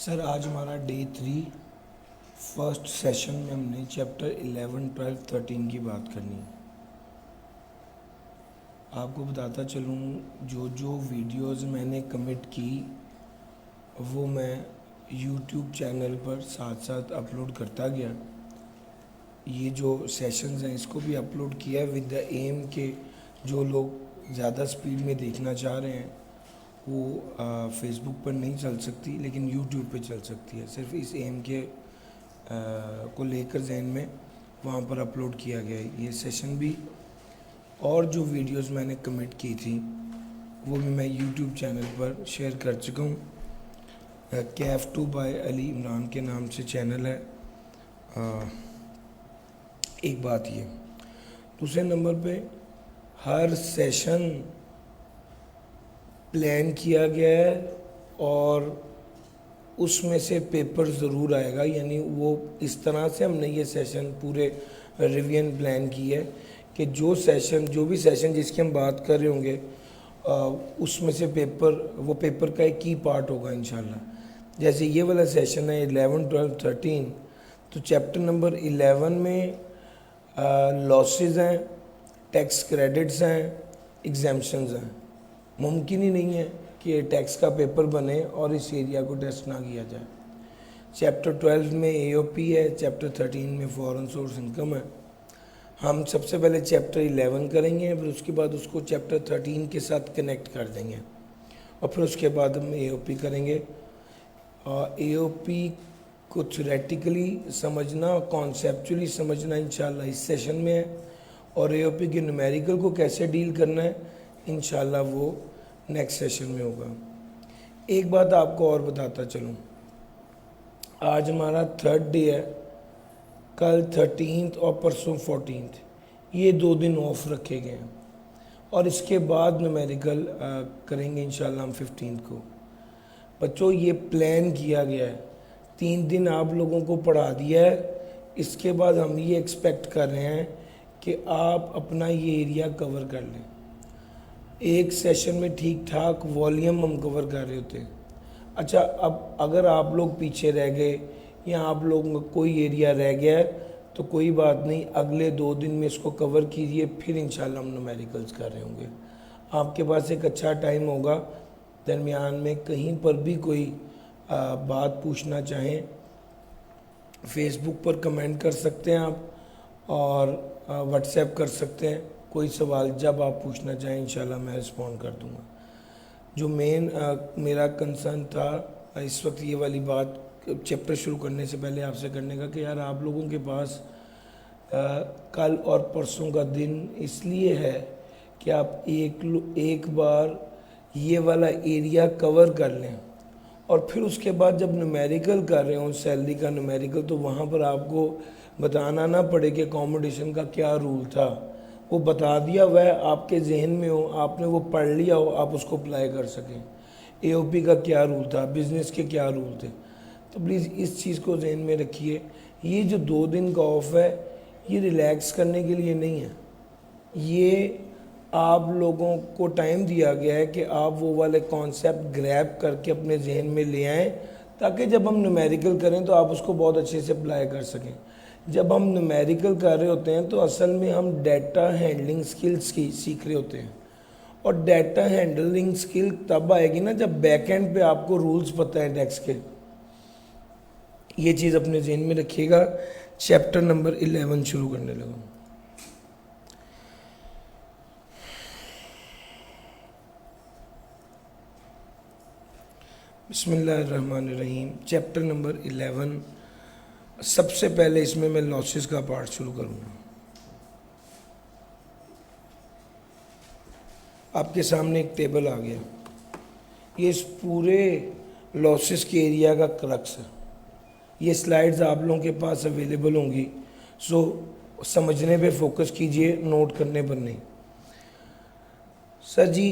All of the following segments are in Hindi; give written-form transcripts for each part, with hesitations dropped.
सर आज हमारा डे 3 फर्स्ट सेशन में हमने चैप्टर 11, 12, 13 की बात करनी है। आपको बताता चलूँ जो जो वीडियोस मैंने कमिट की वो मैं यूट्यूब चैनल पर साथ साथ अपलोड करता गया। ये जो सेशंस हैं इसको भी अपलोड किया विद द एम के जो लोग ज़्यादा स्पीड में देखना चाह रहे हैं वो फेसबुक पर नहीं चल सकती लेकिन यूट्यूब पे चल सकती है। सिर्फ इस एम के को लेकर जहन में वहाँ पर अपलोड किया गया है ये सेशन भी। और जो वीडियोस मैंने कमिट की थी वो भी मैं यूट्यूब चैनल पर शेयर कर चुका हूँ। कैफ 2 बाय अली इमरान के नाम से चैनल है। एक बात ये, दूसरे नंबर पे हर सेशन प्लान किया गया है और उसमें से पेपर ज़रूर आएगा, यानी वो इस तरह से हमने ये सेशन पूरे रिवीजन प्लान की है कि जो भी सेशन जिसकी हम बात कर रहे होंगे उसमें से वो पेपर का एक की पार्ट होगा इंशाल्लाह। जैसे ये वाला सेशन है 11, 12, 13, तो चैप्टर नंबर 11 में लॉसेस हैं, टैक्स क्रेडिट्स हैं, एग्जाम्पशंस हैं। मुमकिन ही नहीं है कि टैक्स का पेपर बने और इस एरिया को टेस्ट ना किया जाए। चैप्टर 12 में एओपी है, चैप्टर 13 में फॉरेन सोर्स इनकम है। हम सबसे पहले चैप्टर 11 करेंगे, फिर उसके बाद उसको चैप्टर 13 के साथ कनेक्ट कर देंगे और फिर उसके बाद हम एओपी करेंगे। एओपी को थ्योरेटिकली समझना, कॉन्सेप्चुअली समझना इंशाल्लाह इस सेशन में है, और एओपी के न्यूमेरिकल को कैसे डील करना है इंशाल्लाह वो नेक्स्ट सेशन में होगा। एक बात आपको और बताता चलूँ, आज हमारा 3rd डे है, कल 13th और परसों 14th, ये 2 दिन ऑफ रखे गए हैं और इसके बाद न्यूमेरिकल करेंगे इंशाल्लाह हम 15th को। बच्चों ये प्लान किया गया है, 3 दिन आप लोगों को पढ़ा दिया है, इसके बाद हम ये एक्सपेक्ट कर रहे हैं कि आप अपना ये एरिया कवर कर लें। एक सेशन में ठीक ठाक वॉल्यूम हम कवर कर रहे होते हैं। अच्छा, अब अगर आप लोग पीछे रह गए या आप लोगों का कोई एरिया रह गया है तो कोई बात नहीं, अगले 2 दिन में इसको कवर कीजिए, फिर इंशाल्लाह हम न्यूमेरिकल्स कर रहे होंगे। आपके पास एक अच्छा टाइम होगा, दरमियान में कहीं पर भी कोई बात पूछना चाहें फेसबुक पर कमेंट कर सकते हैं आप, और व्हाट्सएप कर सकते हैं। कोई सवाल जब आप पूछना चाहें इंशाल्लाह मैं रिस्पॉन्ड कर दूंगा। जो मेन मेरा कंसर्न था इस वक्त ये वाली बात चैप्टर शुरू करने से पहले आपसे करने का कि यार आप लोगों के पास कल और परसों का दिन इसलिए है कि आप एक बार ये वाला एरिया कवर कर लें और फिर उसके बाद जब न्यूमेरिकल कर रहे हो सैलरी का न्यूमेरिकल, तो वहाँ पर आपको बताना ना पड़े कि अकोमोडेशन का क्या रूल था, वो बता दिया हुआ है, आपके जहन में हो, आपने वो पढ़ लिया हो, आप उसको अप्लाई कर सकें। एओपी का क्या रूल था, बिज़नेस के क्या रूल थे। तो प्लीज़ इस चीज़ को जहन में रखिए। ये जो 2 दिन का ऑफ है ये रिलैक्स करने के लिए नहीं है, ये आप लोगों को टाइम दिया गया है कि आप वो वाले कॉन्सेप्ट ग्रैब करके अपने जहन में ले आएँ ताकि जब हम न्यूमेरिकल करें तो आप उसको बहुत अच्छे से अप्लाई कर सकें। जब हम न्यूमेरिकल कर रहे होते हैं तो असल में हम डाटा हैंडलिंग स्किल्स की सीख रहे होते हैं, और डाटा हैंडलिंग स्किल तब आएगी ना जब बैक एंड पे आपको रूल्स पता है टैक्स के। ये चीज़ अपने जहन में रखिएगा। चैप्टर नंबर 11 शुरू करने लगा। बिस्मिल्लाहिर्रहमानिर्रहीम। चैप्टर नंबर 11, सबसे पहले इसमें मैं लॉसेस का पार्ट शुरू करूँगा। आपके सामने एक टेबल आ गया, ये इस पूरे लॉसेस के एरिया का क्रक्स है। ये स्लाइड्स आप लोगों के पास अवेलेबल होंगी, सो समझने पे फोकस कीजिए, नोट करने पर नहीं। Sir ji,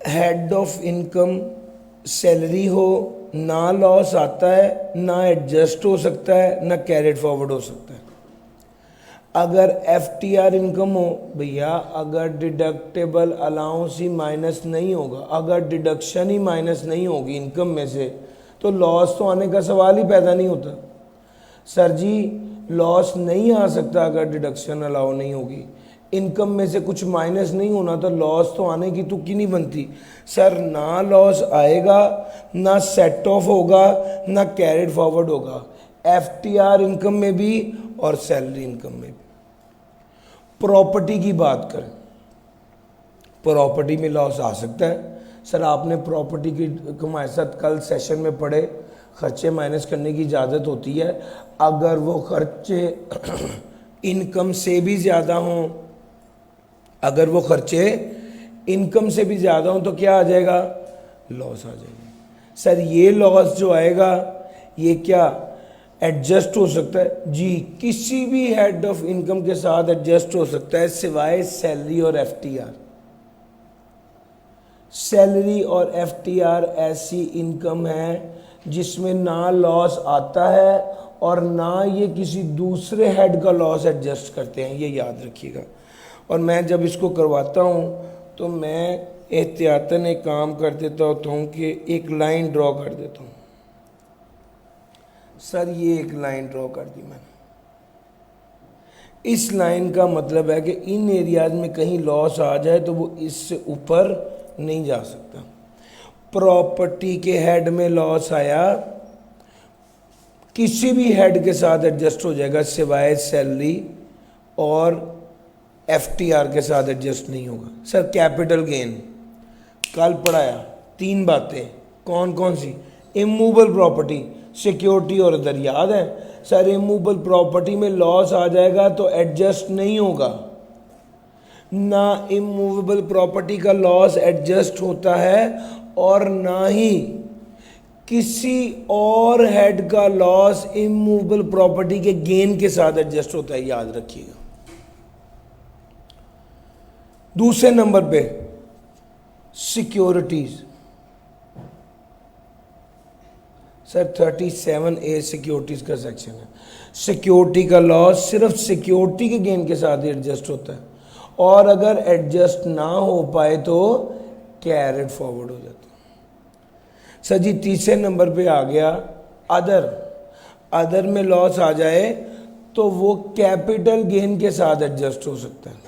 head of income salary हो, ना लॉस आता है, ना एडजस्ट हो सकता है, ना कैरेट फॉरवर्ड हो सकता है। अगर एफटीआर इनकम हो भैया, अगर डिडक्टेबल अलाउंस ही माइनस नहीं होगा, अगर डिडक्शन ही माइनस नहीं होगी इनकम में से, तो लॉस तो आने का सवाल ही पैदा नहीं होता। सर जी लॉस नहीं आ सकता अगर डिडक्शन अलाउ नहीं होगी, इनकम में से कुछ माइनस नहीं होना तो लॉस तो आने की तुक्की नहीं बनती। सर ना लॉस आएगा, ना सेट ऑफ होगा, ना कैरिड फॉरवर्ड होगा, एफटीआर इनकम में भी और सैलरी इनकम में भी। प्रॉपर्टी की बात करें, प्रॉपर्टी में लॉस आ सकता है। सर आपने प्रॉपर्टी की हमारे साथ कल सेशन में पढ़े, खर्चे माइनस करने की इजाज़त होती है। अगर वो खर्चे इनकम से भी ज़्यादा हों, अगर वो खर्चे इनकम से भी ज़्यादा हों तो क्या आ जाएगा? लॉस आ जाएगा। सर ये लॉस जो आएगा ये क्या एडजस्ट हो सकता है? जी, किसी भी हेड ऑफ इनकम के साथ एडजस्ट हो सकता है सिवाय सैलरी और एफटीआर। सैलरी और एफटीआर ऐसी इनकम है जिसमें ना लॉस आता है और ना ये किसी दूसरे हेड का लॉस एडजस्ट करते हैं, ये याद रखिएगा। और मैं जब इसको करवाता हूँ तो मैं एहतियातन एक काम कर देता होता हूँ कि एक लाइन ड्रॉ कर देता हूँ। सर ये एक लाइन ड्रॉ कर दी मैंने, इस लाइन का मतलब है कि इन एरियाज में कहीं लॉस आ जाए तो वो इससे ऊपर नहीं जा सकता। प्रॉपर्टी के हेड में लॉस आया, किसी भी हेड के साथ एडजस्ट हो जाएगा सिवाय सैलरी और एफटीआर के साथ एडजस्ट नहीं होगा। सर कैपिटल गेन कल पढ़ाया, 3 बातें, कौन कौन सी? इमूवेबल प्रॉपर्टी, सिक्योरिटी और अदर, याद है? सर इमूवेबल प्रॉपर्टी में लॉस आ जाएगा तो एडजस्ट नहीं होगा, ना इमूवेबल प्रॉपर्टी का लॉस एडजस्ट होता है और ना ही किसी और हेड का लॉस इमूवेबल प्रॉपर्टी के गेन के साथ एडजस्ट होता है, याद रखिएगा। दूसरे नंबर पे सिक्योरिटीज। सर 37A सिक्योरिटीज का सेक्शन है। सिक्योरिटी का लॉस सिर्फ सिक्योरिटी के गेन के साथ ही एडजस्ट होता है और अगर एडजस्ट ना हो पाए तो कैरिड फॉरवर्ड हो जाता है। सर जी तीसरे नंबर पे आ गया अदर। अदर में लॉस आ जाए तो वो कैपिटल गेन के साथ एडजस्ट हो सकता है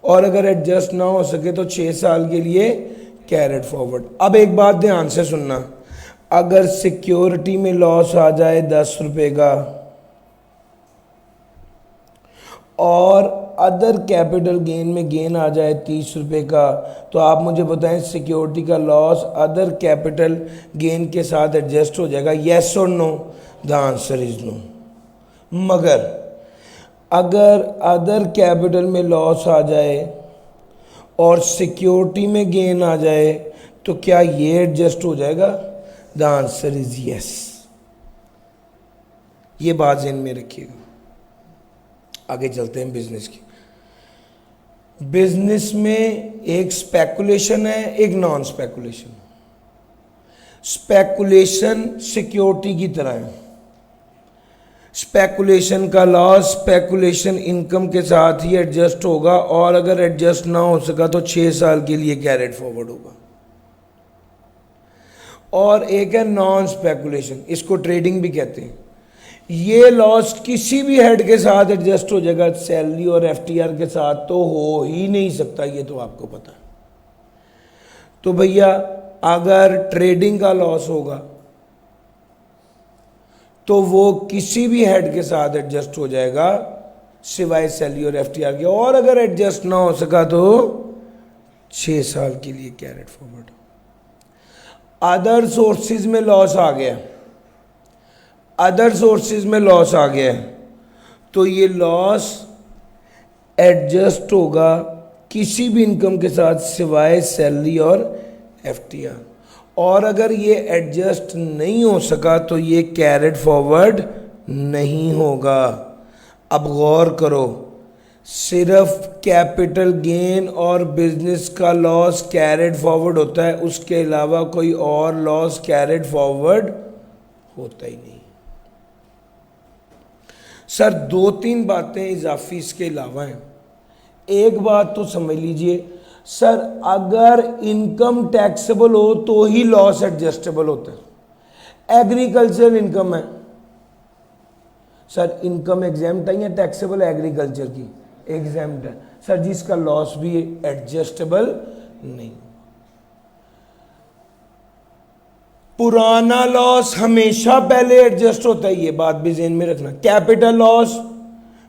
और अगर एडजस्ट ना हो सके तो 6 साल के लिए कैरिड फॉरवर्ड। अब एक बात ध्यान से सुनना, अगर सिक्योरिटी में लॉस आ जाए 10 रुपए का और अदर कैपिटल गेन में गेन आ जाए 30 रुपए का, तो आप मुझे बताएं सिक्योरिटी का लॉस अदर कैपिटल गेन के साथ एडजस्ट हो जाएगा? येस और no? The answer is no. मगर अगर अदर कैपिटल में लॉस आ जाए और सिक्योरिटी में गेन आ जाए तो क्या ये एडजस्ट हो जाएगा? The answer is yes. ये बात ज़हन में रखिएगा। आगे चलते हैं बिजनेस की। बिजनेस में एक स्पेकुलेशन है, एक नॉन स्पेकुलेशन। स्पेकुलेशन सिक्योरिटी की तरह है। स्पेकुलेशन का लॉस स्पेकुलेशन इनकम के साथ ही एडजस्ट होगा और अगर एडजस्ट ना हो सका तो 6 साल के लिए कैरिड फॉरवर्ड होगा। और एक है नॉन स्पेकुलेशन, इसको ट्रेडिंग भी कहते हैं। ये लॉस किसी भी हेड के साथ एडजस्ट हो जाएगा, सैलरी और एफटीआर के साथ तो हो ही नहीं सकता, ये तो आपको पता है। तो भैया अगर ट्रेडिंग का लॉस होगा तो वो किसी भी हेड के साथ एडजस्ट हो जाएगा सिवाय सैलरी और एफटीआर के, और अगर एडजस्ट ना हो सका तो 6 साल के लिए कैरिड फॉरवर्ड। अदर सोर्सेज में लॉस आ गया, अदर सोर्सेज में लॉस आ गया तो ये लॉस एडजस्ट होगा किसी भी इनकम के साथ सिवाय सैलरी और एफटीआर, और अगर ये एडजस्ट नहीं हो सका तो ये कैरिड फॉरवर्ड नहीं होगा। अब गौर करो, सिर्फ कैपिटल गेन और बिजनेस का लॉस कैरिड फॉरवर्ड होता है, उसके अलावा कोई और लॉस कैरिड फॉरवर्ड होता ही नहीं। सर 2-3 बातें इजाफी इसके अलावा हैं। एक बात तो समझ लीजिए, सर अगर इनकम टैक्सेबल हो तो ही लॉस एडजस्टेबल होता है। एग्रीकल्चर इनकम है सर, इनकम एग्जाम्प्ट है या टैक्सेबल एग्रीकल्चर की? एग्जाम्प्ट है सर जी, इसका लॉस भी एडजस्टेबल नहीं। पुराना लॉस हमेशा पहले एडजस्ट होता है, ये बात भी ज़हन में रखना। कैपिटल लॉस,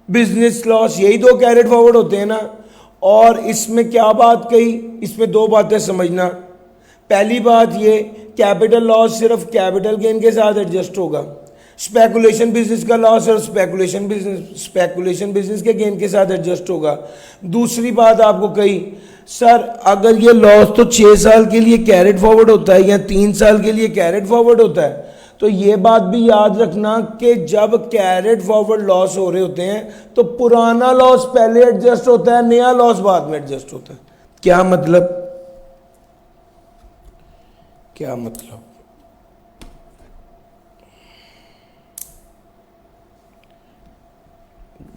बिजनेस लॉस, यही दो कैरेट फॉरवर्ड होते हैं ना। और इसमें क्या बात कही, इसमें दो बातें समझना। पहली बात ये, कैपिटल लॉस सिर्फ कैपिटल गेन के साथ एडजस्ट होगा। स्पेकुलेशन बिजनेस का लॉस और स्पेकुलेशन बिजनेस के गेन के साथ एडजस्ट होगा। दूसरी बात आपको कही, सर अगर ये लॉस तो 6 साल के लिए कैरेट फॉरवर्ड होता है या 3 साल के लिए कैरेट फॉरवर्ड होता है, तो ये बात भी याद रखना कि जब कैरेट फॉरवर्ड लॉस हो रहे होते हैं तो पुराना लॉस पहले एडजस्ट होता है, नया लॉस बाद में एडजस्ट होता है। क्या मतलब? क्या मतलब?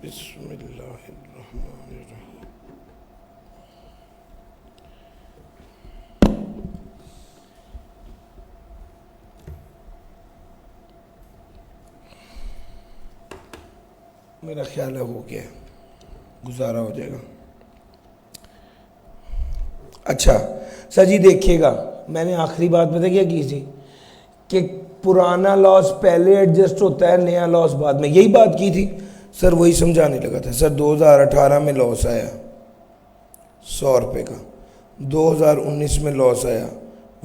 बिस्मिल्लाहिर्रहमानिर्रहीम। मेरा ख्याल है हो गया, गुजारा हो जाएगा। अच्छा सर जी देखिएगा, मैंने आखिरी बात पता क्या की थी कि पुराना लॉस पहले एडजस्ट होता है, नया लॉस बाद में, यही बात की थी सर, वही समझाने लगा था। सर 2018 में लॉस आया 100 रुपये का, 2019 में लॉस आया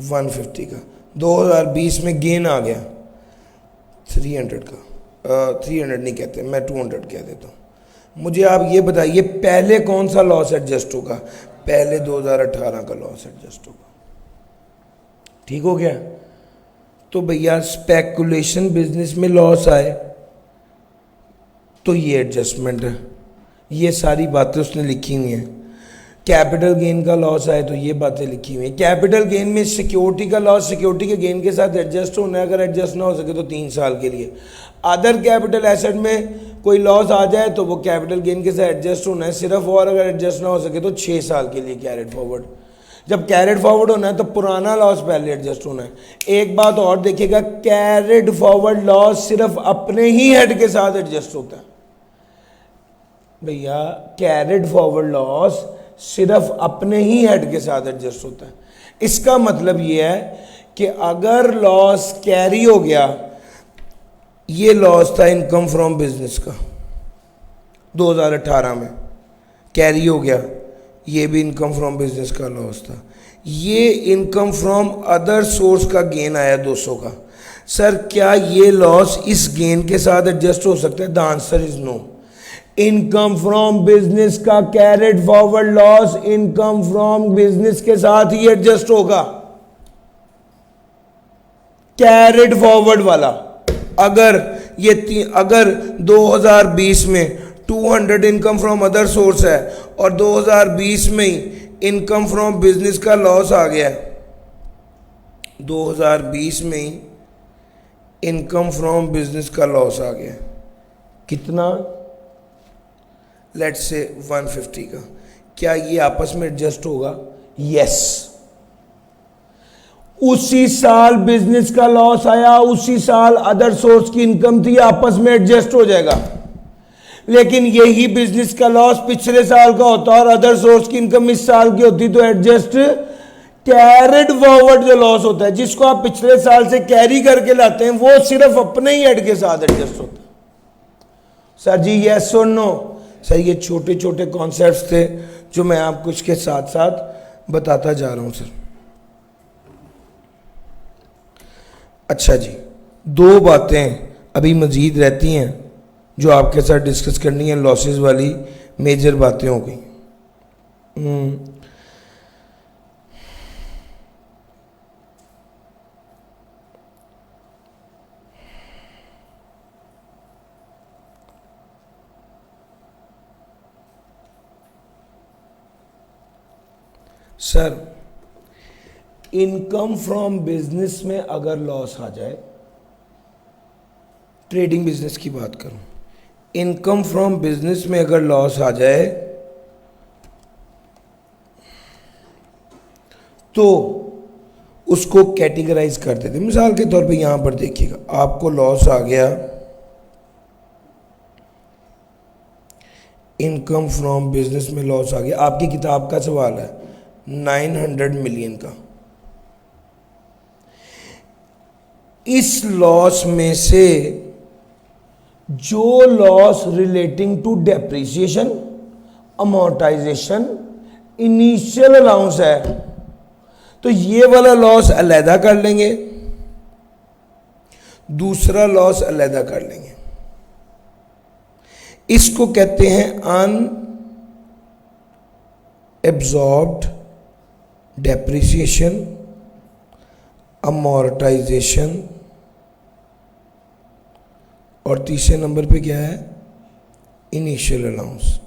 150 का, 2020 में गेन आ गया 300 का। 300 नहीं कहते, मैं 200 कह देता हूँ। मुझे आप ये बताइए पहले कौन सा लॉस एडजस्ट होगा? पहले 2018 का लॉस एडजस्ट होगा। ठीक हो गया? तो भैया स्पेकुलेशन बिजनेस में लॉस आए तो ये एडजस्टमेंट है, ये सारी बातें उसने लिखी हुई हैं। कैपिटल गेन का लॉस आए तो ये बातें लिखी हुई हैं। कैपिटल गेन में सिक्योरिटी का लॉस सिक्योरिटी के गेन के साथ एडजस्ट होना है, अगर एडजस्ट ना हो सके तो 3 साल के लिए। अदर कैपिटल एसेट में कोई लॉस आ जाए तो वो कैपिटल गेन के साथ एडजस्ट होना है सिर्फ, और अगर एडजस्ट ना हो सके तो 6 साल के लिए कैरेट फॉरवर्ड। जब कैरेट फॉरवर्ड होना है तो पुराना लॉस पहले एडजस्ट होना है। एक बात और देखिएगा, कैरेट फॉरवर्ड लॉस सिर्फ अपने ही हेड के साथ एडजस्ट होता है भैया। कैरेट फॉरवर्ड लॉस सिर्फ अपने ही हेड के साथ एडजस्ट होता है। इसका मतलब यह है कि अगर लॉस कैरी हो गया, ये लॉस था इनकम फ्रॉम बिजनेस का 2018 में, कैरी हो गया, ये भी इनकम फ्रॉम बिजनेस का लॉस था। ये इनकम फ्रॉम अदर सोर्स का गेन आया 200 का। सर क्या ये लॉस इस गेन के साथ एडजस्ट हो सकता है? The answer is no. Income from business का carried forward loss income from business के साथ ही एडजस्ट होगा, कैरेट फॉरवर्ड वाला। अगर 2020 में 200 इनकम फ्रॉम अदर सोर्स है और 2020 में ही इनकम फ्रॉम बिजनेस का लॉस आ गया, 2020 में ही इनकम फ्रॉम बिजनेस का लॉस आ गया, कितना? लेट्स से 150 का। क्या ये आपस में एडजस्ट होगा? यस। उसी साल बिजनेस का लॉस आया, उसी साल अदर सोर्स की इनकम थी, आपस में एडजस्ट हो जाएगा। लेकिन यही बिजनेस का लॉस पिछले साल का होता और अदर सोर्स की इनकम इस साल की होती तो एडजस्ट। कैरेट फॉरवर्ड जो लॉस होता है, जिसको आप पिछले साल से कैरी करके लाते हैं, वो सिर्फ अपने ही हेड के साथ एडजस्ट होता है। सर जी यस और नो? सर ये छोटे छोटे कॉन्सेप्ट्स थे जो मैं आपको इसके साथ साथ बताता जा रहा हूं सर। अच्छा जी, 2 बातें अभी मज़ीद रहती हैं जो आपके साथ डिस्कस करनी है। लॉसेस वाली मेजर बातें हो गई। सर इनकम फ्रॉम बिजनेस में अगर लॉस आ जाए, ट्रेडिंग बिजनेस की बात करूं, इनकम फ्रॉम बिजनेस में अगर लॉस आ जाए तो उसको कैटेगराइज कर देते। मिसाल के तौर पे यहां पर देखिएगा, आपको लॉस आ गया इनकम फ्रॉम बिजनेस में, लॉस आ गया, आपकी किताब का सवाल है 900 मिलियन का। इस लॉस में से जो loss relating to depreciation, amortisation, initial allowance है, तो ये वाला लॉस अलहदा कर लेंगे, दूसरा लॉस अलहदा कर लेंगे। इसको कहते हैं अनएब्जॉर्ब्ड डेप्रिसिएशन, अमोर्टाइजेशन, और तीसरे नंबर पे क्या है, इनिशियल अलाउंस।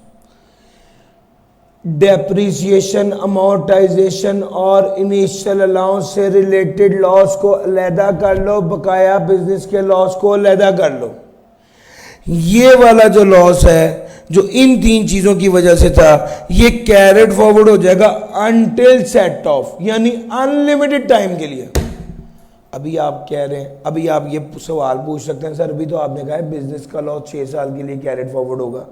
डेप्रिसिएशन, अमोर्टाइजेशन और इनिशियल अलाउंस से रिलेटेड लॉस को अलहदा कर लो, बकाया बिजनेस के लॉस को अलहदा कर लो। ये वाला जो लॉस है जो इन तीन चीजों की वजह से था, ये कैरेड फॉरवर्ड हो जाएगा अनटिल सेट ऑफ, यानी अनलिमिटेड टाइम के लिए। अभी आप कह रहे हैं, अभी आप ये सवाल पूछ सकते हैं, सर अभी तो आपने कहा है बिजनेस का लॉस 6 साल के लिए कैरेड फॉरवर्ड होगा।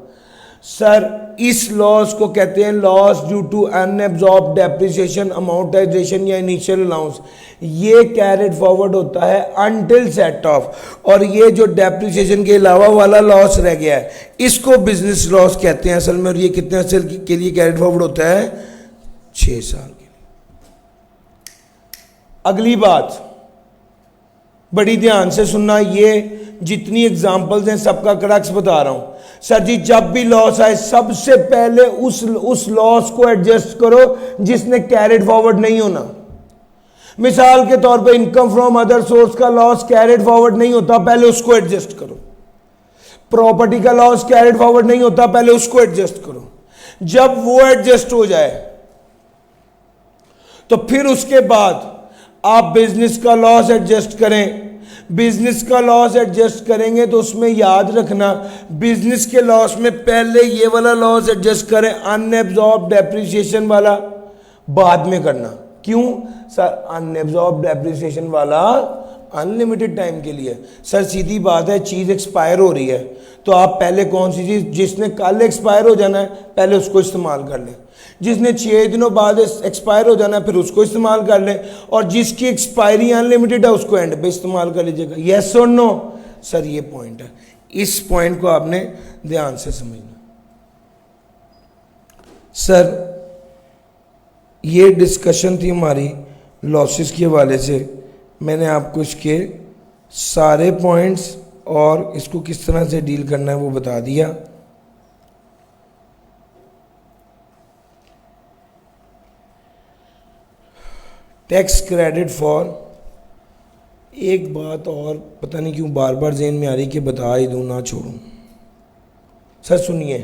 सर इस लॉस को कहते हैं loss due to unabsorbed depreciation, amortisation या इनिशियल अलाउंस। ये कैरेड फॉरवर्ड होता है अनटिल सेट ऑफ, और ये जो डेप्रिसिएशन के अलावा वाला लॉस रह गया है इसको बिजनेस लॉस कहते हैं असल में। और ये कितने साल के लिए कैरेड फॉरवर्ड होता है, 6 साल के लिए। अगली बात बड़ी ध्यान से सुनना, ये जितनी एग्जांपल्स हैं सबका क्रक्स बता रहा हूं। सर जी जब भी लॉस आए सबसे पहले उस लॉस को एडजस्ट करो जिसने कैरेड फॉरवर्ड नहीं होना। मिसाल के तौर पे इनकम फ्रॉम अदर सोर्स का लॉस कैरेड फॉरवर्ड नहीं होता, पहले उसको एडजस्ट करो। प्रॉपर्टी का लॉस कैरेड फॉरवर्ड नहीं होता, पहले उसको एडजस्ट करो। जब वो एडजस्ट हो जाए तो फिर उसके बाद आप बिजनेस का लॉस एडजस्ट करें। बिजनेस का लॉस एडजस्ट करेंगे तो उसमें याद रखना, बिजनेस के लॉस में पहले ये वाला लॉस एडजस्ट करें, अनएब्जॉर्ब डेप्रिसिएशन वाला बाद में करना। क्यों सर, अनएब्जॉर्ब डेप्रिसिएशन वाला अनलिमिटेड टाइम के लिए। सर सीधी बात है, चीज एक्सपायर हो रही है तो आप पहले कौन सी चीज जिसने कल एक्सपायर हो जाना है पहले उसको इस्तेमाल कर लें, जिसने 6 दिनों बाद एक्सपायर हो जाना है फिर उसको इस्तेमाल कर लें, और जिसकी एक्सपायरी अनलिमिटेड है उसको एंड पे इस्तेमाल कर लीजिएगा। यस और नो? सर ये पॉइंट है, इस पॉइंट को आपने ध्यान से समझना। सर ये डिस्कशन थी हमारी लॉसेस के हवाले से। मैंने आपको इसके सारे पॉइंट्स और इसको किस तरह से डील करना है वो बता दिया। टैक्स क्रेडिट फॉर, एक बात और पता नहीं क्यों बार बार जेहन में आ रही कि बता ही दूँ ना छोड़ूं। सर सुनिए,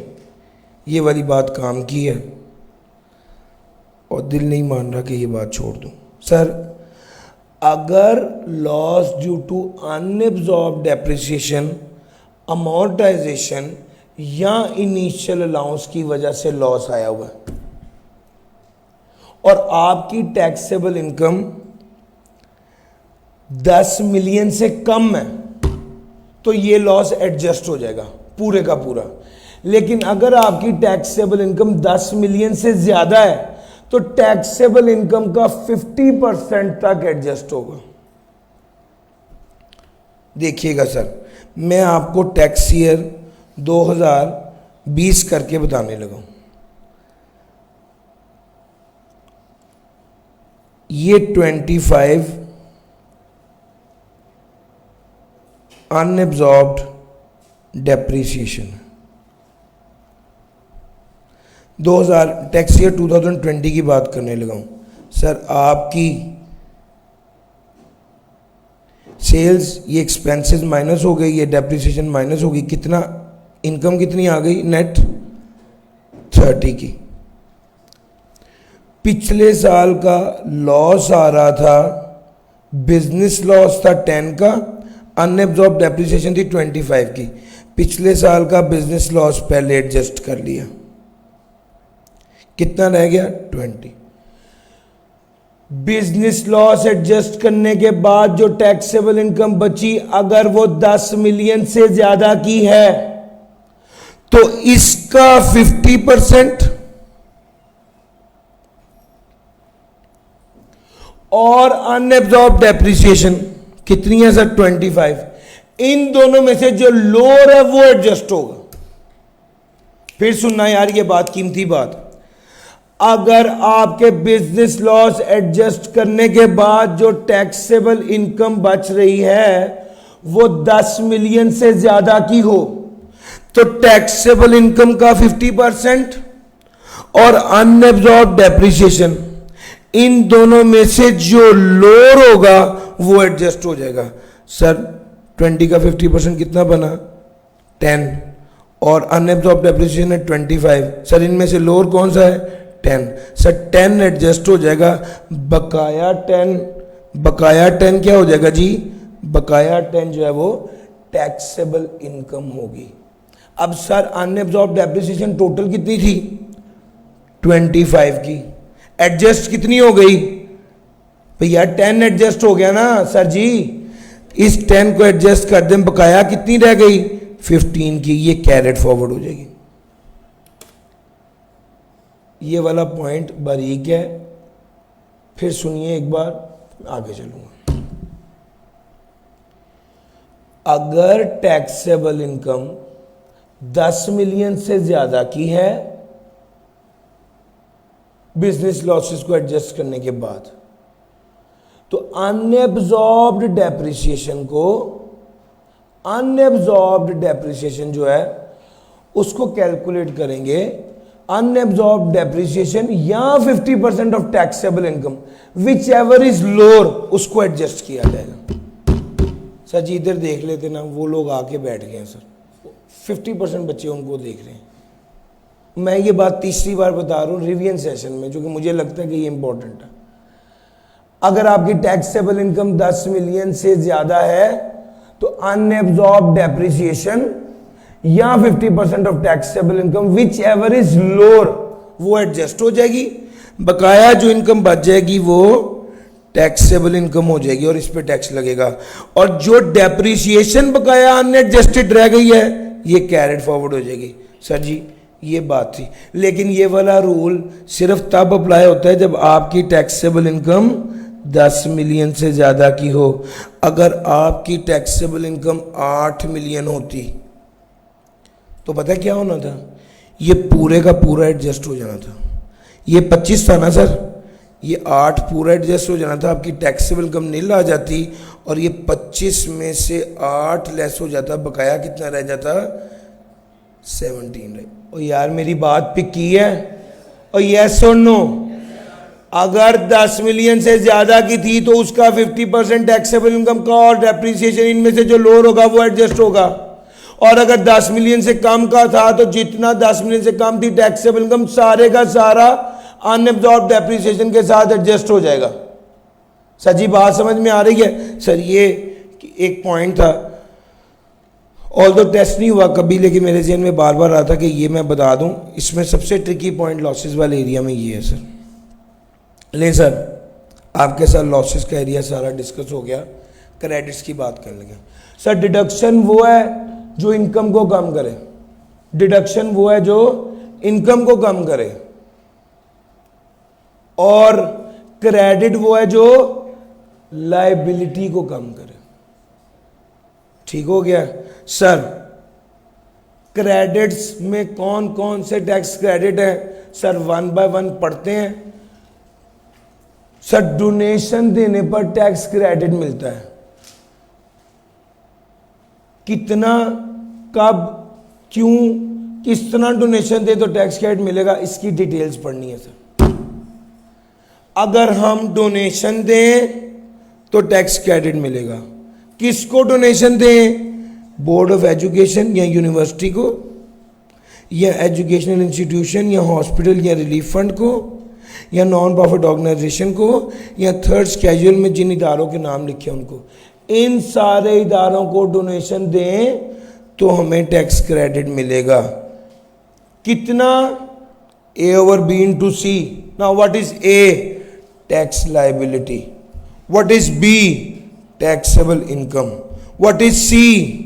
ये वाली बात काम की है और दिल नहीं मान रहा कि ये बात छोड़ दूँ। सर अगर loss due to unabsorb depreciation, amortisation या इनिशियल अलाउंस की वजह से लॉस आया हुआ है और आपकी टैक्सेबल इनकम 10 मिलियन से कम है तो ये लॉस एडजस्ट हो जाएगा पूरे का पूरा। लेकिन अगर आपकी टैक्सेबल इनकम 10 मिलियन से ज्यादा है तो टैक्सेबल इनकम का 50% तक एडजस्ट होगा। देखिएगा सर, मैं आपको टैक्स ईयर 2020 करके बताने लगा हूं। ये 25 अनएब्जॉर्ब्ड डेप्रिसिएशन 2000 टैक्स ईयर 2020 की बात करने लगा हूं। सर आपकी सेल्स, ये एक्सपेंसेस माइनस हो गई, ये डेप्रिसिएशन माइनस हो गई, कितना इनकम कितनी आ गई नेट 30 की। पिछले साल का लॉस आ रहा था, बिजनेस लॉस था 10 का, अनएब्जॉर्ब डेप्रिसिएशन थी 25 की। पिछले साल का बिजनेस लॉस पहले एडजस्ट कर लिया, कितना रह गया 20। बिजनेस लॉस एडजस्ट करने के बाद जो टैक्सेबल इनकम बची, अगर वो 10 मिलियन से ज्यादा की है तो इसका 50% और अनएब्जॉर्ब डेप्रिसिएशन कितनी है सर? 25। इन दोनों में से जो लोअर है वो एडजस्ट होगा। फिर सुनना यार, ये बात कीमती बात, अगर आपके बिजनेस लॉस एडजस्ट करने के बाद जो टैक्सेबल इनकम बच रही है वो 10 मिलियन से ज्यादा की हो तो टैक्सेबल इनकम का 50% और अनएब्जॉर्ब डेप्रिसिएशन, इन दोनों में से जो लोअर होगा वो एडजस्ट हो जाएगा। सर 20 का 50% कितना बना? 10, और अनएब्जॉर्ब डेप्रिसिएशन है 25। सर इनमें से लोअर कौन सा है? 10। सर 10 एडजस्ट हो जाएगा, बकाया 10 क्या हो जाएगा जी? बकाया 10 जो है वो टैक्सेबल इनकम होगी। अब सर अनएब्जॉर्ब डेप्रिसिएशन टोटल कितनी थी? 25 की, एडजस्ट कितनी हो गई भैया? 10 एडजस्ट हो गया ना सर जी। इस 10 को एडजस्ट कर दें, बकाया कितनी रह गई? 15 की। ये कैरेट फॉरवर्ड हो जाएगी। ये वाला पॉइंट बारीक है, फिर सुनिए एक बार, आगे चलूंगा। अगर टैक्सेबल इनकम 10 मिलियन से ज्यादा की है बिजनेस लॉसेस को एडजस्ट करने के बाद, तो अनएब्जॉर्ब्ड डेप्रिसिएशन जो है उसको कैलकुलेट करेंगे। अनएब्जॉर्ब्ड डेप्रिसिएशन या 50% of taxable income, which ever is lower, उसको एडजस्ट किया जाएगा। सर जी इधर देख लेते ना, वो लोग आके बैठ गए हैं सर, 50% बच्चे उनको देख रहे हैं। मैं ये बात तीसरी बार बता रहा हूँ रिवीजन सेशन में, जो कि मुझे लगता है कि ये इंपॉर्टेंट है। अगर आपकी टैक्सेबल इनकम 10 मिलियन से ज्यादा है तो अनएब्जॉर्ब डेप्रिसिएशन या 50% of taxable income which ever is lower वो एडजस्ट हो जाएगी। बकाया जो इनकम बच जाएगी वो टैक्सेबल इनकम हो जाएगी और इस पे टैक्स लगेगा। और जो डेप्रिसिएशन बकाया अनएडजस्टेड रह गई है ये कैरेट फॉरवर्ड हो जाएगी। सर जी ये बात थी, लेकिन ये वाला रूल सिर्फ तब अप्लाई होता है जब आपकी टैक्सेबल इनकम 10 मिलियन से ज्यादा की हो। अगर आपकी टैक्सेबल इनकम 8 मिलियन होती तो पता क्या होना था? ये पूरे का पूरा एडजस्ट हो जाना था। ये 25 था ना सर, ये 8 पूरा एडजस्ट हो जाना था, आपकी टैक्सेबल इनकम नील आ जाती और ये 25 में से 8 लेस हो जाता, बकाया कितना रह जाता? 17 रहे। और यार मेरी बात पिक की है? और यस और नो? अगर 10 मिलियन से ज्यादा की थी तो उसका 50% टैक्सेबल इनकम का और डेप्रिसिएशन इनमें से जो लोअर होगा वो एडजस्ट होगा। और अगर 10 मिलियन से कम का था तो जितना 10 मिलियन से कम थी टैक्सेबल इनकम सारे का सारा अनएब्जॉर्ब डेप्रिसिएशन के साथ एडजस्ट हो जाएगा। सर जी बात समझ में आ रही है? सर ये एक पॉइंट था, ऑल्दो टेस्ट नहीं हुआ कभी, लेकिन मेरे जहन में बार बार आता था कि ये मैं बता दूं। इसमें सबसे ट्रिकी पॉइंट लॉसेस वाले एरिया में ये है सर। ले सर आपके साथ लॉसेस का एरिया सारा डिस्कस हो गया, क्रेडिट्स की बात कर लेंगे। सर डिडक्शन वो है जो इनकम को कम करे, डिडक्शन वो है जो इनकम को कम करे, और क्रेडिट वो है जो लायबिलिटी को कम करे। ठीक हो गया सर? क्रेडिट्स में कौन कौन से टैक्स क्रेडिट है सर? 1 बाय 1 पढ़ते हैं। सर डोनेशन देने पर टैक्स क्रेडिट मिलता है, कितना, कब, क्यों, किस तरह डोनेशन दे तो टैक्स क्रेडिट मिलेगा, इसकी डिटेल्स पढ़नी है सर। अगर हम डोनेशन दें तो टैक्स क्रेडिट मिलेगा। किसको डोनेशन दें? बोर्ड ऑफ एजुकेशन या यूनिवर्सिटी को, या एजुकेशनल इंस्टीट्यूशन या हॉस्पिटल या रिलीफ फंड को, या नॉन प्रॉफिट ऑर्गेनाइजेशन को, या थर्ड स्केड्यूल में जिन इदारों के नाम लिखे उनको। इन सारे इदारों को डोनेशन दें तो हमें टैक्स क्रेडिट मिलेगा। कितना? A/B into C। Now what is A? Tax liability. What is B? Taxable income. What is C?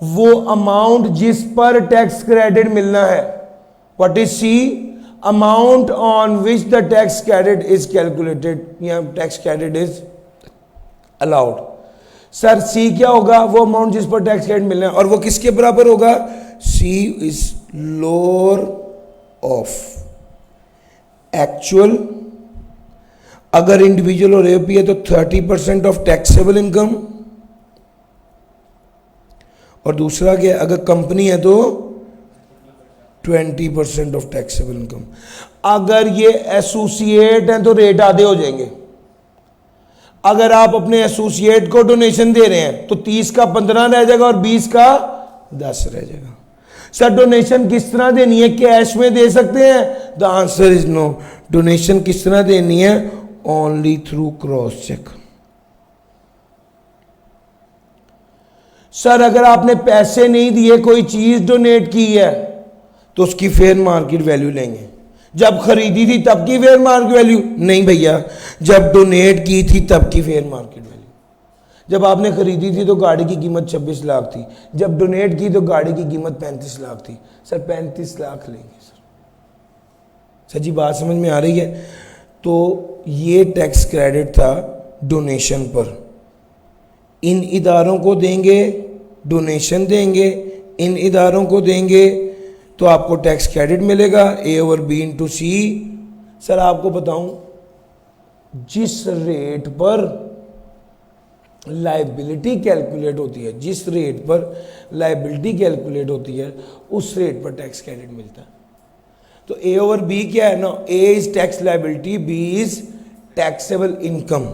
वो अमाउंट जिस पर टैक्स क्रेडिट मिलना है. What is C? Amount on which the tax credit is calculated या tax credit is allowed. Sir C क्या होगा? वो अमाउंट जिस पर टैक्स क्रेडिट मिलना है, और वो किसके बराबर होगा? सी इज लोअर ऑफ एक्चुअल. अगर इंडिविजुअल और एओपी है तो 30% ऑफ टैक्सेबल इनकम, और दूसरा क्या है? अगर कंपनी है तो 20% ऑफ टैक्सेबल इनकम. अगर ये एसोसिएट हैं तो रेट आधे हो जाएंगे. अगर आप अपने एसोसिएट को डोनेशन दे रहे हैं तो 30 का 15 रह जाएगा और 20 का 10 रह जाएगा. सर डोनेशन किस तरह देनी है? कैश में दे सकते हैं? The answer is no. Donation किस तरह देनी है? Only through cross cheque. Sir अगर आपने पैसे नहीं दिए, कोई चीज डोनेट की है तो उसकी फेयर मार्केट वैल्यू लेंगे. जब खरीदी थी तब की फेयर मार्केट वैल्यू नहीं भैया, जब डोनेट की थी तब की फेयर मार्केट वैल्यू. जब आपने खरीदी थी तो गाड़ी की कीमत 26 लाख थी, जब डोनेट की तो गाड़ी की कीमत 35 लाख थी. सर 35 लाख लेंगे. सर जी बात समझ में आ रही है? तो ये टैक्स क्रेडिट था डोनेशन पर. इन इदारों को देंगे, डोनेशन देंगे, इन इदारों को देंगे तो आपको टैक्स क्रेडिट मिलेगा. ए ओवर बी इंटू सी. सर आपको बताऊं, जिस रेट पर लाइबिलिटी कैलकुलेट होती है, जिस रेट पर लाइबिलिटी कैलकुलेट होती है उस रेट पर टैक्स क्रेडिट मिलता है. तो ए ओवर बी क्या है ना? A is tax liability, B is taxable income,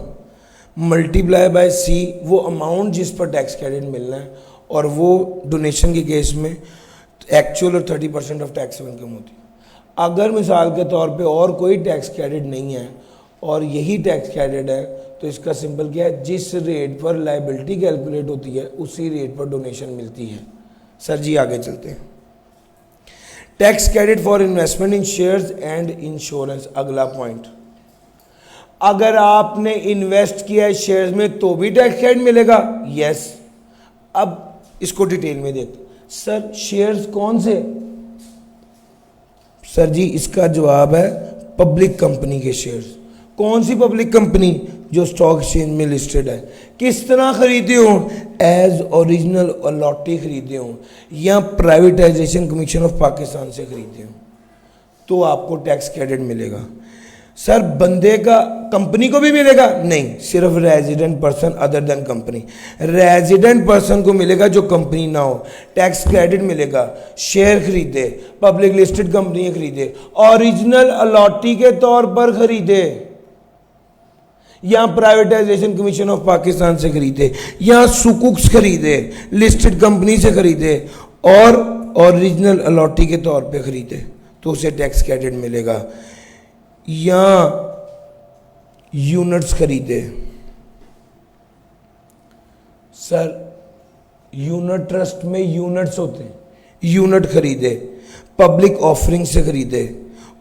multiply by C वो अमाउंट जिस पर टैक्स क्रेडिट मिलना है, और वो डोनेशन के केस में एक्चुअल और 30% ऑफ टैक्सेबल इनकम होती है. अगर मिसाल के तौर पे और कोई टैक्स क्रेडिट नहीं है और यही टैक्स क्रेडिट है तो इसका सिंपल क्या है? जिस रेट पर लाइबिलिटी कैलकुलेट होती है उसी रेट पर डोनेशन मिलती है. सर जी आगे चलते हैं. Tax credit for investment in shares and insurance. अगला पॉइंट, अगर आपने इन्वेस्ट किया है शेयर्स में तो भी टैक्स क्रेडिट मिलेगा. यस. अब इसको डिटेल में देखते. सर शेयर्स कौन से? सर जी इसका जवाब है पब्लिक कंपनी के शेयर्स. कौन सी पब्लिक कंपनी? जो स्टॉक एक्सचेंज में लिस्टेड है. किस तरह खरीदे हो? एज ओरिजिनल अलॉटी खरीदे हो या प्राइवेटाइजेशन कमीशन ऑफ पाकिस्तान से खरीदे हो तो आपको टैक्स क्रेडिट मिलेगा. सर बंदे का कंपनी को भी मिलेगा? नहीं, सिर्फ resident person other than company. Resident person को मिलेगा जो कंपनी ना हो. टैक्स क्रेडिट मिलेगा. शेयर खरीदे, पब्लिक लिस्टेड कंपनी खरीदे, ओरिजिनल अलॉटी के तौर पर खरीदे, या प्राइवेटाइजेशन कमीशन ऑफ पाकिस्तान से खरीदे, या सुकुक्स खरीदे, लिस्टेड कंपनी से खरीदे, और ओरिजिनल अलॉटी के तौर पे खरीदे तो उसे टैक्स क्रेडिट मिलेगा. या यूनिट्स खरीदे. सर यूनिट ट्रस्ट में यूनिट्स होते हैं, यूनिट खरीदे, पब्लिक ऑफरिंग से खरीदे,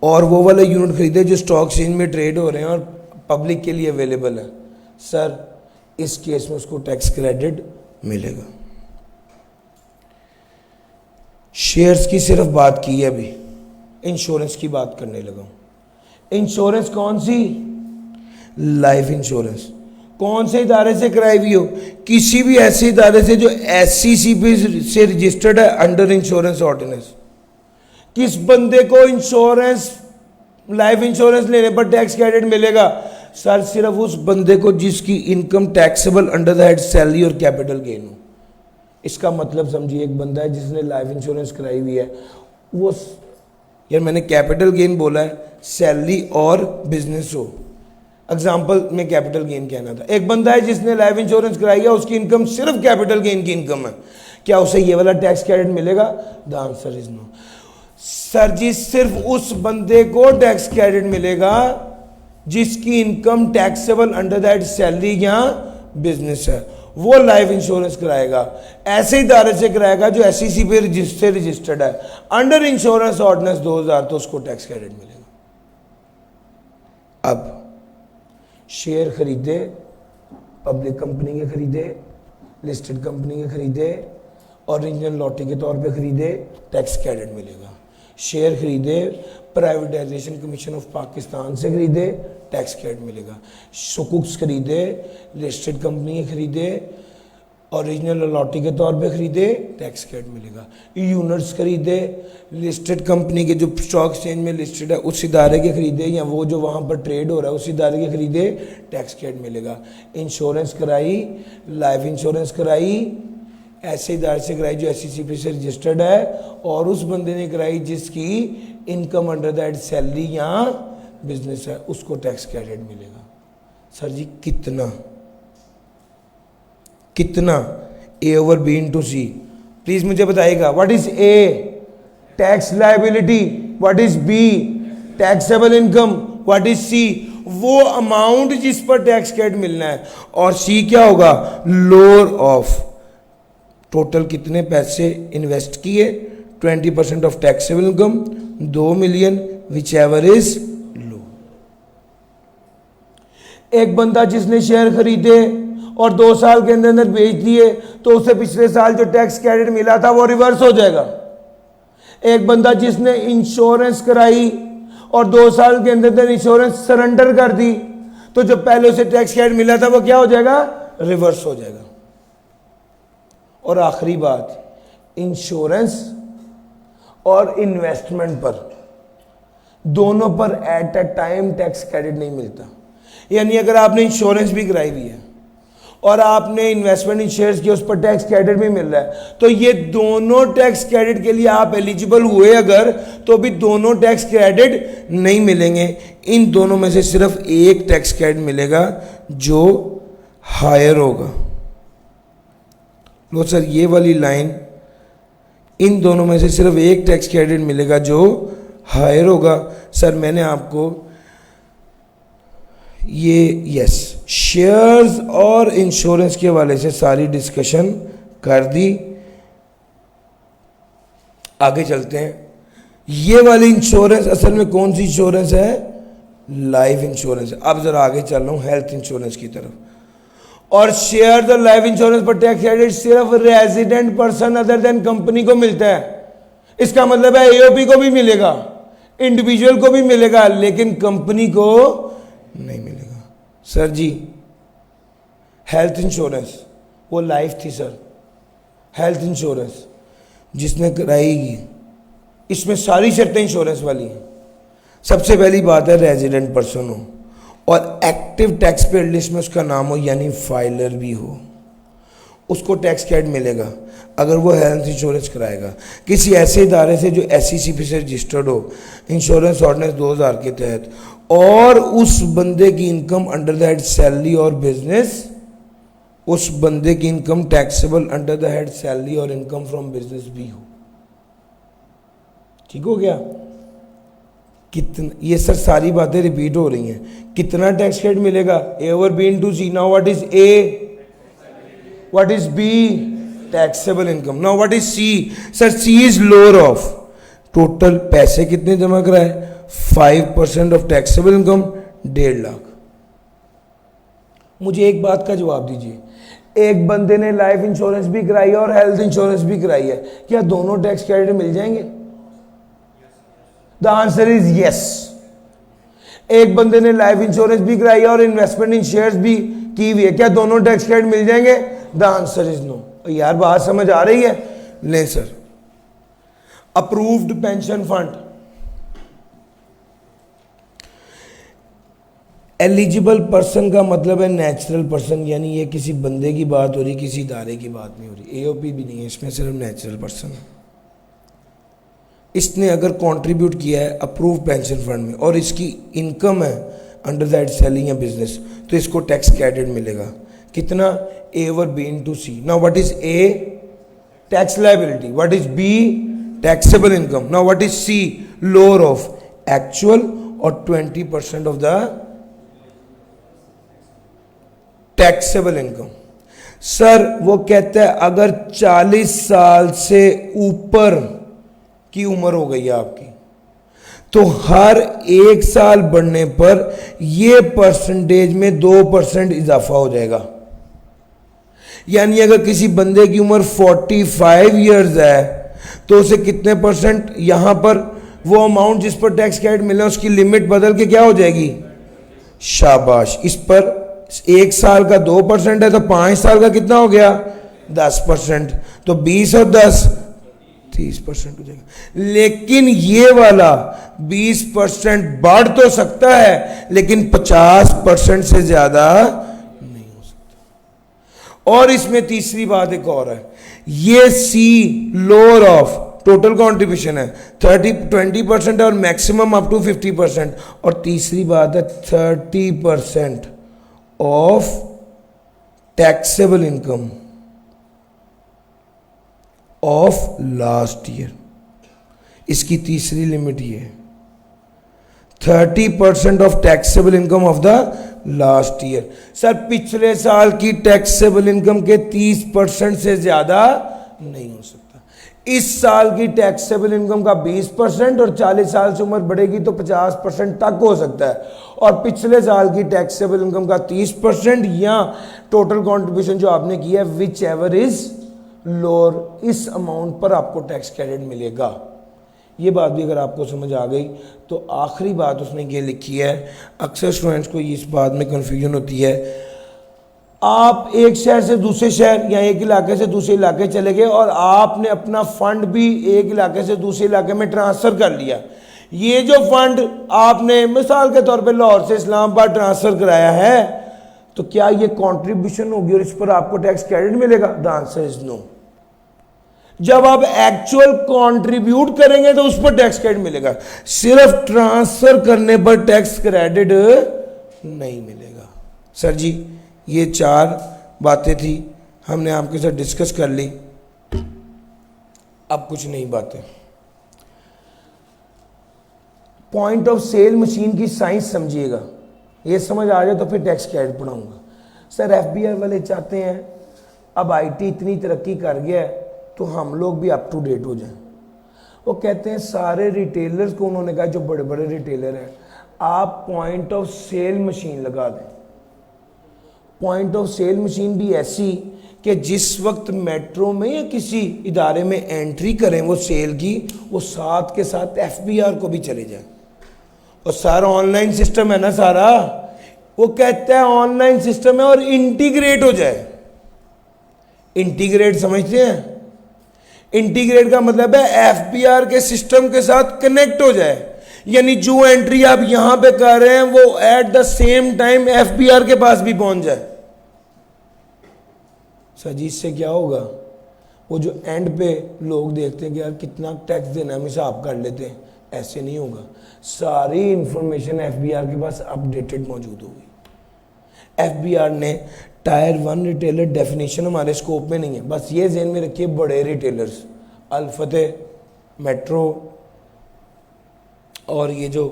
और वो वाले यूनिट खरीदे जो स्टॉक एक्सचेंज में ट्रेड हो रहे हैं और पब्लिक के लिए अवेलेबल है. सर इस केस में उसको टैक्स क्रेडिट मिलेगा. शेयर्स की सिर्फ बात की है, अभी इंश्योरेंस की बात करने लगा हूं. इंश्योरेंस कौन सी? Life insurance. कौन से इदारे से कराई हुई हो? किसी भी ऐसे इदारे से जो SCCP से रजिस्टर्ड है अंडर इंश्योरेंस ऑर्डिनेंस. किस बंदे को इंश्योरेंस, लाइफ इंश्योरेंस लेने पर टैक्स क्रेडिट मिलेगा? सर सिर्फ उस बंदे को जिसकी income taxable under the head salary और कैपिटल गेन हो. इसका मतलब समझिए, एक बंदा है जिसने लाइफ इंश्योरेंस कराई हुई है, वो, यार मैंने कैपिटल गेन बोला है, सैलरी और बिजनेस हो, एग्जाम्पल में कैपिटल गेन कहना था. एक बंदा है जिसने लाइफ इंश्योरेंस कराई है, उसकी इनकम सिर्फ कैपिटल गेन की इनकम है, क्या उसे ये वाला टैक्स क्रेडिट मिलेगा? The answer is no. Sir ji सिर्फ उस बंदे को टैक्स क्रेडिट मिलेगा जिसकी income taxable under that salary या बिजनेस है, वो लाइफ इंश्योरेंस कराएगा. ऐसे इदारे से कराएगा जो SEC पे रजिस्टर्ड है अंडर इंश्योरेंस ऑर्डिनेंस 2000 तो उसको टैक्स क्रेडिट मिलेगा. अब शेयर खरीदे, पब्लिक कंपनी के खरीदे, लिस्टेड कंपनी के खरीदे, ओरिजिनल लॉटरी के तौर पे खरीदे, टैक्स क्रेडिट मिलेगा। शेयर खरीदे, प्राइवेटाइजेशन कमीशन ऑफ पाकिस्तान से खरीदे, टैक्स क्रेडिट मिलेगा। सुकुक्स खरीदे, लिस्टेड कंपनी के खरीदे, ओरिजिनल लॉटरी के तौर पे खरीदे, टैक्स क्रेडिट मिलेगा। यूनिट्स खरीदे, लिस्टेड कंपनी के जो स्टॉक एक्सचेंज में लिस्टेड है उस इदारे के खरीदे, या वो जो वहाँ पर ट्रेड हो रहा है उस इदारे के खरीदे, टैक्स क्रेडिट मिलेगा। इंश्योरेंस कराई, लाइफ इंश्योरेंस कराई, ऐसे इदारे से कराई जो SEC से रजिस्टर्ड है, और उस बंदे ने कराई जिसकी इनकम अंडर दैट सैलरी या बिजनेस है, उसको टैक्स क्रेडिट मिलेगा। सर जी कितना कितना? A over B into C। Please मुझे बताइएगा, what is A? Tax liability. What is B? Taxable income. What is C? वो अमाउंट जिस पर टैक्स क्रेडिट मिलना है। और C क्या होगा? लोअर ऑफ टोटल कितने पैसे इन्वेस्ट किए, 20% of taxable income, 2 million, which ever is low. एक बंदा जिसने शेयर खरीदे और 2 साल के अंदर अंदर बेच दिए तो उसे पिछले साल जो टैक्स क्रेडिट मिला था वो रिवर्स हो जाएगा। एक बंदा जिसने इंश्योरेंस कराई और 2 साल के अंदर अंदर इंश्योरेंस सरेंडर कर दी तो जो पहले उसे टैक्स क्रेडिट मिला था वो क्या हो जाएगा? रिवर्स हो जाएगा। और आखिरी बात, इंश्योरेंस और इन्वेस्टमेंट पर दोनों पर at a time tax credit नहीं मिलता। यानी अगर आपने इंश्योरेंस भी कराई हुई है और आपने इन्वेस्टमेंट इन शेयर्स किया, उस पर टैक्स क्रेडिट भी मिल रहा है, तो ये दोनों टैक्स क्रेडिट के लिए आप एलिजिबल हुए अगर, तो भी दोनों टैक्स क्रेडिट नहीं मिलेंगे। इन दोनों में से सिर्फ एक टैक्स क्रेडिट मिलेगा जो हायर होगा। लो सर, ये वाली लाइन, इन दोनों में से सिर्फ एक टैक्स क्रेडिट मिलेगा जो हायर होगा। सर मैंने आपको ये यस शेयर्स और इंश्योरेंस के हवाले से सारी डिस्कशन कर दी। आगे चलते हैं। ये वाली इंश्योरेंस असल में कौन सी इंश्योरेंस है? Life insurance. अब जरा आगे चल रहा हूं हेल्थ इंश्योरेंस की तरफ। और शेयर और लाइफ इंश्योरेंस पर टैक्स क्रेडिट सिर्फ resident person other than company को मिलता है। इसका मतलब है AOP को भी मिलेगा, इंडिविजुअल को भी मिलेगा, लेकिन कंपनी को नहीं मिलेगा। सर जी हेल्थ इंश्योरेंस, वो लाइफ थी सर। हेल्थ इंश्योरेंस जिसने कराएगी, इसमें सारी शर्तें इंश्योरेंस वाली हैं। सबसे पहली बात है रेजिडेंट पर्सन हो और एक्टिव टैक्स पेयर लिस्ट में उसका नाम हो, यानी फाइलर भी हो, उसको टैक्स क्रेडिट मिलेगा अगर वो हेल्थ इंश्योरेंस कराएगा किसी ऐसे इदारे से जो SEC से रजिस्टर्ड हो इंश्योरेंस ऑर्डिनेंस 2000 के तहत, और उस बंदे की income under the head salary और बिजनेस, उस बंदे की income taxable under the head salary और इनकम फ्रॉम बिजनेस भी हो। ठीक हो गया? कितना, ये सर सारी बातें रिपीट हो रही हैं। कितना टैक्स क्रेडिट मिलेगा? A over B into C। Now what is A? What is B? Taxable income. Now what is C? Sir C is lower of total पैसे कितने जमा कराए? 5% ऑफ टैक्सेबल इनकम 1.5 लाख। मुझे एक बात का जवाब दीजिए, एक बंदे ने लाइफ इंश्योरेंस भी कराई है और हेल्थ इंश्योरेंस भी कराई है, क्या दोनों टैक्स क्रेडिट मिल जाएंगे? The answer is yes. एक बंदे ने लाइफ इंश्योरेंस भी कराई है और इन्वेस्टमेंट इन शेयर्स भी की हुई है, क्या दोनों टैक्स क्रेडिट मिल जाएंगे? The answer is no. यार बात समझ आ रही है? ले sir, approved pension fund, eligible person का मतलब है नेचुरल पर्सन, यानी ये किसी बंदे की बात हो रही, किसी इदारे की बात नहीं हो रही। AOP भी नहीं है इसमें, सिर्फ नेचुरल पर्सन है। इसने अगर कंट्रीब्यूट किया है अप्रूव पेंशन फंड में और इसकी इनकम है अंडर दैट सेलिंग या बिजनेस, तो इसको टैक्स क्रेडिट मिलेगा। कितना? A over B into C। Now what is A? Tax liability. What is B? Taxable income. Now what is C? Lower of actual और 20% of the taxable income. Sir वो कहता है अगर 40 साल से ऊपर की उम्र हो गई है आपकी, तो हर 1 साल बढ़ने पर ये परसेंटेज में 2% इजाफा हो जाएगा। यानी अगर किसी बंदे की उम्र 45 इयर्स है तो उसे कितने परसेंट यहां पर वो अमाउंट जिस पर टैक्स क्रेडिट मिला उसकी लिमिट बदल के क्या हो जाएगी, शाबाश। इस पर 1 साल का 2% है तो 5 साल का कितना हो गया, 10%। तो 20 और 10 30% हो जाएगा। लेकिन ये वाला 20% बढ़ तो सकता है लेकिन 50% से ज्यादा नहीं हो सकता। और इसमें तीसरी बात एक और है, ये सी लोअर ऑफ टोटल कंट्रीब्यूशन है 20% और मैक्सिमम अप टू 50%। और तीसरी बात है 30% of taxable income of last year. इसकी तीसरी लिमिट ये है 30% of taxable income of the last year. Sir पिछले साल की टैक्सेबल इनकम के 30% से ज्यादा नहीं हो सकता। इस साल की टैक्सेबल इनकम का 20% और 40 साल से उम्र बढ़ेगी तो 50% तक हो सकता है। और पिछले साल की टैक्सेबल इनकम का 30% या टोटल कंट्रीब्यूशन जो आपने किया है विच एवर इज लोअर, इस अमाउंट पर आपको टैक्स क्रेडिट मिलेगा। ये बात भी अगर आपको समझ आ गई तो आखिरी बात उसने ये लिखी है, अक्सर स्टूडेंट्स को इस बात में कंफ्यूजन होती है, आप एक शहर से दूसरे शहर या एक इलाके से दूसरे इलाके चले गए और आपने अपना फंड भी एक इलाके से दूसरे इलाके में ट्रांसफर कर लिया। ये जो फंड आपने मिसाल के तौर पे लाहौर से इस्लामाबाद ट्रांसफर कराया है तो क्या ये कंट्रीब्यूशन होगी और इस पर आपको टैक्स क्रेडिट मिलेगा? The answer is no. जब आप एक्चुअल कंट्रीब्यूट करेंगे तो उस पर टैक्स क्रेडिट मिलेगा, सिर्फ ट्रांसफर करने पर टैक्स क्रेडिट नहीं मिलेगा। सर जी ये 4 बातें थी, हमने आपके साथ डिस्कस कर ली। अब कुछ नई बातें, पॉइंट ऑफ सेल मशीन की साइंस समझिएगा, ये समझ आ जाए तो फिर टैक्स क्रेडिट पढ़ाऊंगा। सर एफबीआई वाले चाहते हैं अब आईटी इतनी तरक्की कर गया है तो हम लोग भी अप टू डेट हो जाएं। वो कहते हैं सारे रिटेलर्स को, उन्होंने कहा जो बड़े बड़े रिटेलर हैं, आप पॉइंट ऑफ सेल मशीन लगा दें। पॉइंट ऑफ सेल मशीन भी ऐसी कि जिस वक्त मेट्रो में या किसी इदारे में एंट्री करें वो सेल की, वो साथ के साथ एफबीआर को भी चले जाए। और सारा ऑनलाइन सिस्टम है ना सारा, वो कहता है ऑनलाइन सिस्टम है और इंटीग्रेट हो जाए। इंटीग्रेट समझते हैं? इंटीग्रेट का मतलब है एफबीआर के सिस्टम के साथ कनेक्ट हो जाए, यानी जो एंट्री आप यहां पे कर रहे हैं वो at the same time FBR के पास भी पहुंच जाए। सर जी इससे क्या होगा, वो जो एंड पे लोग देखते हैं कि यार कितना टैक्स देना हम हिसाब कर लेते हैं, ऐसे नहीं होगा। सारी इंफॉर्मेशन एफबीआर के पास अपडेटेड मौजूद होगी। एफबीआर ने टायर 1 रिटेलर डेफिनेशन हमारे स्कोप में नहीं है, बस ये ज़हन में रखिए बड़े रिटेलर्स अल्फतेह, मेट्रो और ये जो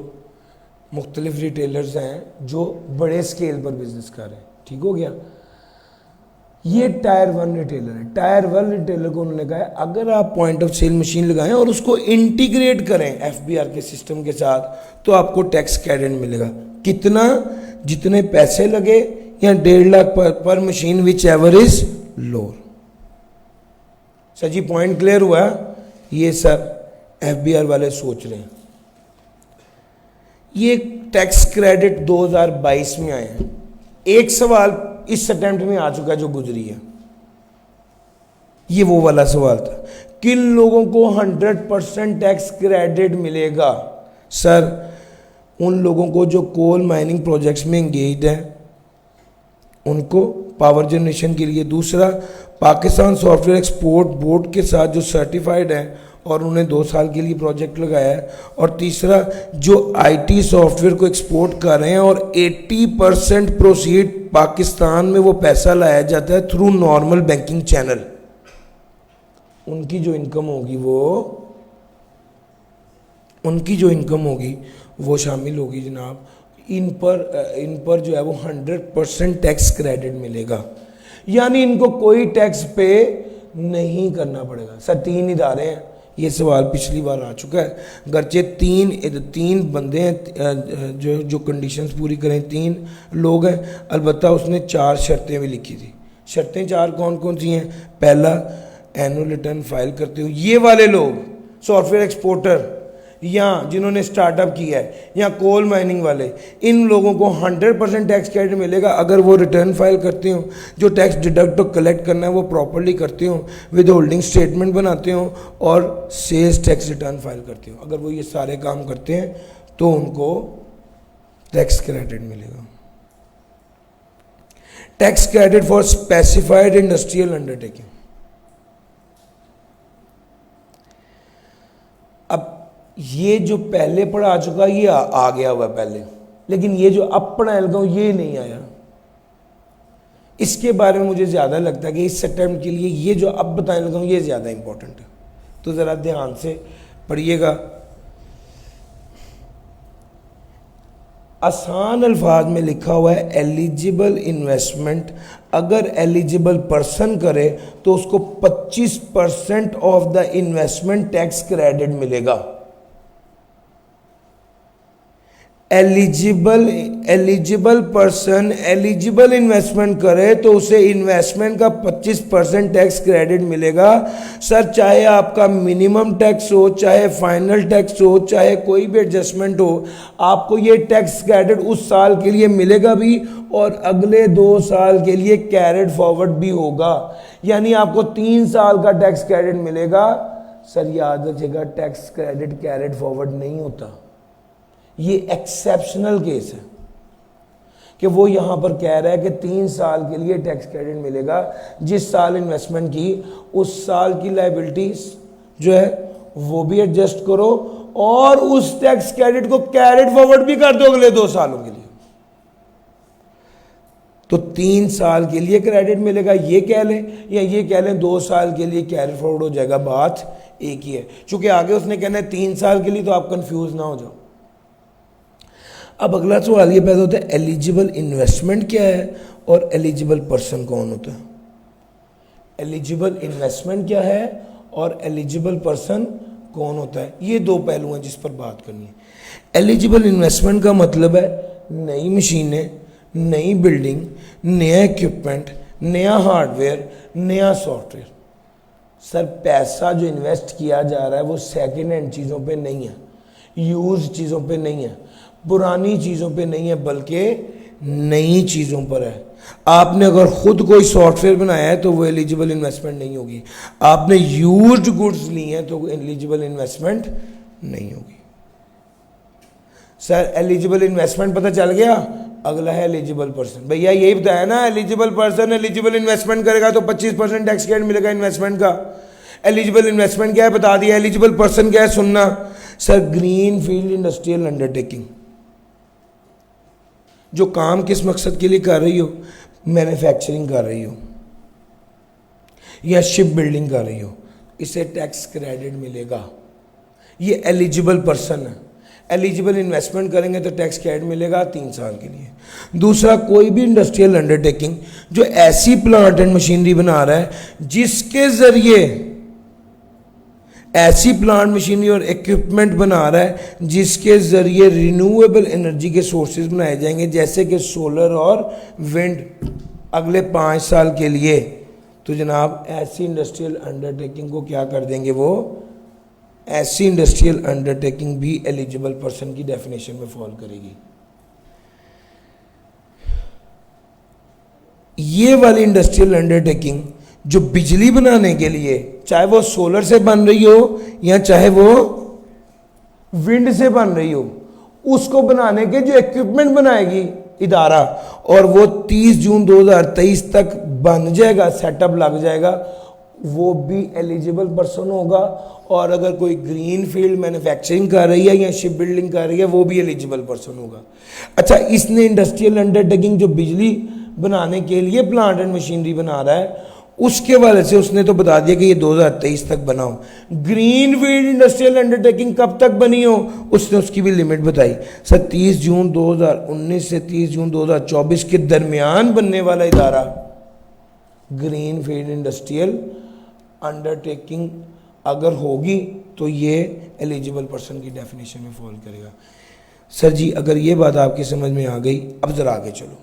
मुख्तलिफ रिटेलर्स हैं जो बड़े स्केल पर बिजनेस कर रहे हैं, ठीक हो गया। ये टायर 1 रिटेलर है। टायर 1 रिटेलर को उन्होंने कहा है अगर आप पॉइंट ऑफ सेल मशीन लगाएं और उसको इंटीग्रेट करें एफबीआर के सिस्टम के साथ तो आपको टैक्स क्रेडिट मिलेगा। कितना? जितने पैसे लगे या 1.5 लाख पर machine whichever is lower. Sir ji point clear हुआ? ये सर एफबीआर वाले सोच रहे हैं। ये टैक्स क्रेडिट 2022 में आए हैं। एक सवाल इस अटेम्प्ट में आ चुका है जो गुजरी है, ये वो वाला सवाल था, किन लोगों को 100% टैक्स क्रेडिट मिलेगा? सर उन लोगों को जो कोल माइनिंग प्रोजेक्ट्स में एंगेज्ड है उनको पावर जनरेशन के लिए। दूसरा, पाकिस्तान सॉफ्टवेयर एक्सपोर्ट बोर्ड के साथ जो सर्टिफाइड है और उन्हें 2 साल के लिए प्रोजेक्ट लगाया है। और तीसरा, जो आईटी सॉफ्टवेयर को एक्सपोर्ट कर रहे हैं और 80% प्रोसीड पाकिस्तान में वो पैसा लाया जाता है थ्रू नॉर्मल बैंकिंग चैनल, उनकी जो इनकम होगी वो शामिल होगी जनाब। इन पर जो है वो 100% टैक्स क्रेडिट मिलेगा, यानी इनको कोई टैक्स पे नहीं करना पड़ेगा। सर 3 इदारे हैं, ये सवाल पिछली बार आ चुका है। गर्चे तीन बंदे हैं जो कंडीशंस पूरी करें, 3 लोग हैं, अलबत्ता उसने 4 शर्तें भी लिखी थी। शर्तें 4 कौन कौन सी हैं? पहला, एनुअल रिटर्न फाइल करते हो ये वाले लोग, सॉफ्टवेयर एक्सपोर्टर या जिन्होंने स्टार्टअप किया है या कोल माइनिंग वाले, इन लोगों को 100% टैक्स क्रेडिट मिलेगा अगर वो रिटर्न फाइल करते हो, जो टैक्स डिडक्ट तो कलेक्ट करना है वो प्रॉपरली करते हो, विद होल्डिंग स्टेटमेंट बनाते हो और सेल्स टैक्स रिटर्न फाइल करते हो। अगर वो ये सारे काम करते हैं तो उनको टैक्स क्रेडिट मिलेगा। Tax credit for specified industrial undertaking. अब ये जो पहले पढ़ा चुका ये आ गया हुआ पहले, लेकिन ये जो अब पढ़ाने लगा हूं ये नहीं आया। इसके बारे में मुझे ज़्यादा लगता है कि इस अटेम्प्ट के लिए ये जो अब बताने लगा हूं ये ज़्यादा इंपॉर्टेंट है, तो ज़रा ध्यान से पढ़िएगा। आसान अल्फाज में लिखा हुआ है एलिजिबल इन्वेस्टमेंट, अगर एलिजिबल पर्सन करे तो उसको 25% of the investment tax credit मिलेगा। एलिजिबल पर्सन एलिजिबल इन्वेस्टमेंट करे तो उसे इन्वेस्टमेंट का 25% टैक्स क्रेडिट मिलेगा। सर चाहे आपका मिनिमम टैक्स हो, चाहे फाइनल टैक्स हो, चाहे कोई भी एडजस्टमेंट हो, आपको ये टैक्स क्रेडिट उस साल के लिए मिलेगा भी और अगले 2 साल के लिए कैरिड फॉरवर्ड भी होगा। यानी आपको 3 साल का टैक्स क्रेडिट मिलेगा। सर याद रखिएगा, टैक्स क्रेडिट कैरिड फॉरवर्ड नहीं होता, ये एक्सेप्शनल केस है कि वो यहां पर कह रहा है कि 3 साल के लिए टैक्स क्रेडिट मिलेगा। जिस साल इन्वेस्टमेंट की उस साल की लायबिलिटीज जो है वो भी एडजस्ट करो और उस टैक्स क्रेडिट को कैरिड फॉरवर्ड भी कर दो अगले 2 सालों के लिए। तो 3 साल के लिए क्रेडिट मिलेगा ये कह लें, या ये कह लें 2 साल के लिए कैरिड फॉरवर्ड हो जाएगा, बात एक ही है। चूंकि आगे उसने कहना है 3 साल के लिए, तो आप कंफ्यूज ना हो जाओ। अब अगला सवाल ये पैदा होता है एलिजिबल इन्वेस्टमेंट क्या है और एलिजिबल पर्सन कौन होता है। एलिजिबल इन्वेस्टमेंट क्या है और एलिजिबल पर्सन कौन होता है, ये 2 पहलू हैं जिस पर बात करनी है। एलिजिबल इन्वेस्टमेंट का मतलब है नई मशीनें, नई बिल्डिंग, नया इक्विपमेंट, नया हार्डवेयर, नया सॉफ्टवेयर। सर पैसा जो इन्वेस्ट किया जा रहा है वो सेकेंड हैंड चीज़ों पे नहीं है, यूज चीज़ों पे नहीं है, पुरानी चीज़ों पे नहीं है, बल्कि नई चीज़ों पर है। आपने अगर खुद कोई सॉफ्टवेयर बनाया है तो वो एलिजिबल इन्वेस्टमेंट नहीं होगी। आपने यूज्ड गुड्स ली हैं तो एलिजिबल इन्वेस्टमेंट नहीं होगी। सर एलिजिबल इन्वेस्टमेंट पता चल गया, अगला है एलिजिबल पर्सन। भैया यही बताया ना, एलिजिबल पर्सन एलिजिबल इन्वेस्टमेंट करेगा तो 25% टैक्स क्रेडिट मिलेगा इन्वेस्टमेंट का। एलिजिबल इन्वेस्टमेंट क्या है बता दिया, एलिजिबल पर्सन क्या है सुनना। Sir green field industrial undertaking, जो काम किस मकसद के लिए कर रही हो, मैन्युफैक्चरिंग कर रही हो या शिप बिल्डिंग कर रही हो, इसे टैक्स क्रेडिट मिलेगा। ये एलिजिबल पर्सन है। एलिजिबल इन्वेस्टमेंट करेंगे तो टैक्स क्रेडिट मिलेगा 3 साल के लिए। दूसरा, कोई भी इंडस्ट्रियल अंडरटेकिंग जो ऐसी प्लांट एंड मशीनरी बना रहा है जिसके जरिए ऐसी प्लांट मशीनरी और इक्विपमेंट बना रहा है जिसके ज़रिए रिन्यूएबल एनर्जी के सोर्सेज बनाए जाएंगे, जैसे कि सोलर और विंड, अगले 5 साल के लिए, तो जनाब ऐसी इंडस्ट्रियल अंडरटेकिंग को क्या कर देंगे, वो ऐसी इंडस्ट्रियल अंडरटेकिंग भी एलिजिबल पर्सन की डेफिनेशन में फॉल करेगी। ये वाली इंडस्ट्रियल अंडरटेकिंग जो बिजली बनाने के लिए, चाहे वो सोलर से बन रही हो या चाहे वो विंड से बन रही हो, उसको बनाने के जो इक्विपमेंट बनाएगी इदारा और वो 30 जून 2023 तक बन जाएगा, सेटअप लग जाएगा, वो भी एलिजिबल पर्सन होगा। और अगर कोई ग्रीन फील्ड मैन्युफैक्चरिंग कर रही है या शिप बिल्डिंग कर रही है वो भी एलिजिबल पर्सन होगा। अच्छा, इसने इंडस्ट्रियल अंडरटेकिंग जो बिजली बनाने के लिए प्लांट एंड मशीनरी बना रहा है उसके वाले से उसने तो बता दिया कि ये 2023 तक बनाओ। ग्रीन फील्ड इंडस्ट्रियल अंडरटेकिंग कब तक बनी हो उसने उसकी भी लिमिट बताई। सर 30 जून 2019 से 30 जून 2024 के दरमियान बनने वाला इदारा ग्रीन फील्ड इंडस्ट्रियल अंडरटेकिंग अगर होगी तो ये एलिजिबल पर्सन की डेफिनेशन में फॉल करेगा। सर जी अगर ये बात आपकी समझ में आ गई, अब ज़रा आगे चलो।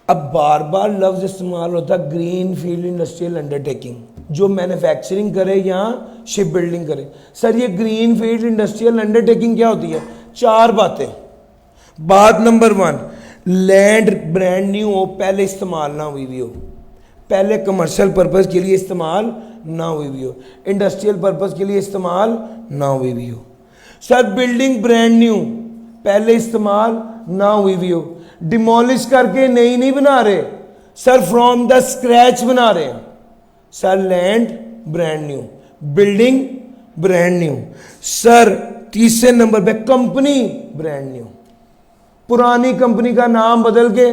अब बार बार लफ्ज़ इस्तेमाल होता है ग्रीन फील्ड इंडस्ट्रियल अंडरटेकिंग, जो मैन्युफैक्चरिंग करे या शिप बिल्डिंग करे। सर ये ग्रीन फील्ड इंडस्ट्रियल अंडरटेकिंग क्या होती है? 4 बातें। बात नंबर 1, लैंड ब्रांड न्यू हो, पहले इस्तेमाल ना हुई भी हो, पहले कमर्शियल पर्पज़ के लिए इस्तेमाल ना हुई भी हो, इंडस्ट्रियल पर्पज़ के लिए इस्तेमाल ना हुई भी हो। सर बिल्डिंग ब्रांड न्यू, पहले इस्तेमाल ना हुई भी हो, डिमोलिश करके नई नहीं बना रहे सर, फ्रॉम द स्क्रैच बना रहे हैं। Sir land brand new, building brand new. Sir तीसरे नंबर पे कंपनी ब्रांड न्यू, पुरानी कंपनी का नाम बदल के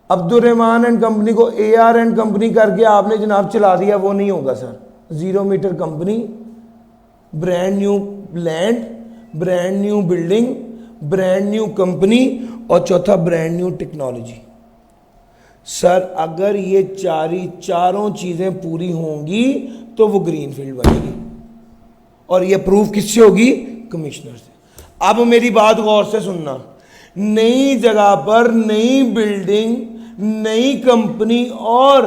अब्दुर्रहमान एंड कंपनी को AR एंड कंपनी करके आपने जनाब चला दिया, वो नहीं होगा sir. 0 metre company, brand new land, brand new building, brand new company और चौथा ब्रांड न्यू टेक्नोलॉजी। सर अगर ये चारों चीजें पूरी होंगी तो वो ग्रीन फील्ड बनेगी, और ये प्रूफ किससे होगी? कमिश्नर से। अब मेरी बात गौर से सुनना, नई जगह पर नई बिल्डिंग, नई कंपनी और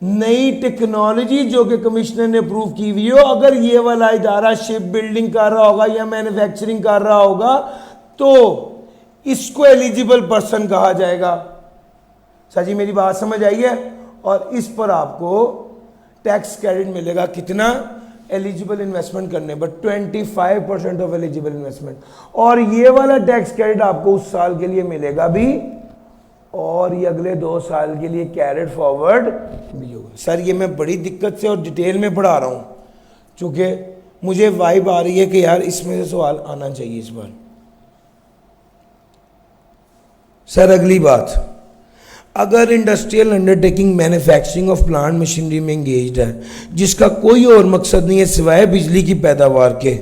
नई टेक्नोलॉजी जो कि कमिश्नर ने अप्रूव की हुई हो, अगर ये वाला इदारा शिप बिल्डिंग कर रहा होगा या मैन्युफैक्चरिंग कर रहा होगा तो इसको एलिजिबल पर्सन कहा जाएगा। सर जी मेरी बात समझ आई है? और इस पर आपको टैक्स क्रेडिट मिलेगा कितना? एलिजिबल इन्वेस्टमेंट करने पर 25% ऑफ एलिजिबल इन्वेस्टमेंट, और ये वाला टैक्स क्रेडिट आपको उस साल के लिए मिलेगा भी, और ये अगले 2 साल के लिए कैरेट फॉरवर्ड भी होगा। सर ये मैं बड़ी दिक्कत से और डिटेल में पढ़ा रहा हूँ, क्योंकि मुझे वाइब आ रही है कि यार इसमें से सवाल आना चाहिए इस बार। सर अगली बात, अगर industrial undertaking manufacturing of plant machinery में एंगेज्ड है, जिसका कोई और मकसद नहीं है सिवाय बिजली की पैदावार के,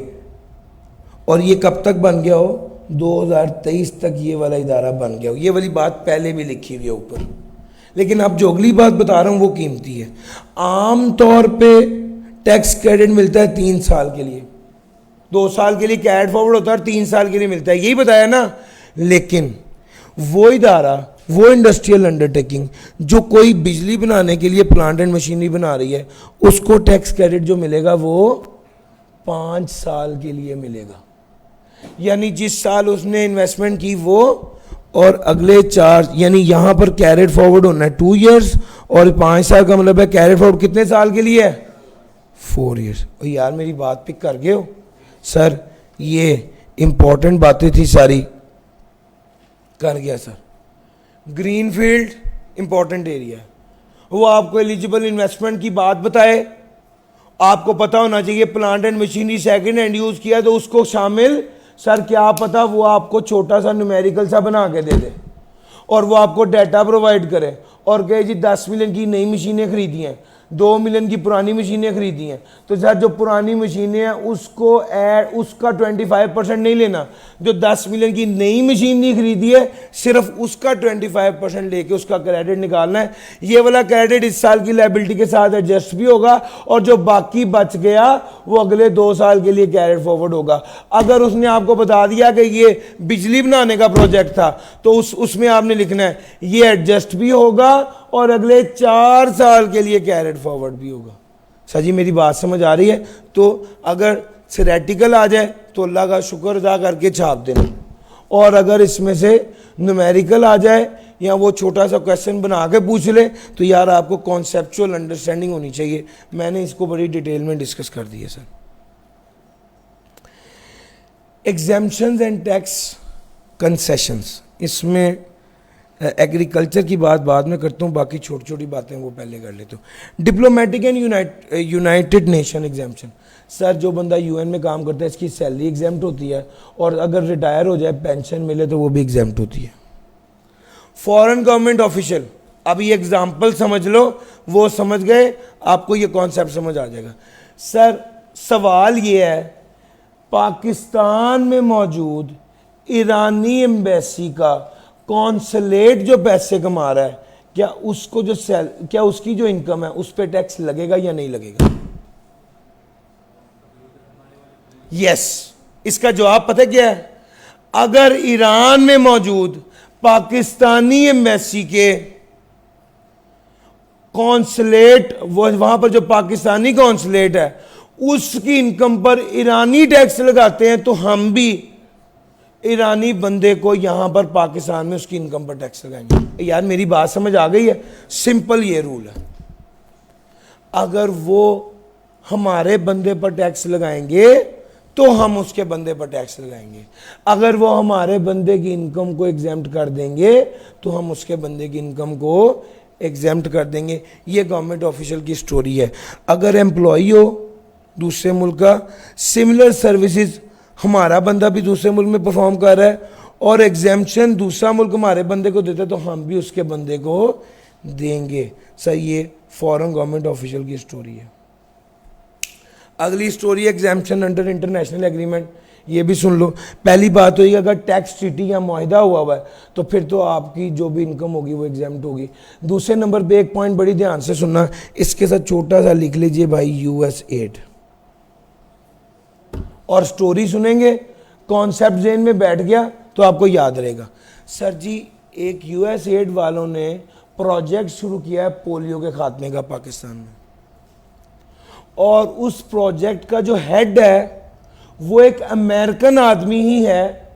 और ये कब तक बन गया हो? 2023 तक ये वाला इदारा बन गया हो। ये वाली बात पहले भी लिखी हुई है ऊपर, लेकिन अब जो अगली बात बता रहा हूँ वो कीमती है। आम तौर पे टैक्स क्रेडिट मिलता है 3 साल के लिए, 2 साल के लिए कैरेट फॉरवर्ड होता है और 3 साल के लिए मिलता है, यही बताया ना। लेकिन वो इदारा, वो इंडस्ट्रियल अंडरटेकिंग जो कोई बिजली बनाने के लिए प्लांट एंड मशीनरी बना रही है, उसको टैक्स क्रेडिट जो मिलेगा वो 5 साल के लिए मिलेगा। यानी जिस साल उसने इन्वेस्टमेंट की वो, और अगले 4, यानी यहां पर कैरेट फॉरवर्ड होना है 2 इयर्स, और 5 साल का मतलब है कैरेट फॉरवर्ड कितने साल के लिए है? 4 इयर्स। और यार मेरी बात पिक कर गए हो? सर ये इंपॉर्टेंट बातें थी सारी, कर गया sir. Green field important area है, वो आपको एलिजिबल इन्वेस्टमेंट की बात बताए, आपको पता होना चाहिए plant and machinery second hand use किया तो उसको शामिल। सर क्या पता वो आपको छोटा सा न्यूमेरिकल सा बना के दे दे, और वो आपको डाटा प्रोवाइड करे और कहे जी 10 मिलियन की नई मशीनें खरीदी हैं, 2 मिलियन की पुरानी मशीनें खरीदी हैं, तो सर जो पुरानी मशीनें हैं उसको उसका 25% नहीं लेना, जो 10 मिलियन की नई मशीन नहीं खरीदी है सिर्फ उसका 25% लेके उसका क्रेडिट निकालना है। ये वाला क्रेडिट इस साल की लायबिलिटी के साथ एडजस्ट भी होगा, और जो बाकी बच गया वो अगले 2 साल के लिए कैरेट फॉरवर्ड होगा। अगर उसने आपको बता दिया कि ये बिजली बनाने का प्रोजेक्ट था तो उसमें आपने लिखना है ये एडजस्ट भी होगा और अगले 4 साल के लिए कैरेट फॉरवर्ड भी होगा। सर जी मेरी बात समझ आ रही है? तो अगर थ्योरेटिकल आ जाए तो अल्लाह का शुक्र अदा करके छाप देना, और अगर इसमें से न्यूमेरिकल आ जाए या वो छोटा सा क्वेश्चन बना के पूछ ले तो यार आपको कॉन्सेप्चुअल अंडरस्टैंडिंग होनी चाहिए। मैंने इसको बड़ी डिटेल में डिस्कस कर दिया sir. Exemptions and tax concessions, इसमें एग्रीकल्चर की बात बाद में करता हूँ, बाकी छोटी छोटी बातें वो पहले कर लेता हूँ। Diplomatic and United nation exemption, sir जो बंदा यूएन में काम करता है इसकी सैलरी एग्जाम्प्ट होती है, और अगर रिटायर हो जाए पेंशन मिले तो वो भी एग्जाम्प्ट होती है। फॉरेन गवर्नमेंट ऑफिशियल, अब ये एग्जाम्पल समझ लो, वो समझ गए आपको ये कॉन्सेप्ट समझ आ जाएगा। सर सवाल ये है, पाकिस्तान में मौजूद ईरानी एम्बेसी का कॉन्सुलेट जो पैसे कमा रहा है, क्या उसको जो क्या उसकी जो इनकम है उस पर टैक्स लगेगा या नहीं लगेगा? यस, इसका जवाब पता क्या है? अगर ईरान में मौजूद पाकिस्तानी एम्बेसी के कॉन्सुलेट, वहां पर जो पाकिस्तानी कॉन्सुलेट है उसकी इनकम पर ईरानी टैक्स लगाते हैं, तो हम भी ईरानी बंदे को यहां पर पाकिस्तान में उसकी इनकम पर टैक्स लगाएंगे। यार मेरी बात समझ आ गई है? सिंपल ये रूल है। अगर वो हमारे बंदे पर टैक्स लगाएंगे तो हम उसके बंदे पर टैक्स लगाएंगे। अगर वो हमारे बंदे की इनकम को एग्जेम्प्ट कर देंगे तो हम उसके बंदे की इनकम को एग्जेम्प्ट कर देंगे। ये गवर्नमेंट ऑफिशियल की स्टोरी है। अगर एम्प्लॉई हो दूसरे मुल्क का, सिमिलर सर्विसेज हमारा बंदा भी दूसरे मुल्क में परफॉर्म कर रहा है और एग्जेम्पशन दूसरा मुल्क हमारे बंदे को देता है, तो हम भी उसके बंदे को देंगे। सर ये फॉरेन गवर्नमेंट ऑफिशियल की स्टोरी है। अगली story exemption under international agreement. ये भी सुन लो। पहली बात हुई अगर टैक्स ट्रीटी या मुआहिदा हुआ है तो फिर तो आपकी जो भी इनकम होगी वो एग्जेम्प्ट होगी। दूसरे नंबर पे एक पॉइंट बड़ी ध्यान से सुनना, इसके साथ छोटा सा लिख लीजिए भाई, यूएस एड। और स्टोरी सुनेंगे, कॉन्सेप्ट जेन में बैठ गया तो आपको याद रहेगा। सर जी एक यूएस एड वालों ने प्रोजेक्ट शुरू किया है पोलियो के खात्मे का पाकिस्तान में, और उस प्रोजेक्ट का जो हेड है वो एक अमेरिकन आदमी ही है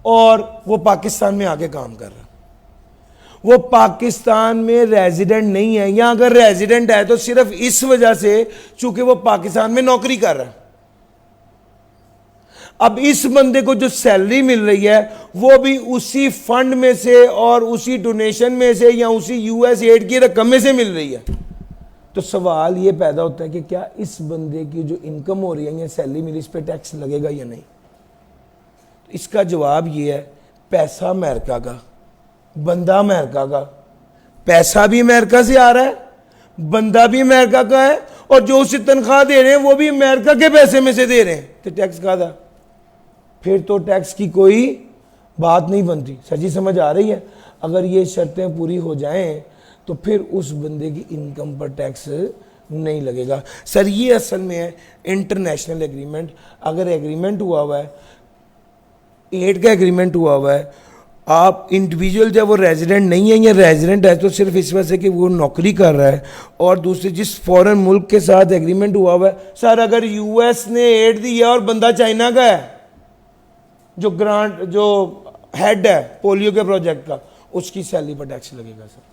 और वो पाकिस्तान में आके काम कर रहा है। वो पाकिस्तान में रेजिडेंट नहीं है, या अगर रेजिडेंट है तो सिर्फ इस वजह से चूंकि वो पाकिस्तान में नौकरी कर रहा है। अब इस बंदे को जो सैलरी मिल रही है वो भी उसी फंड में से और उसी डोनेशन में से या उसी यूएस एड की रकम में से मिल रही है। तो सवाल ये पैदा होता है कि क्या इस बंदे की जो इनकम हो रही है या सैलरी मिली, इस पे टैक्स लगेगा या नहीं? तो इसका जवाब ये है, पैसा अमेरिका का, बंदा अमेरिका का, पैसा भी अमेरिका से आ रहा है, बंदा भी अमेरिका का है, और जो उसे तनख्वाह दे रहे हैं वो भी अमेरिका के पैसे में से दे रहे हैं, तो टैक्स का था। फिर तो टैक्स की कोई बात नहीं बनती। सर जी समझ आ रही है? अगर ये शर्तें पूरी हो जाएं तो फिर उस बंदे की इनकम पर टैक्स नहीं लगेगा। सर ये असल में है इंटरनेशनल एग्रीमेंट। अगर एग्रीमेंट हुआ है, एड का एग्रीमेंट हुआ है, आप इंडिविजुअल जब वो रेजिडेंट नहीं है या रेजिडेंट है तो सिर्फ इस वजह से कि वो नौकरी कर रहा है, और दूसरे जिस फॉरेन मुल्क के साथ एग्रीमेंट हुआ है, सर अगर यूएस ने एड दिया और बंदा चाइना का है, जो ग्रांट जो हेड है पोलियो के प्रोजेक्ट का, उसकी सैलरी पर टैक्स लगेगा। सर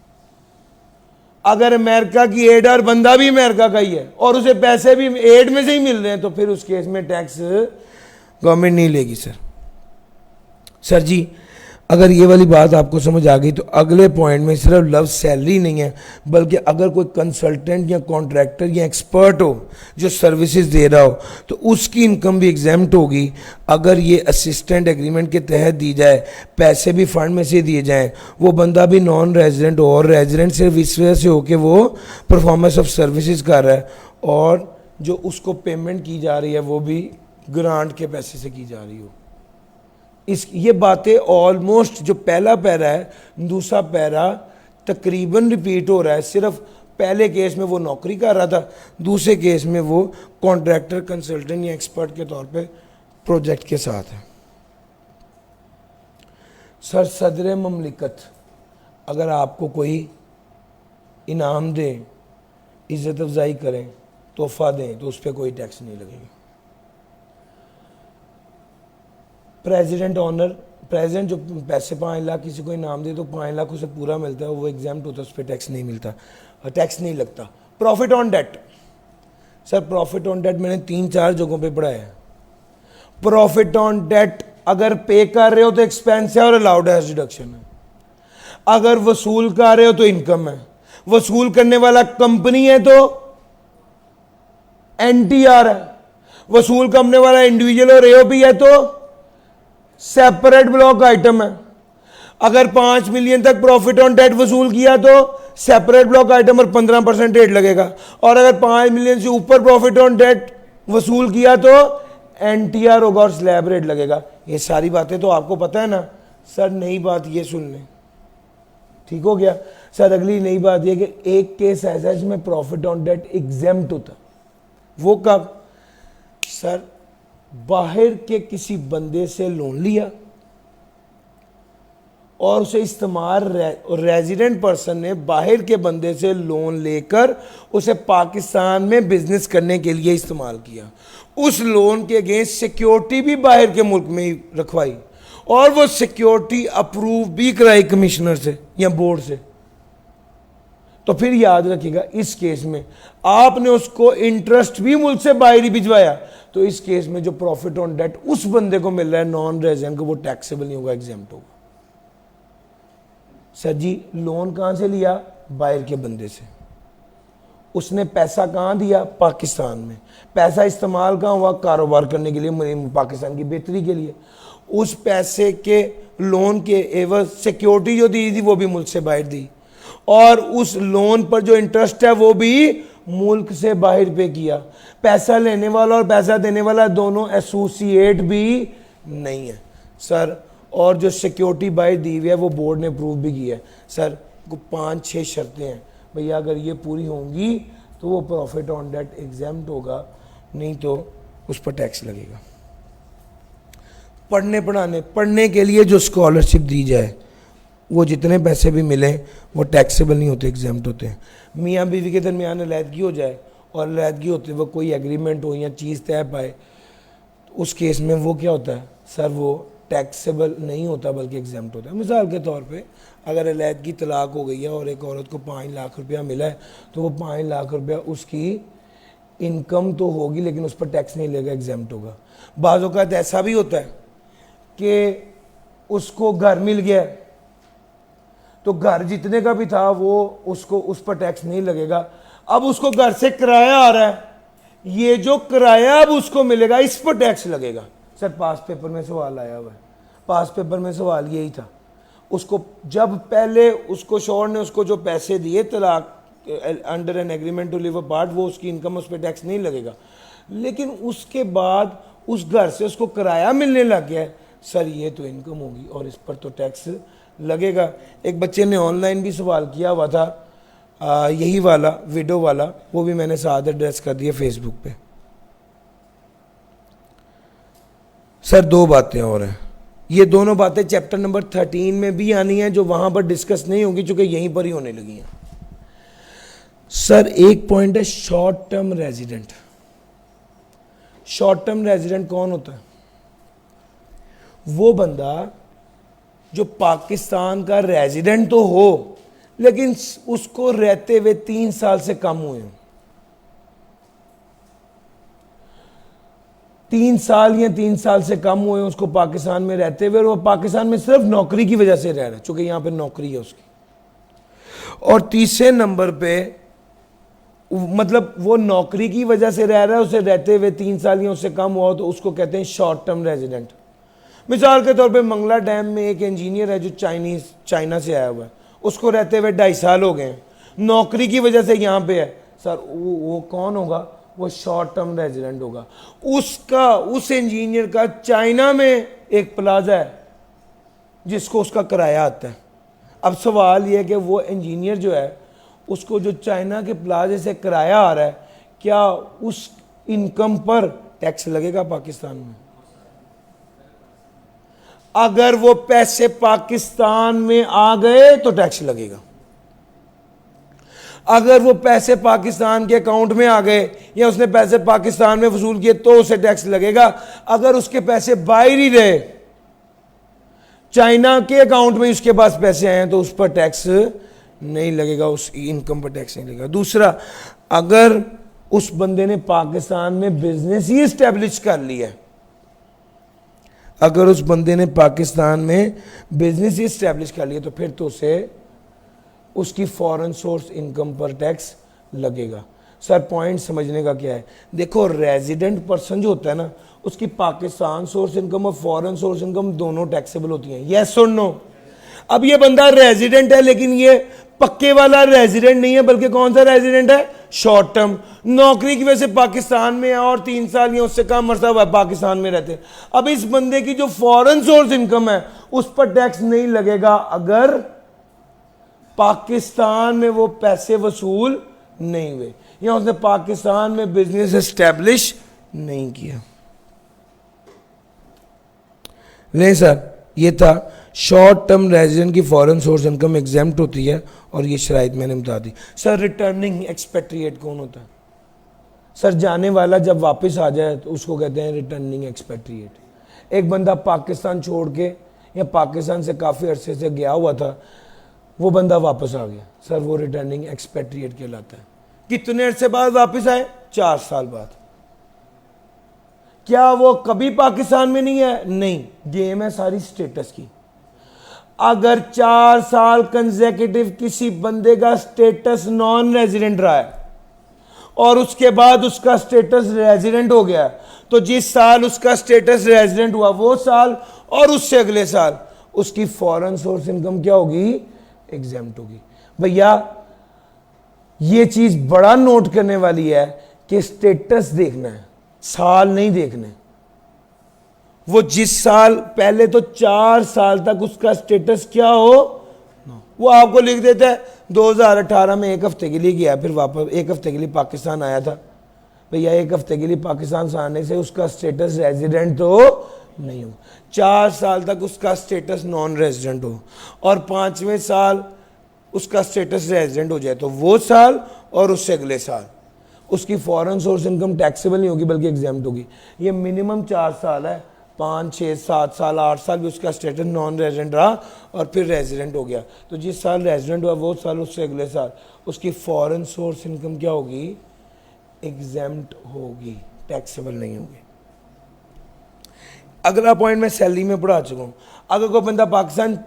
अगर अमेरिका की एड और बंदा भी अमेरिका का ही है और उसे पैसे भी एड में से ही मिल रहे हैं तो फिर उस केस में टैक्स गवर्नमेंट नहीं लेगी। सर जी अगर ये वाली बात आपको समझ आ गई तो अगले पॉइंट में सिर्फ लफ्ज़ सैलरी नहीं है, बल्कि अगर कोई कंसल्टेंट या कॉन्ट्रैक्टर या एक्सपर्ट हो जो सर्विसेज दे रहा हो तो उसकी इनकम भी एग्जेम्प्ट होगी। अगर ये असिस्टेंट एग्रीमेंट के तहत दी जाए, पैसे भी फंड में से दिए जाएं, वो बंदा भी नॉन रेजिडेंट हो और रेजिडेंट सिर्फ इस वजह से हो कि वो परफॉर्मेंस ऑफ सर्विसेज कर रहा है, और जो उसको पेमेंट की जा रही है वो भी ग्रांट के पैसे से की जा रही हो। ये बातें ऑलमोस्ट जो पहला पैरा है दूसरा पैरा तकरीबन रिपीट हो रहा है। सिर्फ पहले केस में वो नौकरी कर रहा था, दूसरे केस में वो कॉन्ट्रैक्टर कंसल्टेंट या एक्सपर्ट के तौर पे प्रोजेक्ट के साथ है। सर सदर ममलिकत अगर आपको कोई इनाम दे, इज़्ज़त अफजाई करें, तोहफा दें तो उस पर कोई टैक्स नहीं लगेगा। प्रेसिडेंट ऑनर, प्रेसिडेंट जो पैसे 5 लाख किसी को इनाम दे तो 5 लाख उसे पूरा मिलता है, वो एग्जाम्प्ट होता है, उस पर टैक्स नहीं मिलता, टैक्स नहीं लगता। Profit on debt, sir profit on debt मैंने 3-4 जगहों पे पढ़ा है। प्रॉफिट ऑन डेट अगर पे कर रहे हो तो एक्सपेंस है और अलाउड है, डिडक्शन है। अगर वसूल कर रहे हो तो इनकम है, वसूल करने वाला कंपनी है तो एनटीआर है, वसूल करने वाला इंडिविजुअल और एओपी है तो सेपरेट ब्लॉक आइटम है। अगर 5 मिलियन तक प्रॉफिट ऑन डेट वसूल किया तो सेपरेट ब्लॉक आइटम और 15% रेट लगेगा, और अगर 5 मिलियन से ऊपर प्रॉफिट ऑन डेट वसूल किया तो एनटीआर होगा और स्लैब रेट लगेगा। ये सारी बातें तो आपको पता है ना। सर नई बात ये सुन लें, ठीक हो गया। सर अगली नई बात यह कि एक केस ऐसा है जिसमें प्रॉफिट ऑन डेट एग्जेम्प्ट होता, वो कब? सर बाहर के किसी बंदे से लोन लिया और उसे इस्तेमाल, रेजिडेंट पर्सन ने बाहर के बंदे से लोन लेकर उसे पाकिस्तान में बिजनेस करने के लिए इस्तेमाल किया, उस लोन के अगेंस्ट सिक्योरिटी भी बाहर के मुल्क में ही रखवाई और वो सिक्योरिटी अप्रूव भी कराई कमिश्नर से या बोर्ड से, तो फिर याद रखिएगा इस केस में आपने उसको इंटरेस्ट भी मुल्क से बाहर ही भिजवाया, तो इस केस में जो प्रॉफिट ऑन डेट उस बंदे को मिल रहा है नॉन रेजिडेंट को, वो टैक्सेबल नहीं होगा, एग्जेम्प्ट होगा। सर जी लोन कहां से लिया? बाहर के बंदे से। उसने पैसा कहां दिया? पाकिस्तान में। पैसा इस्तेमाल कहां हुआ? कारोबार करने के लिए, पाकिस्तान की बेहतरी के लिए। उस पैसे के लोन के एवज सिक्योरिटी जो दी थी वो भी मुल्क से बाहर दी, और उस लोन पर जो इंटरेस्ट है वो भी मुल्क से बाहर पे किया। पैसा लेने वाला और पैसा देने वाला दोनों एसोसिएट भी नहीं है सर, और जो सिक्योरिटी बाहर दी हुई है वो बोर्ड ने अप्रूव भी किया है। सर 5-6 शर्तें हैं भैया, अगर ये पूरी होंगी तो वो प्रॉफिट ऑन डेट एग्जेम्प्ट होगा, नहीं तो उस पर टैक्स लगेगा। पढ़ने के लिए जो स्कॉलरशिप दी जाए वो जितने पैसे भी मिले वो टैक्सेबल नहीं होते, एग्जेम्प्ट होते हैं। मियाँ बीवी के दरमियान अलहदगी हो जाए और अलहदगी होते वक्त कोई एग्रीमेंट हो या चीज़ तय पाए, उस केस में वो क्या होता है सर? वो टैक्सेबल नहीं होता बल्कि एग्जेम्प्ट होता है। मिसाल के तौर पे अगर अलहदगी तलाक हो गई है और एक औरत को 5 लाख रुपया मिला है, तो वो 5 लाख रुपया उसकी इनकम तो होगी लेकिन उस पर टैक्स नहीं लगेगा, एग्जेम्प्ट होगा। बाज़ औक़ात ऐसा भी होता है कि उसको घर मिल गया, तो घर जितने का भी था वो उसको उस पर टैक्स नहीं लगेगा। अब उसको घर से किराया आ रहा है, ये जो किराया अब उसको मिलेगा इस पर टैक्स लगेगा। सर पास पेपर में सवाल आया हुआ है, पास पेपर में सवाल यही था। उसको जब पहले उसको शोहर ने उसको जो पैसे दिए तलाक under an agreement to live apart, वो उसकी इनकम, उस पर टैक्स नहीं लगेगा। लेकिन उसके बाद उस घर से उसको किराया मिलने लग गया है, सर ये तो इनकम होगी और इस पर तो टैक्स लगेगा। एक बच्चे ने ऑनलाइन भी सवाल किया हुआ था यही वाला विडो वाला, वो भी मैंने साथ एड्रेस कर दिया फेसबुक पे। सर 2 बातें और हैं, ये दोनों बातें चैप्टर नंबर 13 में भी आनी है जो वहां पर डिस्कस नहीं होगी चूंकि यहीं पर ही होने लगी हैं। सर एक पॉइंट है short term resident. Short term resident कौन होता है? वो बंदा जो पाकिस्तान का रेजिडेंट तो हो लेकिन उसको रहते हुए 3 साल से कम हुए हैं, 3 साल या 3 साल से कम हुए उसको पाकिस्तान में रहते हुए, और वो पाकिस्तान में सिर्फ नौकरी की वजह से रह रहा है चूंकि यहां पे नौकरी है उसकी। और तीसरे नंबर पे मतलब वो नौकरी की वजह से रह रहा है, उसे रहते हुए 3 साल या उससे कम हुआ, तो उसको कहते हैं शॉर्ट टर्म रेजिडेंट। मिसाल के तौर पे मंगला डैम में एक इंजीनियर है जो चाइना से आया हुआ है, उसको रहते हुए 2.5 साल हो गए हैं, नौकरी की वजह से यहाँ पे है। सर वो कौन होगा? वो शॉर्ट टर्म रेजिडेंट होगा। उस इंजीनियर का चाइना में एक प्लाजा है जिसको उसका किराया आता है। अब सवाल यह है कि वो इंजीनियर जो है उसको जो चाइना के प्लाजे से किराया आ रहा है, क्या उस इनकम पर टैक्स लगेगा पाकिस्तान में? अगर वो पैसे पाकिस्तान में आ गए तो टैक्स लगेगा, अगर वो पैसे पाकिस्तान के अकाउंट में आ गए या उसने पैसे पाकिस्तान में वसूल किए तो उसे टैक्स लगेगा। अगर उसके पैसे बाहर ही रहे, चाइना के अकाउंट में उसके पास पैसे आए तो उस पर टैक्स नहीं लगेगा, उस इनकम पर टैक्स नहीं लगेगा। दूसरा, अगर उस बंदे ने पाकिस्तान में बिजनेस ही एस्टेब्लिश कर लिया है, अगर उस बंदे ने पाकिस्तान में बिजनेस ही एस्टेब्लिश कर लिया तो फिर तो उसे उसकी फॉरेन सोर्स इनकम पर टैक्स लगेगा। सर पॉइंट समझने का क्या है? देखो रेजिडेंट पर्सन जो होता है ना, उसकी पाकिस्तान सोर्स इनकम और फॉरेन सोर्स इनकम दोनों टैक्सेबल होती हैं, यस और नो। अब ये बंदा रेजिडेंट है लेकिन ये पक्के वाला रेजिडेंट नहीं है, बल्कि कौन सा रेजिडेंट है? Short term. नौकरी की वजह से पाकिस्तान में है और 3 साल या उससे कम अरसा हुआ पाकिस्तान में रहते। अब इस बंदे की जो फॉरेन सोर्स इनकम है उस पर टैक्स नहीं लगेगा अगर पाकिस्तान में वो पैसे वसूल नहीं हुए, या उसने पाकिस्तान में बिजनेस एस्टेब्लिश नहीं किया। नहीं सर, ये था शॉर्ट टर्म रेजिडेंट की फॉरेन सोर्स इनकम एग्जेम्प्ट होती है, और ये शराइत मैंने बता दी। सर रिटर्निंग एक्सपेट्रिएट कौन होता है? सर जाने वाला जब वापस आ जाए तो उसको कहते हैं रिटर्निंग एक्सपेट्रिएट। एक बंदा पाकिस्तान छोड़ के या पाकिस्तान से काफ़ी अरसे से गया हुआ था, वो बंदा वापस आ गया, सर वो रिटर्निंग एक्सपेट्रिएट कहलाता है। कितने अरसे बाद वापस आए? 4 साल बाद। क्या वो कभी पाकिस्तान में नहीं है? नहीं, गेम है सारी स्टेटस की। अगर 4 साल कंसेक्यूटिव किसी बंदे का स्टेटस नॉन रेजिडेंट रहा है और उसके बाद उसका स्टेटस रेजिडेंट हो गया, तो जिस साल उसका स्टेटस रेजिडेंट हुआ वो साल और उससे अगले साल उसकी फॉरेन सोर्स इनकम क्या होगी? एग्जेम्प्ट होगी। भैया ये चीज बड़ा नोट करने वाली है कि स्टेटस देखना है, साल नहीं देखने। वो जिस साल पहले तो 4 साल तक उसका स्टेटस क्या हो, वो आपको लिख देता है 2018 में 1 हफ्ते के लिए गया, फिर वापस 1 हफ्ते के लिए पाकिस्तान आया था। भैया 1 हफ्ते के लिए पाकिस्तान से आने से उसका स्टेटस रेजिडेंट तो नहीं हो। 4 साल तक उसका स्टेटस नॉन रेजिडेंट हो और 5वें साल उसका स्टेटस रेजिडेंट हो जाए, तो वो साल और उससे अगले साल उसकी फॉरेन सोर्स इनकम टैक्सेबल नहीं होगी बल्कि एग्जाम्प्ट होगी। ये मिनिमम 4 साल है, 5, 6, 7 साल, 8 साल भी उसका स्टेटस नॉन रेजिडेंट रहा और फिर रेजिडेंट हो गया, तो जिस साल रेजिडेंट हुआ वो साल उससे अगले साल उसकी फॉरेन सोर्स इनकम क्या होगी? एग्जाम्प्ट होगी, टैक्सेबल नहीं होगी। अगला पॉइंट मैं सैलरी में पढ़ा चुका हूँ। अगर कोई बंदा Pakistan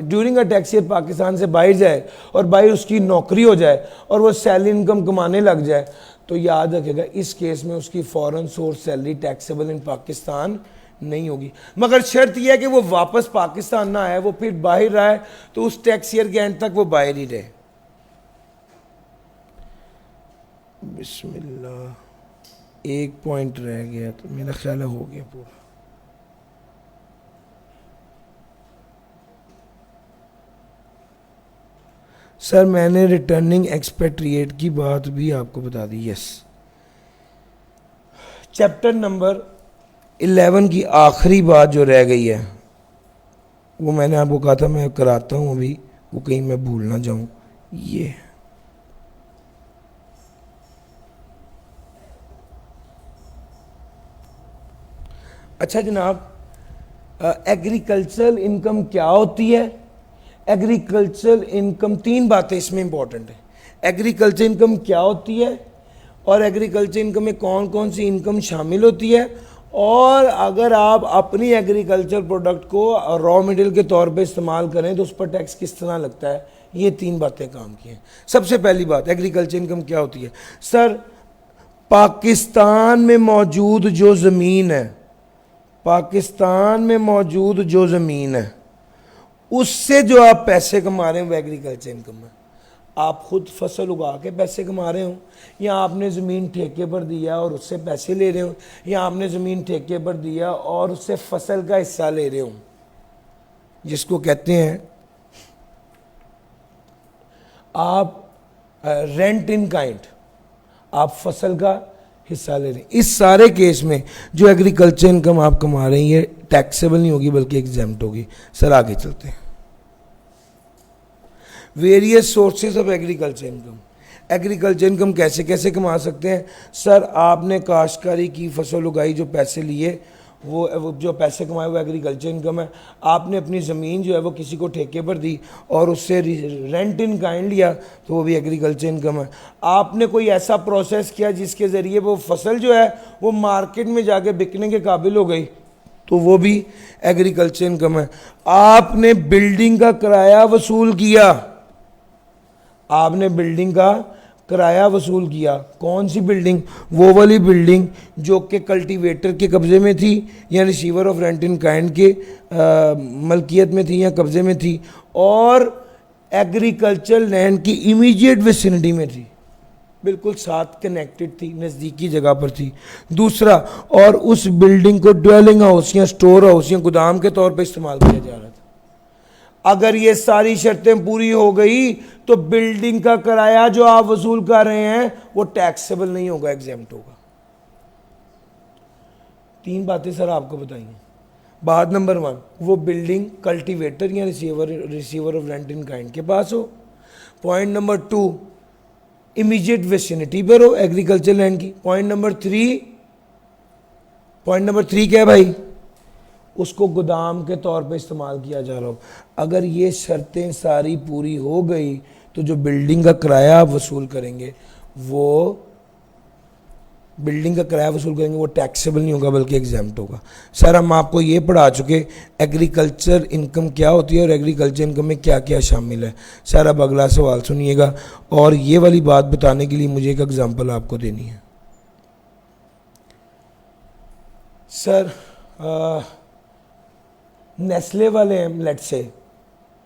during a tax year Pakistan से बाहर जाए और बाहर उसकी नौकरी हो जाए और वो सैलरी इनकम कमाने लग जाए, तो याद रखेगा इस केस में उसकी foreign source salary taxable in Pakistan नहीं होगी। मगर शर्त यह है कि वो वापस पाकिस्तान ना आए, वो फिर बाहर रहा है तो उस टैक्स ईयर के एंड तक वो बाहर ही रहे। बिस्मिल्लाह, एक पॉइंट रह गया तो मेरा ख्याल है हो गया पूरा। सर मैंने रिटर्निंग एक्सपेट्रिएट की बात भी आपको बता दी। यस, चैप्टर नंबर 11 की आखिरी बात जो रह गई है वो मैंने आपको कहा था मैं कराता हूँ अभी, वो कहीं मैं भूल ना जाऊँ। ये अच्छा जनाब, एग्रीकल्चरल इनकम क्या होती है? एग्रीकल्चरल इनकम, 3 बातें इसमें इंपॉर्टेंट है। एग्रीकल्चर इनकम क्या होती है और एग्रीकल्चर इनकम में कौन कौन सी इनकम शामिल होती है, और अगर आप अपनी एग्रीकल्चर प्रोडक्ट को रॉ मटेरियल के तौर पे इस्तेमाल करें तो उस पर टैक्स किस तरह लगता है। ये 3 बातें काम की हैं। सबसे पहली बात, एग्रीकल्चर इनकम क्या होती है? सर पाकिस्तान में मौजूद जो ज़मीन है, पाकिस्तान में मौजूद जो ज़मीन है उससे जो आप पैसे कमा रहे हैं वो एग्रीकल्चर इनकम है। आप खुद फसल उगा के पैसे कमा रहे हो, या आपने ज़मीन ठेके पर दिया और उससे पैसे ले रहे हो, या आपने ज़मीन ठेके पर दिया और उससे फसल का हिस्सा ले रहे हो, जिसको कहते हैं आप रेंट इन काइंड, आप फसल का हिस्सा ले रहे हैं। इस सारे केस में जो एग्रीकल्चर इनकम आप कमा रहे हैं ये टैक्सेबल नहीं होगी बल्कि एग्जेम्प्ट होगी। सर आगे चलते हैं। Various sources of agriculture income. Agriculture income कैसे कैसे कमा सकते हैं? सर आपने काश्तकारी की, फसल उगाई, जो पैसे लिए वो जो पैसे कमाए वो एग्रीकल्चर इनकम है। आपने अपनी ज़मीन जो है वो किसी को ठेके पर दी और उससे रेंट इन काइंड लिया तो वो भी एग्रीकल्चर इनकम है। आपने कोई ऐसा प्रोसेस किया जिसके ज़रिए वो फसल जो है वो मार्केट में जाके बिकने के काबिल हो गई तो वो भी एग्रीकल्चर इनकम है। आपने बिल्डिंग का किराया वसूल किया, आपने बिल्डिंग का किराया वसूल किया। कौन सी बिल्डिंग? वो वाली बिल्डिंग जो कि कल्टीवेटर के कब्ज़े में थी या receiver of rent in kind के मलकियत में थी या कब्ज़े में थी, और एग्रीकल्चर लैंड की इमीडिएट विसिनिटी में थी, बिल्कुल साथ कनेक्टेड थी, नज़दीकी जगह पर थी। दूसरा, और उस बिल्डिंग को ड्वेलिंग हाउस या स्टोर हाउस या गोदाम के तौर पर इस्तेमाल किया जा रहा था। अगर ये सारी शर्तें पूरी हो गई तो बिल्डिंग का किराया जो आप वसूल कर रहे हैं वो टैक्सेबल नहीं होगा, एग्जेम्प्ट होगा। 3 बातें सर आपको बताइए। बात नंबर 1, वो बिल्डिंग कल्टीवेटर या receiver of rent in kind के पास हो। पॉइंट नंबर 2, इमीडिएट विसिनिटी पर हो एग्रीकल्चर लैंड की। पॉइंट नंबर 3 क्या है भाई, उसको गोदाम के तौर पे इस्तेमाल किया जा रहा हो। अगर ये शर्तें सारी पूरी हो गई तो जो बिल्डिंग का किराया आप वसूल करेंगे वो टैक्सेबल नहीं होगा बल्कि एग्जेम्प्ट होगा। सर हम आपको ये पढ़ा चुके एग्रीकल्चर इनकम क्या होती है और एग्रीकल्चर इनकम में क्या क्या शामिल है। सर अब अगला सवाल सुनिएगा, और ये वाली बात बताने के लिए मुझे एक एग्जांपल आपको देनी है। सर नेस्ले वाले हैं, लेट से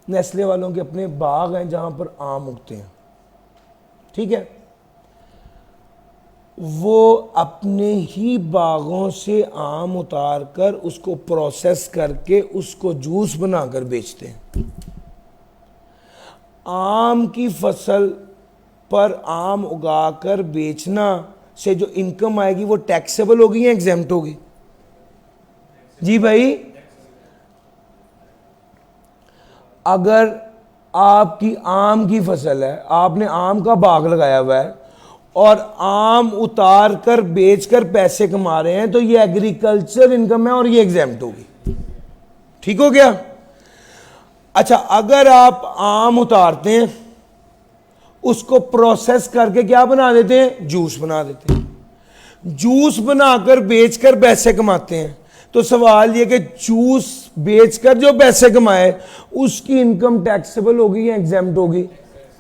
नेस्ले वालों के अपने बाग हैं जहां पर आम उगते हैं, ठीक है। वो अपने ही बागों से आम उतार कर उसको प्रोसेस करके उसको जूस बनाकर बेचते हैं। आम की फसल पर आम उगाकर बेचना से जो इनकम आएगी वो टैक्सेबल होगी या एग्जेम्प्ट होगी? जी भाई, अगर आपकी आम की फसल है, आपने आम का बाग लगाया हुआ है और आम उतार कर बेचकर पैसे कमा रहे हैं तो ये एग्रीकल्चर इनकम है और ये एग्जेम्प्ट होगी। ठीक हो गया? अच्छा, अगर आप आम उतारते हैं, उसको प्रोसेस करके क्या बना देते हैं? जूस बना देते हैं। जूस बनाकर बेचकर पैसे कमाते हैं, तो सवाल यह कि जूस बेचकर जो पैसे कमाए उसकी इनकम टैक्सेबल होगी या एग्जेम्प्ट होगी?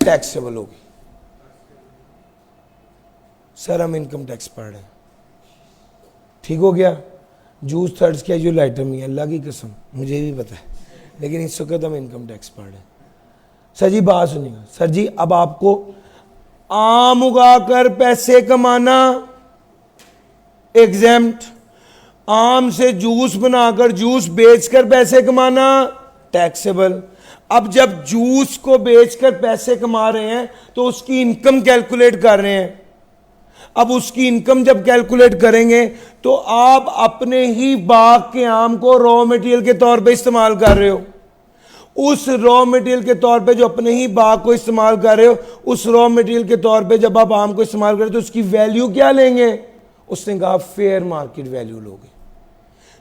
टैक्सेबल होगी। सर हम इनकम टैक्स पढ़ रहे हैं, ठीक हो गया? जूस थर्ड कैजुअल आइटम ही है, अल्लाह की कसम मुझे भी पता है, लेकिन इस वक्त हम इनकम टैक्स पढ़ रहे हैं। सर जी बात सुनिएगा, सर जी अब आपको आम उगाकर पैसे कमाना एग्जेम्प्ट, आम से जूस बनाकर जूस बेचकर पैसे कमाना टैक्सेबल। अब जब जूस को बेचकर पैसे कमा रहे हैं तो उसकी इनकम कैलकुलेट कर रहे हैं। अब उसकी इनकम जब कैलकुलेट करेंगे तो आप अपने ही बाग के आम को रॉ मटेरियल के तौर पे इस्तेमाल कर रहे हो। उस रॉ मटेरियल के तौर पे जो अपने ही बाग को इस्तेमाल कर रहे हो, उस रॉ मटेरियल के तौर पे जब आप आम को इस्तेमाल कर रहे हो तो उसकी वैल्यू क्या लेंगे? उसने कहा फेयर मार्केट वैल्यू लोगे।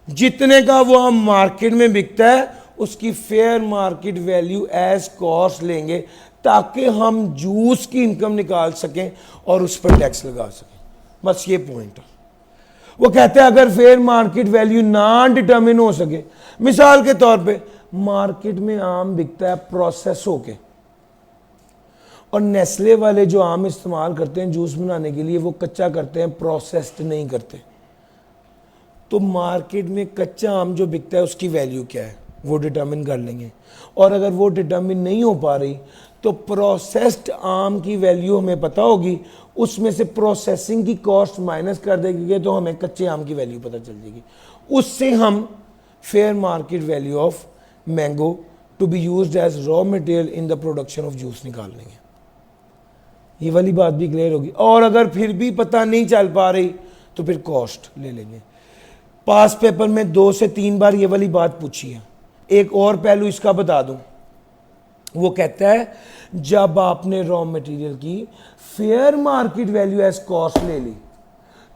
जितने का वो आम मार्केट में बिकता है उसकी fair market value as cost लेंगे ताकि हम जूस की इनकम निकाल सकें और उस पर टैक्स लगा सकें। बस ये पॉइंट है। वो कहते हैं अगर फेयर मार्केट वैल्यू ना डिटरमिन हो सके, मिसाल के तौर पे मार्केट में आम बिकता है प्रोसेस होके, और नेस्ले वाले जो आम इस्तेमाल करते हैं जूस बनाने के लिए वो कच्चा करते हैं, प्रोसेस्ड नहीं करते। तो मार्केट में कच्चा आम जो बिकता है उसकी वैल्यू क्या है वो डिटरमिन कर लेंगे, और अगर वो डिटरमिन नहीं हो पा रही तो प्रोसेस्ड आम की वैल्यू हमें पता होगी, उसमें से प्रोसेसिंग की कॉस्ट माइनस कर देंगे तो हमें कच्चे आम की वैल्यू पता चल जाएगी। उससे हम fair market value of mango to be used as raw material in the production of juice निकाल लेंगे। ये वाली बात भी क्लियर होगी। और अगर फिर भी पता नहीं चल पा रही तो फिर कॉस्ट ले लेंगे। पास पेपर में 2 से 3 बार ये वाली बात पूछी है। एक और पहलू इसका बता दूं, वो कहता है जब आपने रॉ मटेरियल की fair market value as cost ले ली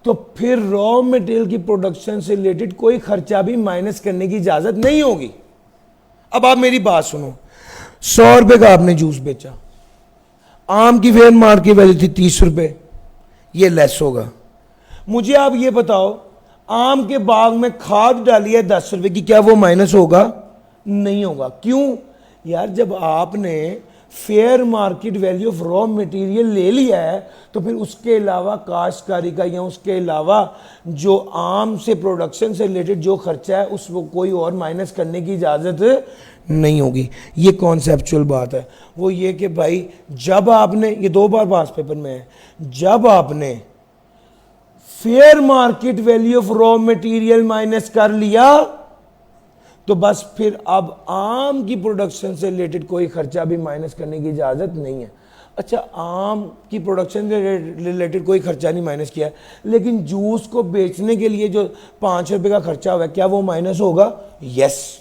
तो फिर रॉ मटेरियल की प्रोडक्शन से रिलेटेड कोई खर्चा भी माइनस करने की इजाजत नहीं होगी। अब आप मेरी बात सुनो, 100 रुपए का आपने जूस बेचा, आम की फेयर मार्केट वैल्यू थी 30 रुपए, ये लेस होगा। मुझे आप ये बताओ, आम के बाग में खाद डाली है 10 रुपए की, क्या वो माइनस होगा? नहीं होगा। क्यों यार? जब आपने fair market value of raw material ले लिया है तो फिर उसके अलावा काश्तकारी का या उसके अलावा जो आम से प्रोडक्शन से रिलेटेड जो खर्चा है उसको कोई और माइनस करने की इजाजत नहीं होगी। ये कॉन्सेप्चुअल बात है। वो ये कि भाई जब आपने, ये 2 बार पास पेपर में है, जब आपने fair market value of raw material minus कर लिया तो बस फिर अब आम की प्रोडक्शन से रिलेटेड कोई खर्चा भी माइनस करने की इजाज़त नहीं है। अच्छा, आम की प्रोडक्शन से रिलेटेड कोई खर्चा नहीं माइनस किया है, लेकिन जूस को बेचने के लिए जो 5 रुपये का खर्चा हुआ है, क्या वो माइनस होगा? यस।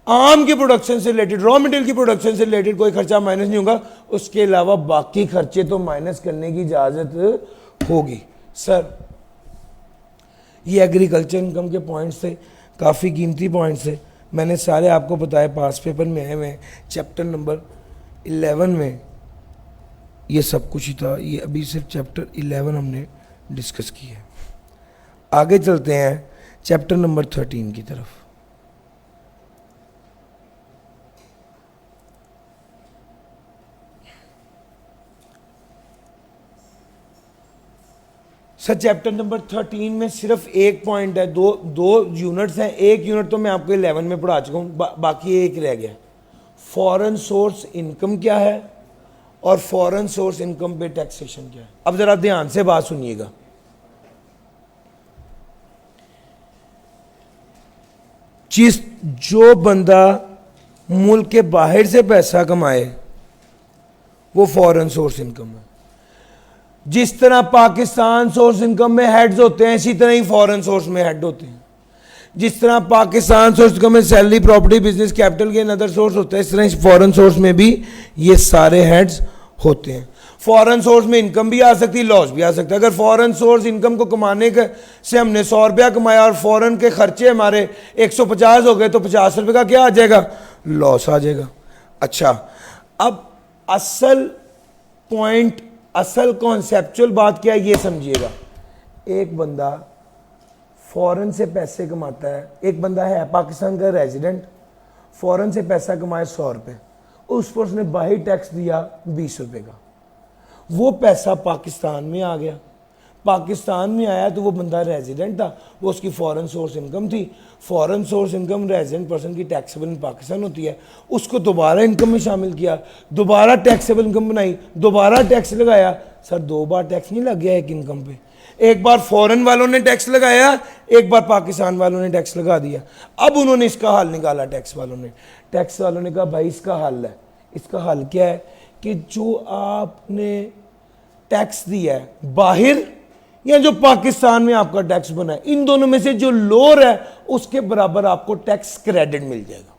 आम की प्रोडक्शन से रिलेटेड, रॉ मटेरियल की प्रोडक्शन से रिलेटेड कोई खर्चा माइनस नहीं होगा, उसके अलावा बाकी खर्चे तो माइनस करने की इजाज़त होगी। सर, ये एग्रीकल्चर इनकम के पॉइंट्स थे, काफ़ी कीमती पॉइंट्स थे, मैंने सारे आपको बताए, पास पेपर में आए हुए हैं। चैप्टर नंबर 11 में ये सब कुछ ही था, ये अभी सिर्फ चैप्टर 11 हमने डिस्कस किया है। आगे चलते हैं चैप्टर नंबर 13 की तरफ। सर, चैप्टर नंबर 13 में सिर्फ एक पॉइंट है, दो यूनिट्स हैं। एक यूनिट तो मैं आपको 11 में पढ़ा चुका हूँ, बाकी एक रह गया। फॉरेन सोर्स इनकम क्या है और फॉरेन सोर्स इनकम पे टैक्सेशन क्या है। अब जरा ध्यान से बात सुनिएगा। जो बंदा मुल्क के बाहर से पैसा कमाए वो फॉरेन सोर्स इनकम है। जिस तरह पाकिस्तान सोर्स इनकम में हेड्स होते हैं, इसी तरह ही फॉरेन सोर्स में हेड होते हैं। जिस तरह पाकिस्तान सोर्स इनकम में salary, property, business, capital gain, other source होते हैं, इस तरह फॉरेन सोर्स में भी ये सारे हेड्स होते हैं। फॉरेन सोर्स में इनकम भी आ सकती है, लॉस भी आ सकता है। अगर फॉरेन सोर्स इनकम को कमाने के से हमने 100 रुपया कमाया और फॉरेन के खर्चे हमारे 150 हो गए, तो 50 रुपये का क्या आ जाएगा? लॉस आ जाएगा। अच्छा, अब असल पॉइंट, असल कॉन्सेप्चुअल बात क्या है, ये समझिएगा। एक बंदा फॉरेन से पैसे कमाता है, एक बंदा है पाकिस्तान का रेजिडेंट, फॉरेन से पैसा कमाए 100 रुपये, उस पर उसने बाहर टैक्स दिया 20 रुपये का, वो पैसा पाकिस्तान में आ गया। पाकिस्तान में आया तो वो बंदा रेजिडेंट था, वो उसकी फॉरेन सोर्स इनकम थी। Foreign source income resident person की टैक्सेबल इन पाकिस्तान होती है, उसको दोबारा इनकम में शामिल किया, दोबारा टैक्सेबल इनकम बनाई, दोबारा टैक्स लगाया। सर, 2 बार टैक्स नहीं लग गया एक इनकम पे? एक बार फॉरेन वालों ने टैक्स लगाया, एक बार पाकिस्तान वालों ने टैक्स लगा दिया। अब उन्होंने इसका हल निकाला, टैक्स वालों ने कहा भाई इसका हल है। इसका हल क्या है कि जो आपने टैक्स दिया है बाहर या जो पाकिस्तान में आपका टैक्स बना है, इन दोनों में से जो लोअर है उसके बराबर आपको टैक्स क्रेडिट मिल जाएगा,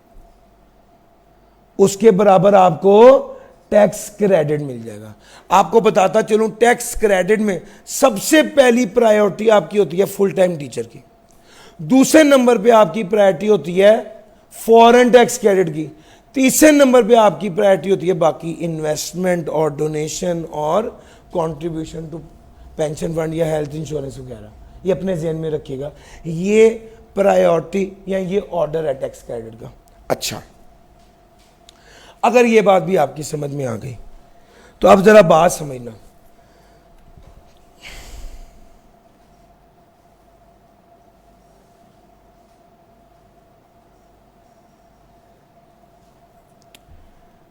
उसके बराबर आपको टैक्स क्रेडिट मिल जाएगा। आपको बताता चलूं, टैक्स क्रेडिट में सबसे पहली प्रायोरिटी आपकी होती है फुल टाइम टीचर की, दूसरे नंबर पे आपकी प्रायोरिटी होती है फॉरेन टैक्स क्रेडिट की, तीसरे नंबर पे आपकी प्रायोरिटी होती है बाकी इन्वेस्टमेंट और डोनेशन और कंट्रीब्यूशन टू पेंशन फंड या हेल्थ इंश्योरेंस वगैरह। ये अपने जहन में रखिएगा, ये प्रायोरिटी या ये ऑर्डर है टैक्स क्रेडिट का। अच्छा, अगर ये बात भी आपकी समझ में आ गई तो अब जरा बात समझना।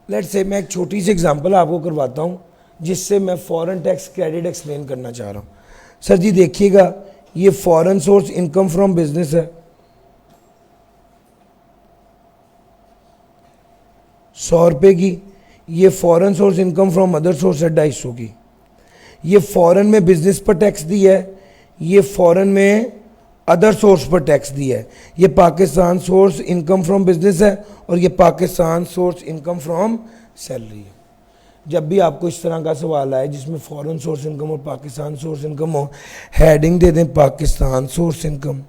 लेट्स से मैं एक छोटी सी एग्जांपल आपको करवाता हूं जिससे मैं फॉरेन टैक्स क्रेडिट एक्सप्लेन करना चाह रहा हूं। सर जी देखिएगा, ये foreign source income from business है, 100 रुपये की। ये foreign source income from other source है 250 की। ये फॉरेन में बिजनेस पर टैक्स दी है, ये फॉरेन में अदर सोर्स पर टैक्स दिया है। ये Pakistan source income from business है और ये Pakistan source income from salary है। जब भी आपको इस तरह का सवाल आए जिसमें फॉरेन सोर्स इनकम और पाकिस्तान सोर्स इनकम हो, हेडिंग दे दें पाकिस्तान सोर्स इनकम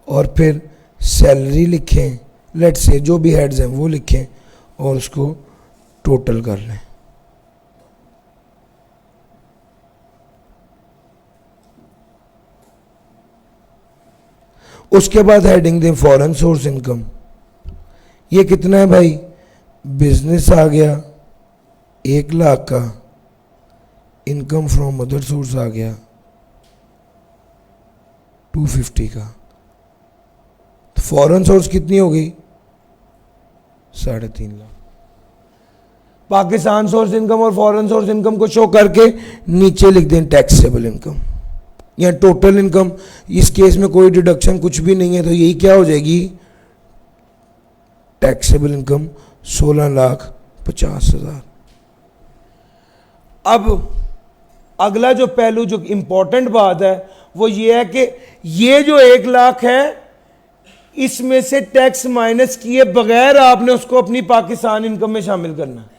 और फिर सैलरी लिखें, लेट्स से जो भी हेड्स हैं वो लिखें और उसको टोटल कर लें। उसके बाद हेडिंग दें फॉरेन सोर्स इनकम। ये कितना है भाई? बिजनेस आ गया 1 लाख का, इनकम फ्रॉम अदर सोर्स आ गया 250 का। तो फॉरेन सोर्स कितनी हो गई? 3.5 लाख। पाकिस्तान सोर्स इनकम और फॉरेन सोर्स इनकम को शो करके नीचे लिख दें टैक्सेबल इनकम। या टोटल इनकम, इस केस में कोई डिडक्शन कुछ भी नहीं है, तो यही क्या हो जाएगी, टैक्सेबल इनकम 16,50,000। अब अगला जो पहलू जो इंपॉर्टेंट बात है वो ये है कि ये जो 1 लाख है इसमें से टैक्स माइनस किए बगैर आपने उसको अपनी पाकिस्तान इनकम में शामिल करना।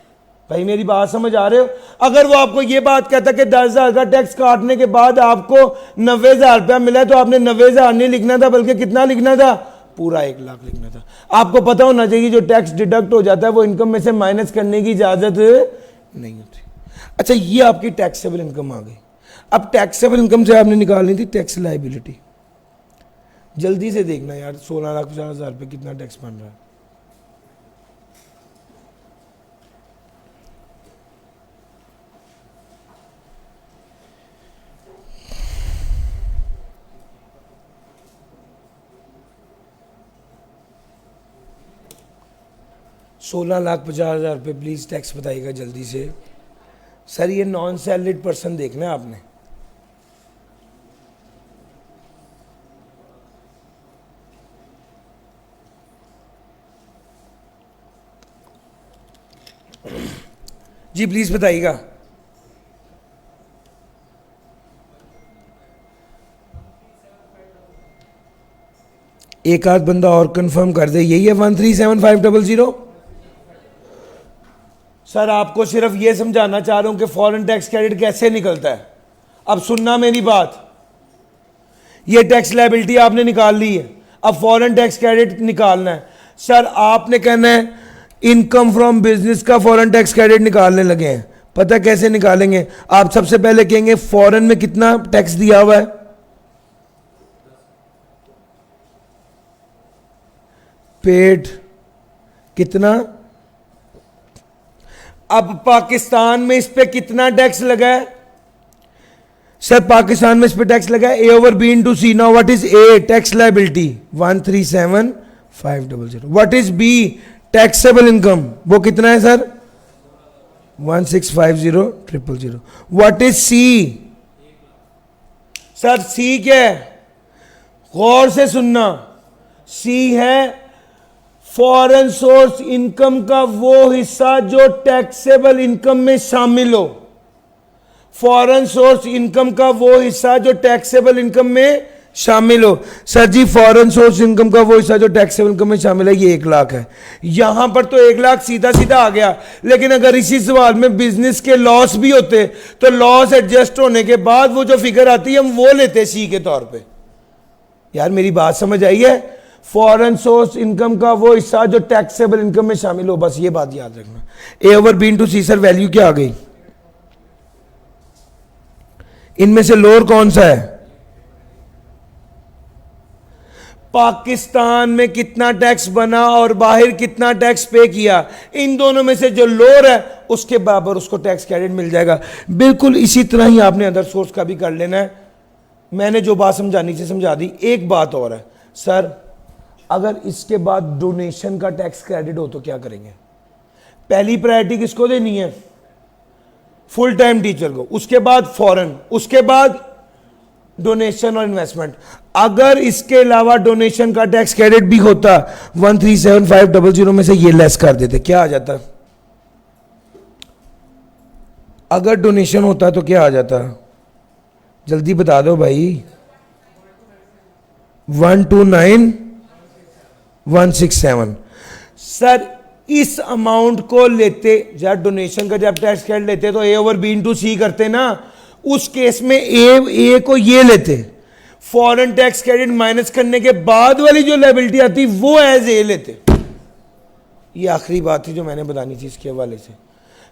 भाई मेरी बात समझ आ रहे हो? अगर वो आपको ये बात कहता कि 10,000 का टैक्स काटने के बाद आपको 90,000 रुपया मिला, तो आपने 90,000 नहीं लिखना था, बल्कि कितना लिखना था, पूरा 1 लाख लिखना था। आपको पता होना चाहिए जो टैक्स डिडक्ट हो जाता है वो इनकम में से माइनस करने की इजाजत नहीं होती। अच्छा, ये आपकी टैक्सेबल इनकम आ गई। अब टैक्सेबल इनकम से आपने निकालनी थी टैक्स लायबिलिटी। जल्दी से देखना यार, 16,50,000 पे कितना टैक्स बन रहा है। ₹16,50,000 पे प्लीज टैक्स बताइएगा जल्दी से। सर ये नॉन सैलरीड पर्सन देखना है आपने। जी प्लीज बताइएगा। एक आध बंदा और कंफर्म कर दे, यही है 137500। सर आपको सिर्फ ये समझाना चाह रहा हूं कि फॉरेन टैक्स क्रेडिट कैसे निकलता है। अब सुनना मेरी बात, ये टैक्स लायबिलिटी आपने निकाल ली है, अब फॉरेन टैक्स क्रेडिट निकालना है। सर आपने कहना है इनकम फ्रॉम बिजनेस का फॉरेन टैक्स क्रेडिट निकालने लगे हैं। पता कैसे निकालेंगे? आप सबसे पहले कहेंगे फॉरेन में कितना टैक्स दिया हुआ है, पेड कितना, अब पाकिस्तान में इस पे कितना टैक्स लगा है। सर पाकिस्तान में इस पे टैक्स लगा है A over B into C. Now what is A, tax liability 137500। What is B, taxable income, वो कितना है sir 1650,000। What is C, sir C क्या है, गौर से सुनना, सी है फॉरेन सोर्स इनकम का वो हिस्सा जो टैक्सेबल इनकम में शामिल हो। फॉरेन सोर्स इनकम का वो हिस्सा जो टैक्सेबल इनकम में शामिल हो। सर जी फॉरेन सोर्स इनकम का वो हिस्सा जो टैक्सेबल इनकम में शामिल है, ये 1 लाख है। यहां पर तो 1 लाख सीधा सीधा आ गया, लेकिन अगर इसी सवाल में बिजनेस के लॉस भी होते तो लॉस एडजस्ट होने के बाद वो जो फिगर आती है हम वो लेते सी के तौर पे। यार मेरी बात समझ आई है? फॉरेन सोर्स इनकम का वो हिस्सा जो टैक्सेबल इनकम में शामिल हो, बस ये बात याद रखना। ए ओवर बी इनटू सी। सर वैल्यू क्या आ गई? इनमें से लोअर कौन सा है? पाकिस्तान में कितना टैक्स बना और बाहर कितना टैक्स पे किया, इन दोनों में से जो लोअर है उसके बराबर उसको टैक्स क्रेडिट मिल जाएगा। बिल्कुल इसी तरह ही आपने अदर सोर्स का भी कर लेना है। मैंने जो बात समझानी थी समझा दी। एक बात और है सर, अगर इसके बाद डोनेशन का टैक्स क्रेडिट हो तो क्या करेंगे? पहली प्रायोरिटी किसको देनी है? फुल टाइम टीचर को, उसके बाद फॉरेन, उसके बाद डोनेशन और इन्वेस्टमेंट। अगर इसके अलावा डोनेशन का टैक्स क्रेडिट भी होता 137500 में से ये लेस कर देते, क्या आ जाता? अगर डोनेशन होता तो क्या आ जाता? जल्दी बता दो भाई। 129,167। सर इस अमाउंट को लेते, जब डोनेशन का जब टैक्स क्रेडिट लेते तो ए ओवर बी इनटू सी करते ना, उस केस में ए को ये लेते, फॉरेन टैक्स क्रेडिट माइनस करने के बाद वाली जो लायबिलिटी आती वो एज ए लेते। ये आखिरी बात थी जो मैंने बतानी थी इसके हवाले से।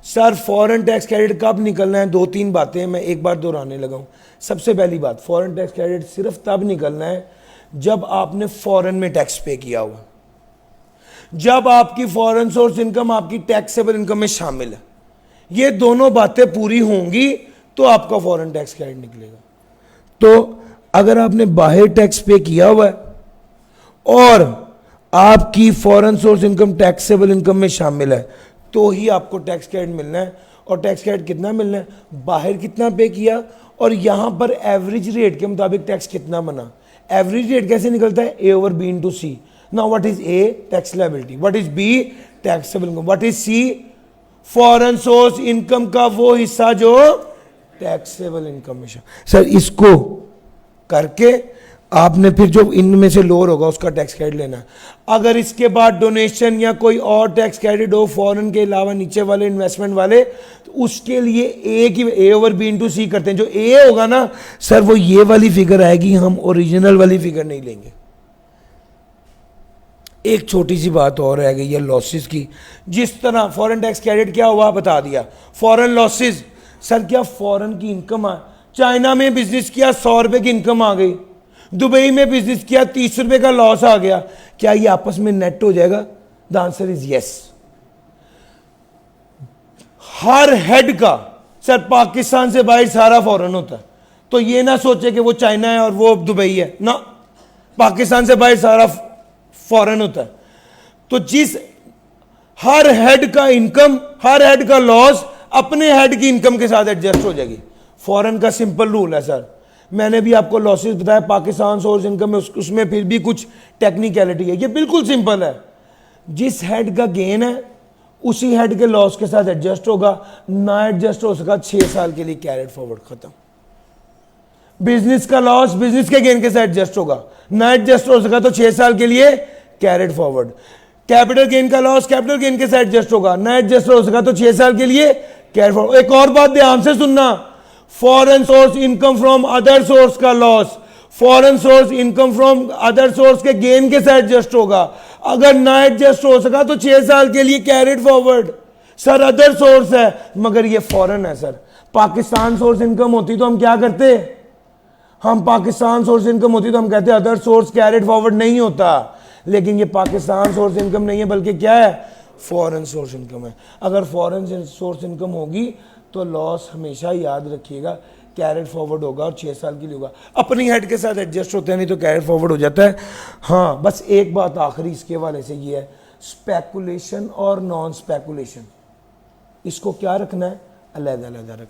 सर फॉरेन टैक्स क्रेडिट कब निकलना है? 2-3 बातें मैं एक बार दोहराने लगा हूं। सबसे पहली बात, फॉरेन टैक्स क्रेडिट सिर्फ तब निकलना है जब आपने फॉरेन में टैक्स पे किया हुआ, जब आपकी फॉरेन सोर्स इनकम आपकी टैक्सेबल इनकम में शामिल है। ये दोनों बातें पूरी होंगी तो आपका फॉरेन टैक्स क्रेडिट निकलेगा। तो अगर आपने बाहर टैक्स पे किया हुआ है और आपकी foreign source income taxable income में शामिल है तो ही आपको टैक्स क्रेडिट मिलना है। और टैक्स क्रेडिट कितना मिलना है, बाहर कितना पे किया और यहाँ पर एवरेज रेट के मुताबिक टैक्स कितना बना। एवरेज रेट कैसे निकलता है, A over B into C. Now what is A, tax liability, what is B, taxable income, what is C, foreign source income का वो हिस्सा जो टैक्सेबल इनकम में। सर इसको करके आपने फिर जो इनमें से लोअर होगा उसका टैक्स क्रेडिट लेना है। अगर इसके बाद डोनेशन या कोई और टैक्स क्रेडिट हो फॉरेन के अलावा नीचे वाले इन्वेस्टमेंट वाले, तो उसके लिए ए की ए ओवर बी इंटू सी करते हैं। जो ए होगा ना सर वो ये वाली फिगर आएगी, हम ओरिजिनल वाली फिगर नहीं लेंगे। एक छोटी सी बात और रह गई है लॉसेस की। जिस तरह फॉरेन टैक्स क्रेडिट क्या हुआ बता दिया, फॉरेन लॉसेस, सर क्या फॉरेन की इनकम आ, चाइना में बिजनेस किया 100 रुपए की इनकम आ गई, दुबई में बिजनेस किया 30 रुपए का लॉस आ गया, क्या ये आपस में नेट हो जाएगा? The answer is yes. Her head का सर पाकिस्तान से बाहर सारा फॉरेन होता है, तो ये ना सोचे कि वो चाइना है और वो दुबई है ना, पाकिस्तान से बाहर सारा फॉरेन होता है। तो जिस हर हेड का इनकम, हर हेड का लॉस अपने हेड की इनकम के साथ एडजस्ट हो जाएगी। फॉरेन का सिंपल रूल है सर, मैंने भी आपको लॉसेस बताया पाकिस्तान सोर्स इनकम में, उसमें फिर भी कुछ टेक्निकलिटी है, ये बिल्कुल सिंपल है। जिस हेड का गेन है उसी हेड के लॉस के साथ एडजस्ट होगा, ना एडजस्ट हो सका 6 साल के लिए कैरेट फॉरवर्ड, खत्म। बिजनेस का लॉस बिजनेस के गेन के साथ एडजस्ट होगा, ना एडजस्ट हो सका तो 6 साल के लिए कैरेट फॉरवर्ड। कैपिटल गेन का लॉस कैपिटल गेन के साथ एडजस्ट होगा, ना एडजस्ट हो सका तो 6 साल के लिए कैरेट फॉरवर्ड। एक और बात ध्यान से सुनना, foreign source income from other source का loss foreign source income from other source के गेन के साथ एडजस्ट होगा, अगर ना एडजस्ट हो सका तो 6 साल के लिए carried forward. Sir other source है मगर ये फॉरेन है सर। पाकिस्तान सोर्स इनकम होती तो हम क्या करते, हम पाकिस्तान सोर्स इनकम होती तो हम कहते अदर सोर्स कैरेट फॉरवर्ड नहीं होता, लेकिन ये पाकिस्तान सोर्स इनकम नहीं है बल्कि क्या है, फॉरेन सोर्स इनकम है। अगर फॉरेन सोर्स इनकम होगी तो लॉस हमेशा याद रखिएगा कैरेट फॉरवर्ड होगा और 6 साल के लिए होगा। अपनी हेड के साथ एडजस्ट होते हैं नहीं तो कैरेट फॉरवर्ड हो जाता है। हाँ बस एक बात आखिरी इसके वाले से ये है, स्पेकुलेशन और नॉन स्पेकुलेशन इसको क्या रखना है, अलग-अलग रखना है।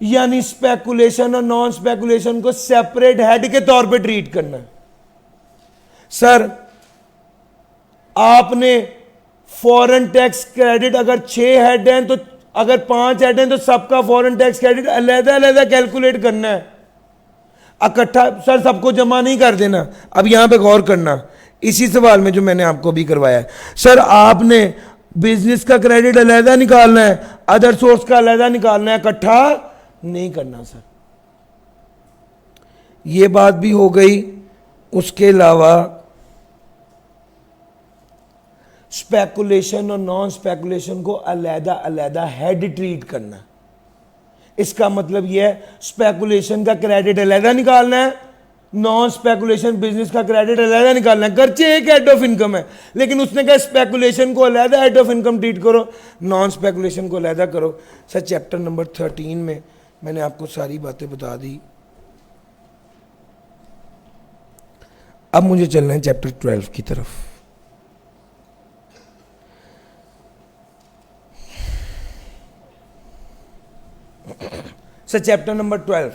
यानी स्पेकुलेशन और नॉन स्पेकुलेशन को सेपरेट हेड के तौर पे ट्रीट करना है। सर आपने फॉरेन टैक्स क्रेडिट अगर 6 हेड हैं तो अगर 5 हेड हैं तो सबका फॉरेन टैक्स क्रेडिट अलग-अलग कैलकुलेट करना है, इकट्ठा सर सबको जमा नहीं कर देना। अब यहां पे गौर करना, इसी सवाल में जो मैंने आपको भी करवाया है, सर आपने बिजनेस का क्रेडिट अलग निकालना है, अदर सोर्स का अलग निकालना है, इकट्ठा नहीं करना सर। ये बात भी हो गई। उसके अलावा स्पेकुलेशन और नॉन स्पेकुलेशन को अलहदा अलहदा हेड ट्रीट करना। इसका मतलब यह है स्पेकुलेशन का क्रेडिट अलहदा निकालना है, नॉन स्पेकुलेशन बिजनेस का क्रेडिट अलहदा निकालना है। गर्चे एक हेड ऑफ इनकम है लेकिन उसने कहा स्पेकुलेशन को अलहदा हेड ऑफ इनकम ट्रीट करो, नॉन स्पेकुलेशन को अलहदा करो। सर चैप्टर नंबर 13 में मैंने आपको सारी बातें बता दी। अब मुझे चलना है चैप्टर 12 की तरफ। Sir chapter number 12,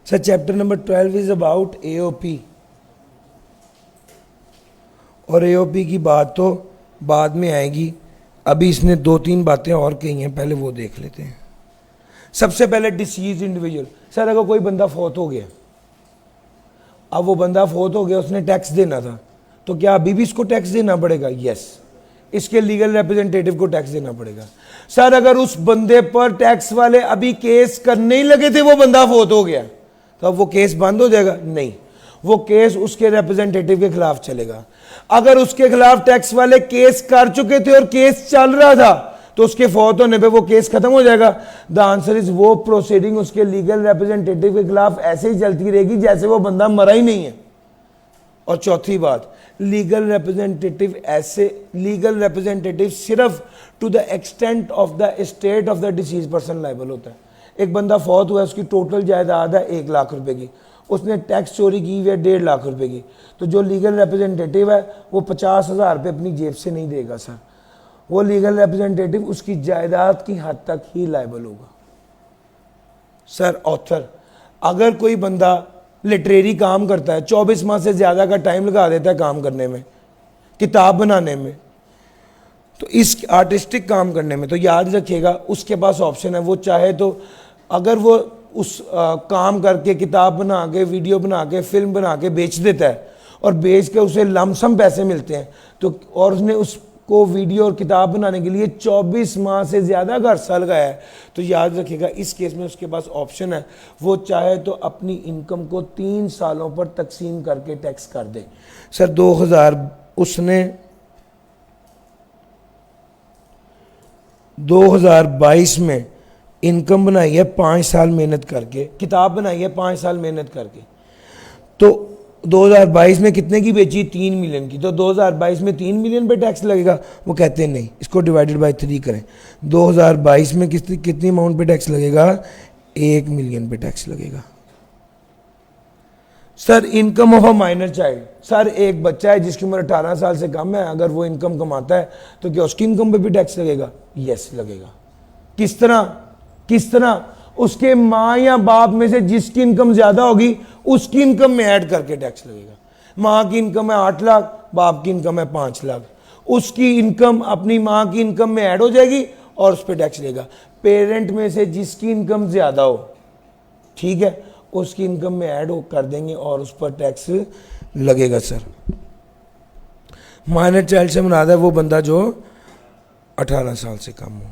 sir chapter number 12 is about AOP. और एओपी की बात तो बाद में आएगी, अभी इसने 2-3 बातें और कही हैं, पहले वो देख लेते हैं। सबसे पहले डिसीज इंडिविजुअल। सर अगर कोई बंदा फौत हो गया, अब वो बंदा फौत हो गया, उसने टैक्स देना था, तो क्या अभी भी इसको टैक्स देना पड़ेगा? यस, इसके लीगल रिप्रेजेंटेटिव को टैक्स देना पड़ेगा। सर अगर उस बंदे पर टैक्स वाले अभी केस करने ही लगे थे, वो बंदा फौत हो गया, तो अब वो केस बंद हो जाएगा? नहीं, वो केस उसके रिप्रेजेंटेटिव के खिलाफ चलेगा। अगर उसके खिलाफ टैक्स वाले केस कर चुके थे और केस चल रहा था तो उसके फौत होने पे वो केस खत्म हो जाएगा। द आंसर इज वो प्रोसीडिंग उसके लीगल रिप्रेजेंटेटिव के खिलाफ ऐसे ही चलती रहेगी जैसे वो बंदा मरा ही नहीं है। और चौथी बात, लीगल रिप्रेजेंटेटिव सिर्फ to the extent of the state of the deceased person liable होता है। एक बंदा फौत हुआ है, उसकी टोटल जायदाद है 1 लाख रुपए की, उसने टैक्स चोरी की हुई है 1.5 लाख रुपए की, तो जो लीगल रिप्रेजेंटेटिव है वो 50,000 रुपये अपनी जेब से नहीं देगा सर, वो लीगल रिप्रेजेंटेटिव उसकी जायदाद की हद तक ही लायबल होगा। सर ऑथर, अगर कोई बंदा लिटरेरी काम करता है, 24 माह से ज़्यादा का टाइम लगा देता है काम करने में, किताब बनाने में, तो इस आर्टिस्टिक काम करने में, तो याद रखिएगा उसके पास ऑप्शन है, वो चाहे तो अगर वो उस काम करके किताब बना के, वीडियो बना के, फिल्म बना के बेच देता है और बेच के उसे लमसम पैसे मिलते हैं, तो और उसने उसको वीडियो और किताब बनाने के लिए 24 माह से ज़्यादा का अरसा लगाया है, तो याद रखिएगा इस केस में उसके पास ऑप्शन है, वो चाहे तो अपनी इनकम को 3 सालों पर तकसीम करके टैक्स कर दे। सर 2022 में इनकम बनाई है 5 साल मेहनत करके, किताब बनाई है 5 साल मेहनत करके, तो 2022 में कितने की बेची? 3 मिलियन की, तो 2022 में 3 मिलियन पे टैक्स लगेगा? वो कहते हैं नहीं, इसको डिवाइडेड बाय 3 करें, 2022 में कितनी अमाउंट पे टैक्स लगेगा? 1 मिलियन पे टैक्स लगेगा। Sir income of a minor child, sir एक बच्चा है जिसकी उम्र 18 साल से कम है, अगर वो इनकम कमाता है तो क्या उसकी इनकम पे भी टैक्स लगेगा? यस लगेगा। किस तरह? उसके माँ या बाप में से जिसकी इनकम ज्यादा होगी उसकी इनकम में ऐड करके टैक्स लगेगा। माँ की इनकम है 8 लाख, बाप की इनकम है 5 लाख, उसकी इनकम अपनी माँ की इनकम में ऐड हो जाएगी और उस पर टैक्स लगेगा। पेरेंट में से जिसकी इनकम ज्यादा हो, ठीक है, उसकी इनकम में ऐड कर देंगे और उस पर टैक्स लगेगा। सर माइनर चाइल्ड से मुराद है वो बंदा जो 18 साल से कम हो।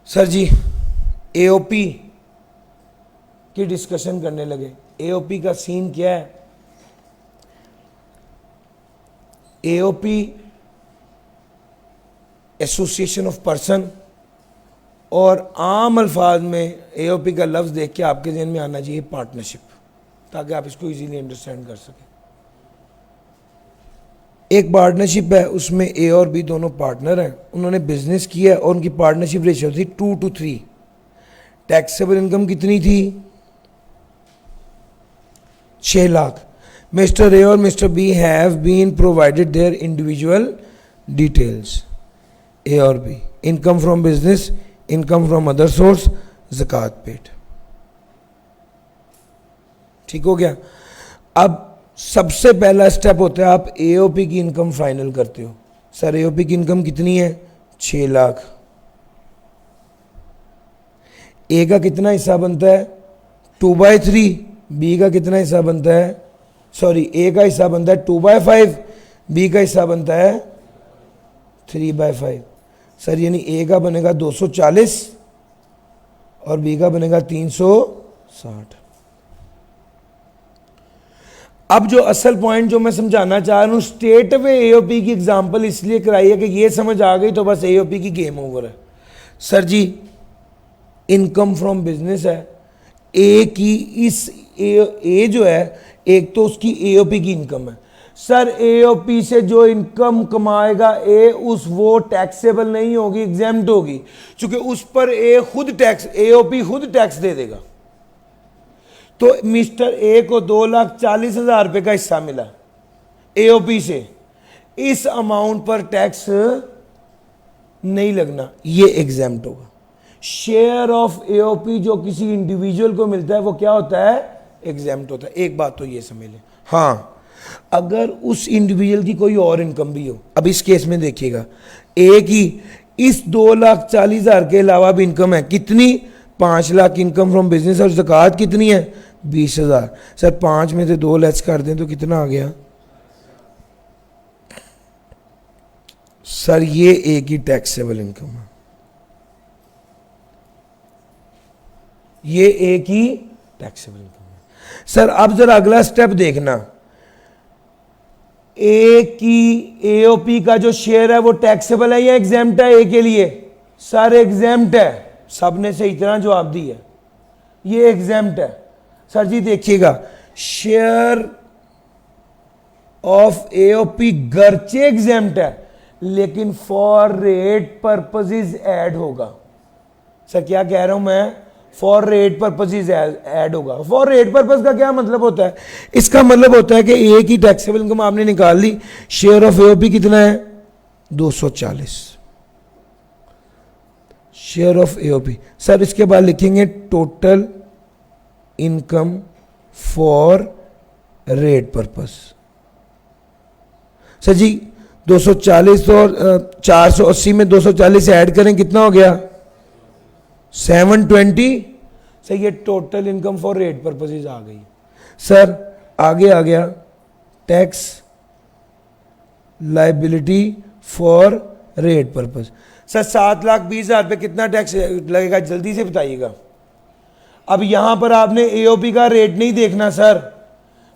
सर जी एओपी की डिस्कशन करने लगे। एओपी का सीन क्या है? एओपी एसोसिएशन ऑफ पर्सन, और आम अल्फाज में एओपी का लफ्ज़ देख के आपके जहन में आना चाहिए पार्टनरशिप, ताकि आप इसको इजीली अंडरस्टैंड कर सकें। एक पार्टनरशिप है, उसमें ए और बी दोनों पार्टनर हैं, उन्होंने बिजनेस किया है और उनकी पार्टनरशिप रेशियो थी 2:3। टैक्सेबल इनकम कितनी थी? 6 लाख। मिस्टर ए और mister B have been provided their individual details. A और B, income from business, income from other source, zakat paid. ठीक हो गया। अब सबसे पहला स्टेप होता है आप एओपी की इनकम फाइनल करते हो। सर एओपी की इनकम कितनी है? 6 लाख। ए का कितना हिस्सा बनता है? 2/3। बी का कितना हिस्सा बनता है? सॉरी, ए का हिस्सा बनता है 2/5, बी का हिस्सा बनता है 3/5। सर यानी ए का बनेगा 240 और बी का बनेगा 360। अब जो असल पॉइंट जो मैं समझाना चाह रहा हूं, स्टेट वे एओपी की एग्जांपल इसलिए कराई है कि ये समझ आ गई तो बस एओपी की गेम ओवर है। Sir ji income from business है, ए की इस ए जो है, एक तो उसकी एओपी की इनकम है। सर एओपी से जो इनकम कमाएगा ए, उस वो टैक्सेबल नहीं होगी, एग्जेम्प्ट होगी, क्योंकि उस पर ए खुद टैक्स, एओपी खुद टैक्स दे देगा। तो मिस्टर ए को 2,40,000 रुपए का हिस्सा मिला एओपी से, इस अमाउंट पर टैक्स नहीं लगना, ये एग्जेम्प्ट होगा। शेयर ऑफ एओपी जो किसी इंडिविजुअल को मिलता है वो क्या होता है? एग्जेम्प्ट होता है। एक बात तो ये समझ लें। हाँ, अगर उस इंडिविजुअल की कोई और इनकम भी हो, अब इस केस में देखिएगा ए की इस 2,40,000 के अलावा भी इनकम है, कितनी? 5 लाख इनकम फ्रॉम बिजनेस, और ज़कात कितनी है? 20,000। सर 5 में से 2 लेस कर दें तो कितना आ गया? सर ये ए की टैक्सेबल इनकम है, ये ए की टैक्सेबल इनकम है। सर अब जरा अगला स्टेप देखना, ए की एओपी का जो शेयर है वो टैक्सेबल है या एग्जेम्प्ट है? ए के लिए सर एग्जेम्प्ट है, सबने से इतना जवाब दी है, ये एग्जेम्प्ट है। सर जी देखिएगा, शेयर ऑफ एओपी गर्चे एग्जेम्प्ट है, लेकिन फॉर रेट पर्पसेस ऐड होगा। सर क्या कह रहा हूं मैं, फॉर रेट पर्पसेस ऐड होगा। फॉर रेट पर्पस का क्या मतलब होता है, इसका मतलब होता है कि एक ही टैक्सेबल इनकम आपने निकाल ली, शेयर ऑफ एओपी कितना है 240, शेयर ऑफ एओपी। सर इसके बाद लिखेंगे total income for rate purpose. Sir ji 240 और 480 में 240 ऐड करें कितना हो गया 720। सर ये total income for rate purposes आ गई। सर आगे आ गया tax liability for rate purpose. Sir 7,20,000 पे कितना टैक्स लगेगा जल्दी से बताइएगा। अब यहां पर आपने एओपी का रेट नहीं देखना सर,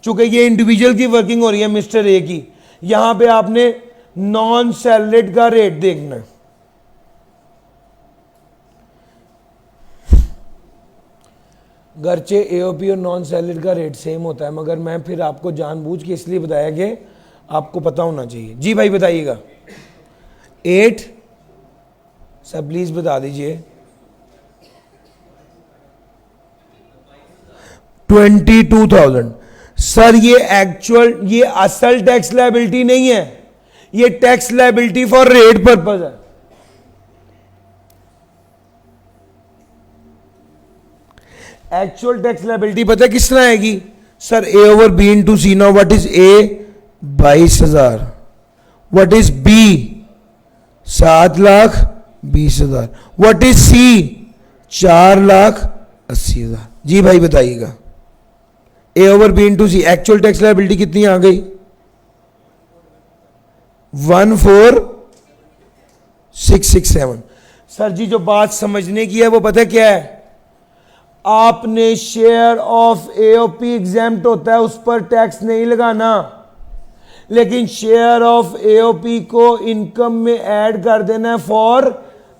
चूंकि ये इंडिविजुअल की वर्किंग हो रही है मिस्टर ए की, यहां पे आपने नॉन सैलरीड का रेट देखना है। गर्चे एओपी और नॉन सैलरीड का रेट सेम होता है, मगर मैं फिर आपको जानबूझ के इसलिए बताया कि आपको पता होना चाहिए। जी भाई बताइएगा 8, सब प्लीज बता दीजिए 22,000। सर ये एक्चुअल, ये असल टैक्स लायबिलिटी नहीं है, ये tax liability for rate purpose है। एक्चुअल टैक्स लायबिलिटी पता है किस तरह आएगी sir, A over B into C. Now what is A 22,000, what is B 7,20,000, what is C 4,80,000। जी भाई बताइएगा A over B into C, actual tax liability कितनी आ गई 14,667। सर जी जो बात समझने की है वो पता क्या है, आपने शेयर ऑफ एओपी एग्जाम्प्ट होता है उस पर टैक्स नहीं लगाना, लेकिन शेयर ऑफ एओपी को इनकम में ऐड कर देना है फॉर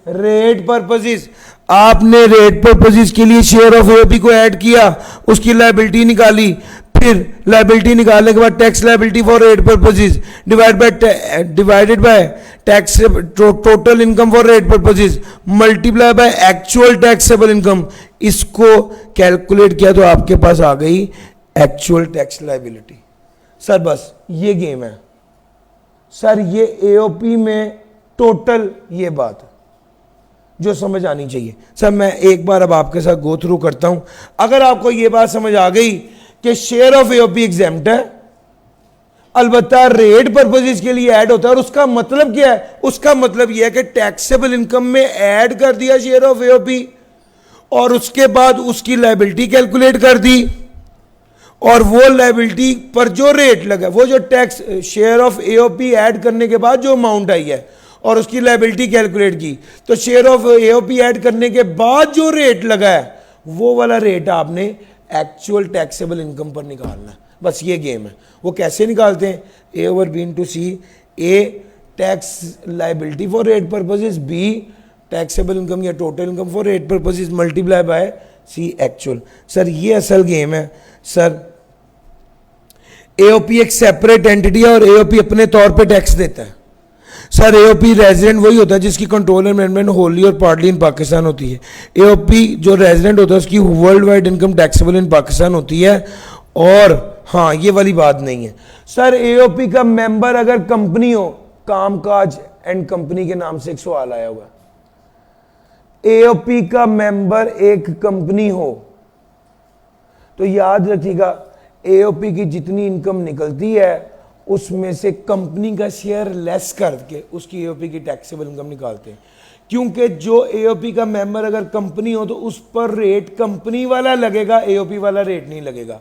रेट पर्पसेस। आपने रेट पर्पसेस के लिए शेयर ऑफ एओपी को ऐड किया, उसकी लायबिलिटी निकाली, फिर लायबिलिटी निकालने के बाद tax liability for rate purposes divided by tax total income for rate purposes multiply by actual taxable income, इसको कैलकुलेट किया तो आपके पास आ गई एक्चुअल टैक्स लायबिलिटी। सर बस ये गेम है सर, ये एओपी में टोटल ये बात जो समझ आनी चाहिए। सर मैं एक बार अब आपके साथ गो थ्रू करता हूं, अगर आपको ये बात समझ आ गई कि शेयर ऑफ एओपी एग्जेम्प्ट है, अलबत्ता रेट पर्पसेस के लिए ऐड होता है, और उसका मतलब क्या है, उसका मतलब यह है कि टैक्सेबल इनकम में ऐड कर दिया शेयर ऑफ एओपी और उसके बाद उसकी लायबिलिटी कैलकुलेट कर दी, और वो लायबिलिटी पर जो रेट लगा, वो जो tax share of AOP add करने के बाद जो अमाउंट आई है और उसकी लायबिलिटी कैलकुलेट की, तो शेयर ऑफ एओपी ऐड करने के बाद जो रेट लगा है वो वाला रेट आपने एक्चुअल टैक्सेबल इनकम पर निकालना है। बस ये गेम है। वो कैसे निकालते हैं, A over B into C, A tax liability for rate purposes, B taxable income या total income for rate purposes multiply by C actual. Sir ये असल गेम है सर। एओपी एक सेपरेट एंटिटी है और एओपी अपने तौर पे टैक्स देता है। सर एओपी रेजिडेंट वही होता है जिसकी कंट्रोल एंड मैनेजमेंट होली और पार्टली इन पाकिस्तान होती है। एओपी जो रेजिडेंट होता है उसकी world wide income taxable in Pakistan होती है। और हाँ ये वाली बात नहीं है सर, एओपी का मेंबर अगर कंपनी हो, कामकाज एंड कंपनी के नाम से एक सवाल आया हुआ, एओपी का मेंबर एक कंपनी हो तो याद रखिएगा एओपी की जितनी इनकम निकलती है उसमें से कंपनी का शेयर लेस करके उसकी एओपी की टैक्सेबल इनकम निकालते हैं। क्योंकि जो एओपी का मेंबर अगर कंपनी हो तो उस पर रेट कंपनी वाला लगेगा, एओपी वाला रेट नहीं लगेगा।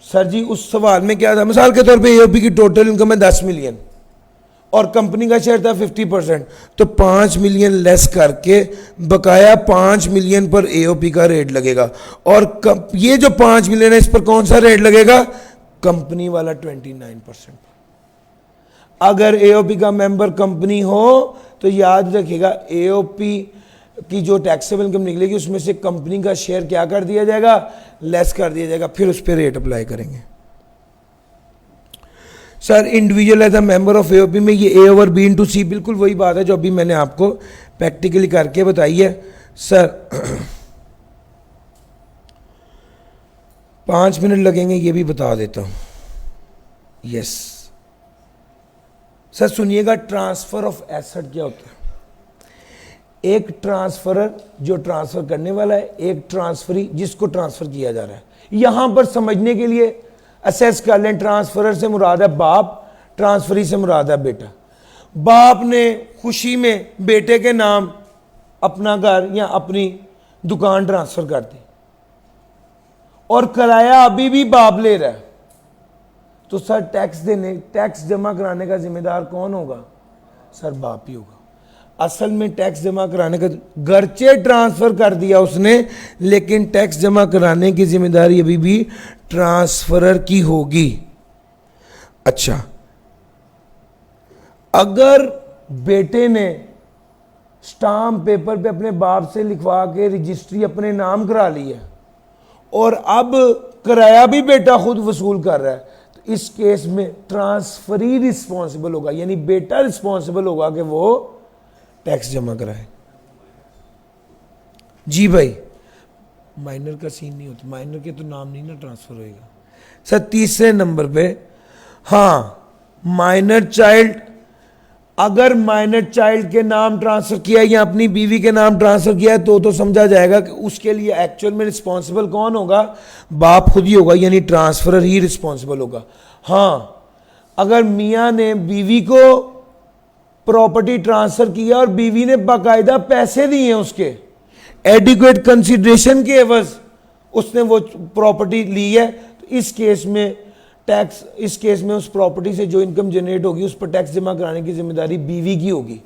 सर जी उस सवाल में क्या था, मिसाल के तौर पे एओपी की टोटल इनकम है 10 मिलियन और कंपनी का शेयर था 50%, तो 5 मिलियन लेस करके बकाया 5 मिलियन पर एओपी का रेट लगेगा। और ये जो 5 मिलियन है इस पर कौन सा रेट लगेगा, कंपनी वाला 29%। अगर एओपी का मेंबर कंपनी हो तो याद रखिएगा एओपी की जो टैक्सेबल इनकम निकलेगी उसमें से कंपनी का शेयर क्या कर दिया जाएगा, लेस कर दिया जाएगा, फिर उस पर रेट अप्लाई करेंगे। Sir individual as a member of AOP में ये A over B into C बिल्कुल वही बात है जो अभी मैंने आपको प्रैक्टिकली करके बताई है। सर 5 मिनट लगेंगे ये भी बता देता हूँ। यस सर सुनिएगा, ट्रांसफर ऑफ एसेट क्या होता है। एक ट्रांसफरर जो ट्रांसफर करने वाला है, एक ट्रांसफरी जिसको ट्रांसफर किया जा रहा है। यहां पर समझने के लिए असेस कर लें, ट्रांसफरर से मुराद है बाप, ट्रांसफरी से मुराद है बेटा। बाप ने खुशी में बेटे के नाम अपना घर या अपनी दुकान ट्रांसफर कर दी और किराया अभी भी बाप ले रहा है, तो सर टैक्स जमा कराने का जिम्मेदार कौन होगा? सर बाप ही होगा। असल में टैक्स जमा कराने का, गर्चे ट्रांसफर कर दिया उसने, लेकिन टैक्स जमा कराने की जिम्मेदारी अभी भी ट्रांसफरर की होगी। अच्छा, अगर बेटे ने स्टाम्प पेपर पे अपने बाप से लिखवा के रजिस्ट्री अपने नाम करा ली है और अब किराया भी बेटा खुद वसूल कर रहा है, तो इस केस में ट्रांसफरी रिस्पॉन्सिबल होगा, यानी बेटा रिस्पॉन्सिबल होगा कि वो टैक्स जमा कराए। जी भाई, माइनर का सीन नहीं होता, माइनर के तो नाम नहीं ना ट्रांसफर होएगा। सर तीसरे नंबर पे, हाँ माइनर चाइल्ड, अगर माइनर चाइल्ड के नाम ट्रांसफर किया या अपनी बीवी के नाम ट्रांसफर किया है तो समझा जाएगा कि उसके लिए एक्चुअल में रिस्पॉन्सिबल कौन होगा? बाप खुद ही होगा, यानी ट्रांसफरर ही रिस्पॉन्सिबल होगा। हाँ, अगर मियाँ ने बीवी को प्रॉपर्टी ट्रांसफर किया और बीवी ने बाकायदा पैसे दिए उसके एडिक्वेट कंसिडरेशन के एवज उसने वो प्रॉपर्टी ली है, तो इस केस में उस प्रॉपर्टी से जो इनकम जनरेट होगी उस पर टैक्स जमा कराने की जिम्मेदारी बीवी की होगी।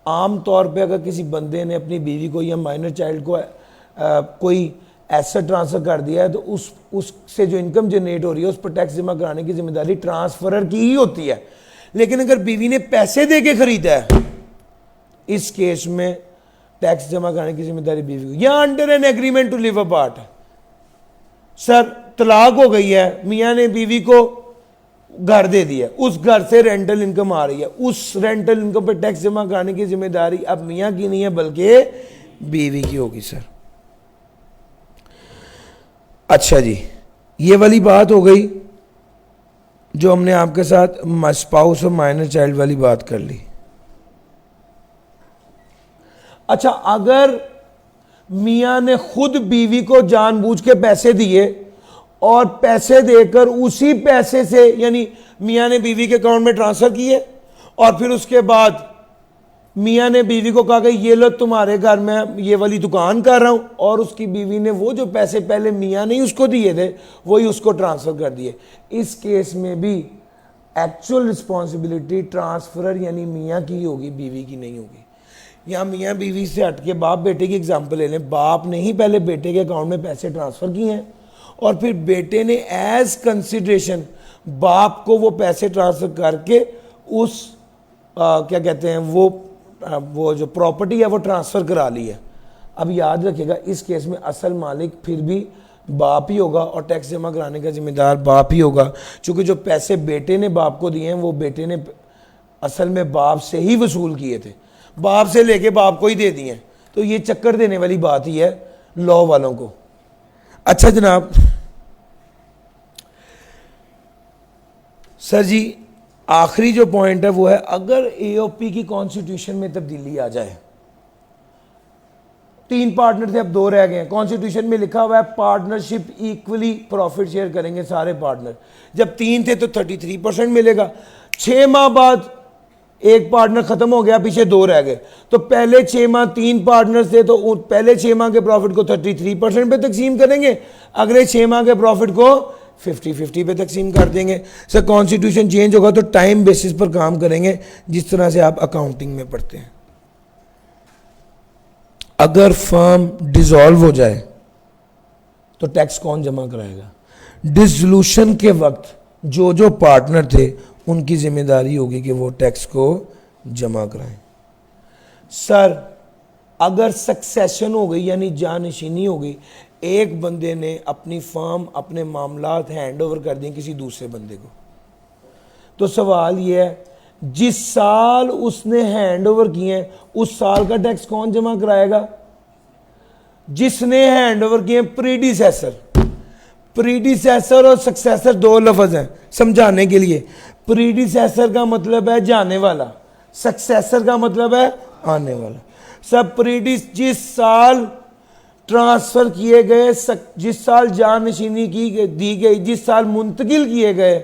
आम तौर पे अगर किसी बंदे ने अपनी बीवी को या माइनर चाइल्ड को कोई एसेट ट्रांसफर कर दिया है तो उससे जो इनकम जनरेट हो रही है उस पर टैक्स जमा कराने की जिम्मेदारी ट्रांसफरर की ही होती है। लेकिन अगर बीवी ने पैसे दे के खरीदा है, इस केस में टैक्स जमा कराने की जिम्मेदारी बीवी को, या under an agreement to live apart, sir तलाक हो गई है, मियाँ ने बीवी को घर दे दिया, उस घर से रेंटल इनकम आ रही है, उस रेंटल इनकम पर टैक्स जमा कराने की जिम्मेदारी अब मियाँ की नहीं है बल्कि बीवी की होगी। सर अच्छा जी, ये वाली बात हो गई जो हमने आपके साथ स्पाउस और माइनर चाइल्ड वाली बात कर ली। अच्छा, अगर मियां ने खुद बीवी को जानबूझ के पैसे दिए और पैसे देकर उसी पैसे से, यानी मियां ने बीवी के अकाउंट में ट्रांसफर किए और फिर उसके बाद मियां ने बीवी को कहा कि ये लो तुम्हारे घर में ये वाली दुकान कर रहा हूं, और उसकी बीवी ने वो जो पैसे पहले मियां ने ही उसको दिए थे वही उसको ट्रांसफर कर दिए। इस केस में भी एक्चुअल रिस्पॉन्सिबिलिटी ट्रांसफरर यानी मियां की होगी, बीवी की नहीं होगी। यहाँ मियाँ बीवी से हटके बाप बेटे की एग्जाम्पल ले लें। बाप ने ही पहले बेटे के अकाउंट में पैसे ट्रांसफर किए हैं और फिर बेटे ने एज कंसिडरेशन बाप को वो पैसे ट्रांसफर करके उस क्या कहते हैं वो जो प्रॉपर्टी है वो ट्रांसफ़र करा ली है। अब याद रखिएगा, इस केस में असल मालिक फिर भी बाप ही होगा और टैक्स जमा कराने का जिम्मेदार बाप ही होगा, क्योंकि जो पैसे बेटे ने बाप को दिए हैं वो बेटे ने असल में बाप से ही वसूल किए थे, बाप से लेके बाप को ही दे दिए। तो ये चक्कर देने वाली बात ही है लॉ वालों को। अच्छा जनाब, सर जी आखिरी जो पॉइंट है वो है, अगर एओपी की कॉन्स्टिट्यूशन में तब्दीली आ जाए, 3 पार्टनर थे अब 2 रह गए हैं, कॉन्स्टिट्यूशन में लिखा हुआ है पार्टनरशिप इक्वली प्रॉफिट शेयर करेंगे सारे पार्टनर। जब 3 थे तो 33% मिलेगा, 6 माह बाद एक पार्टनर खत्म हो गया, पीछे 2 रह गए, तो पहले 6 माह 3 पार्टनर थे तो पहले 6 माह के प्रॉफिट को 33% पे तकसीम करेंगे, अगले 6 माह के प्रॉफिट को 50-50 पे तकसीम कर देंगे। सर कॉन्स्टिट्यूशन चेंज होगा तो टाइम बेसिस पर काम करेंगे, जिस तरह से आप अकाउंटिंग में पढ़ते हैं। अगर फर्म डिसॉल्व हो जाए तो टैक्स कौन जमा कराएगा? डिसोल्यूशन के वक्त जो जो पार्टनर थे उनकी जिम्मेदारी होगी कि वो टैक्स को जमा कराएं। सर अगर सक्सेशन हो गई यानी जानशीनी हो गई, एक बंदे ने अपनी फर्म अपने मामलात हैंड ओवर कर दिए किसी दूसरे बंदे को, तो सवाल यह है जिस साल उसने हैंड ओवर किए हैं उस साल का टैक्स कौन जमा कराएगा? जिसने हैंड ओवर किए प्रीडिसेसर। प्रीडिसेसर और सक्सेसर दो लफ्ज हैं समझाने के लिए। प्रीडिसेसर का मतलब है जाने वाला, सक्सेसर का मतलब है आने वाला। सब जिस साल ट्रांसफर किए गए, जिस साल जानशीनी दी गई, जिस साल मुंतकिल किए गए,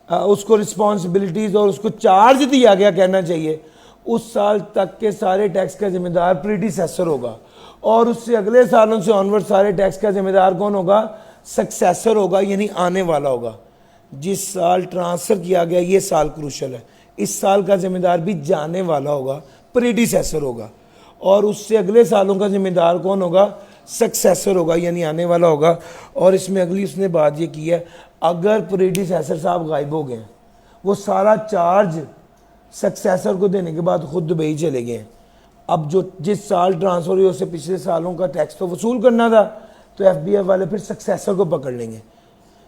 उसको रिस्पॉन्सिबिलिटीज और उसको चार्ज दिया गया कहना चाहिए, उस साल तक के सारे टैक्स का जिम्मेदार प्रीडिसेसर होगा। और उससे अगले सालों से ऑनवर्ड सारे टैक्स का जिम्मेदार कौन होगा? सक्सेसर होगा, यानी आने वाला होगा। जिस साल ट्रांसफर किया गया ये साल क्रूशल है, इस साल का जिम्मेदार भी जाने वाला होगा, प्रीडिसेसर होगा। और उससे अगले सालों का जिम्मेदार कौन होगा? सक्सेसर होगा, यानी आने वाला होगा। और इसमें अगली उसने बात ये की है, अगर प्रीडिसेसर साहब गायब हो गए, वो सारा चार्ज सक्सेसर को देने के बाद खुद दुबई चले गए, अब जो जिस साल ट्रांसफर हुई उससे पिछले सालों का टैक्स तो वसूल करना था, तो एफबीआई वाले फिर सक्सेसर को पकड़ लेंगे,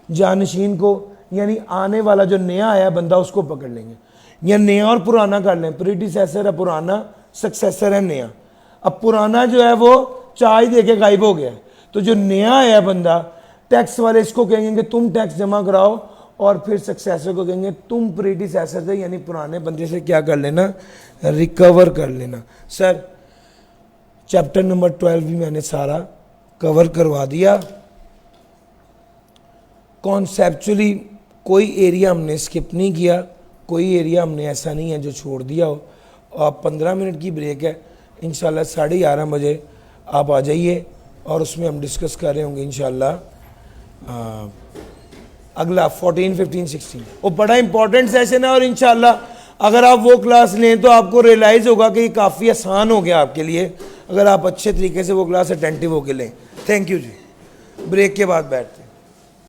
जानशीन को, यानी आने वाला जो नया आया बंदा उसको पकड़ लेंगे। या नया और पुराना कर लें, प्रीडिसेसर है पुराना, सक्सेसर है नया। अब पुराना जो है वो चार्ज दे के गायब हो गया, तो जो नया आया बंदा, टैक्स वाले इसको कहेंगे कि तुम टैक्स जमा कराओ, और फिर सक्सेसर को कहेंगे तुम प्रीडिसेसर से यानी पुराने बंदे से क्या कर लेना? रिकवर कर लेना। सर चैप्टर नंबर 12 भी मैंने सारा कवर करवा दिया। कॉन्सेप्चुअली कोई एरिया हमने स्किप नहीं किया, कोई एरिया हमने ऐसा नहीं है जो छोड़ दिया हो। आप 15 मिनट की ब्रेक है, इंशाल्लाह 11:30 बजे आप आ जाइए और उसमें हम डिस्कस कर रहे होंगे इंशाल्लाह अगला 14, 15, 16। वो बड़ा इंपॉर्टेंट सेशन है और इंशाल्लाह अगर आप वो क्लास लें तो आपको रियलाइज़ होगा कि ये काफ़ी आसान हो गया आपके लिए, अगर आप अच्छे तरीके से वो क्लास अटेंटिव होकर लें। Thank you ji. ब्रेक के बाद बैठते हैं।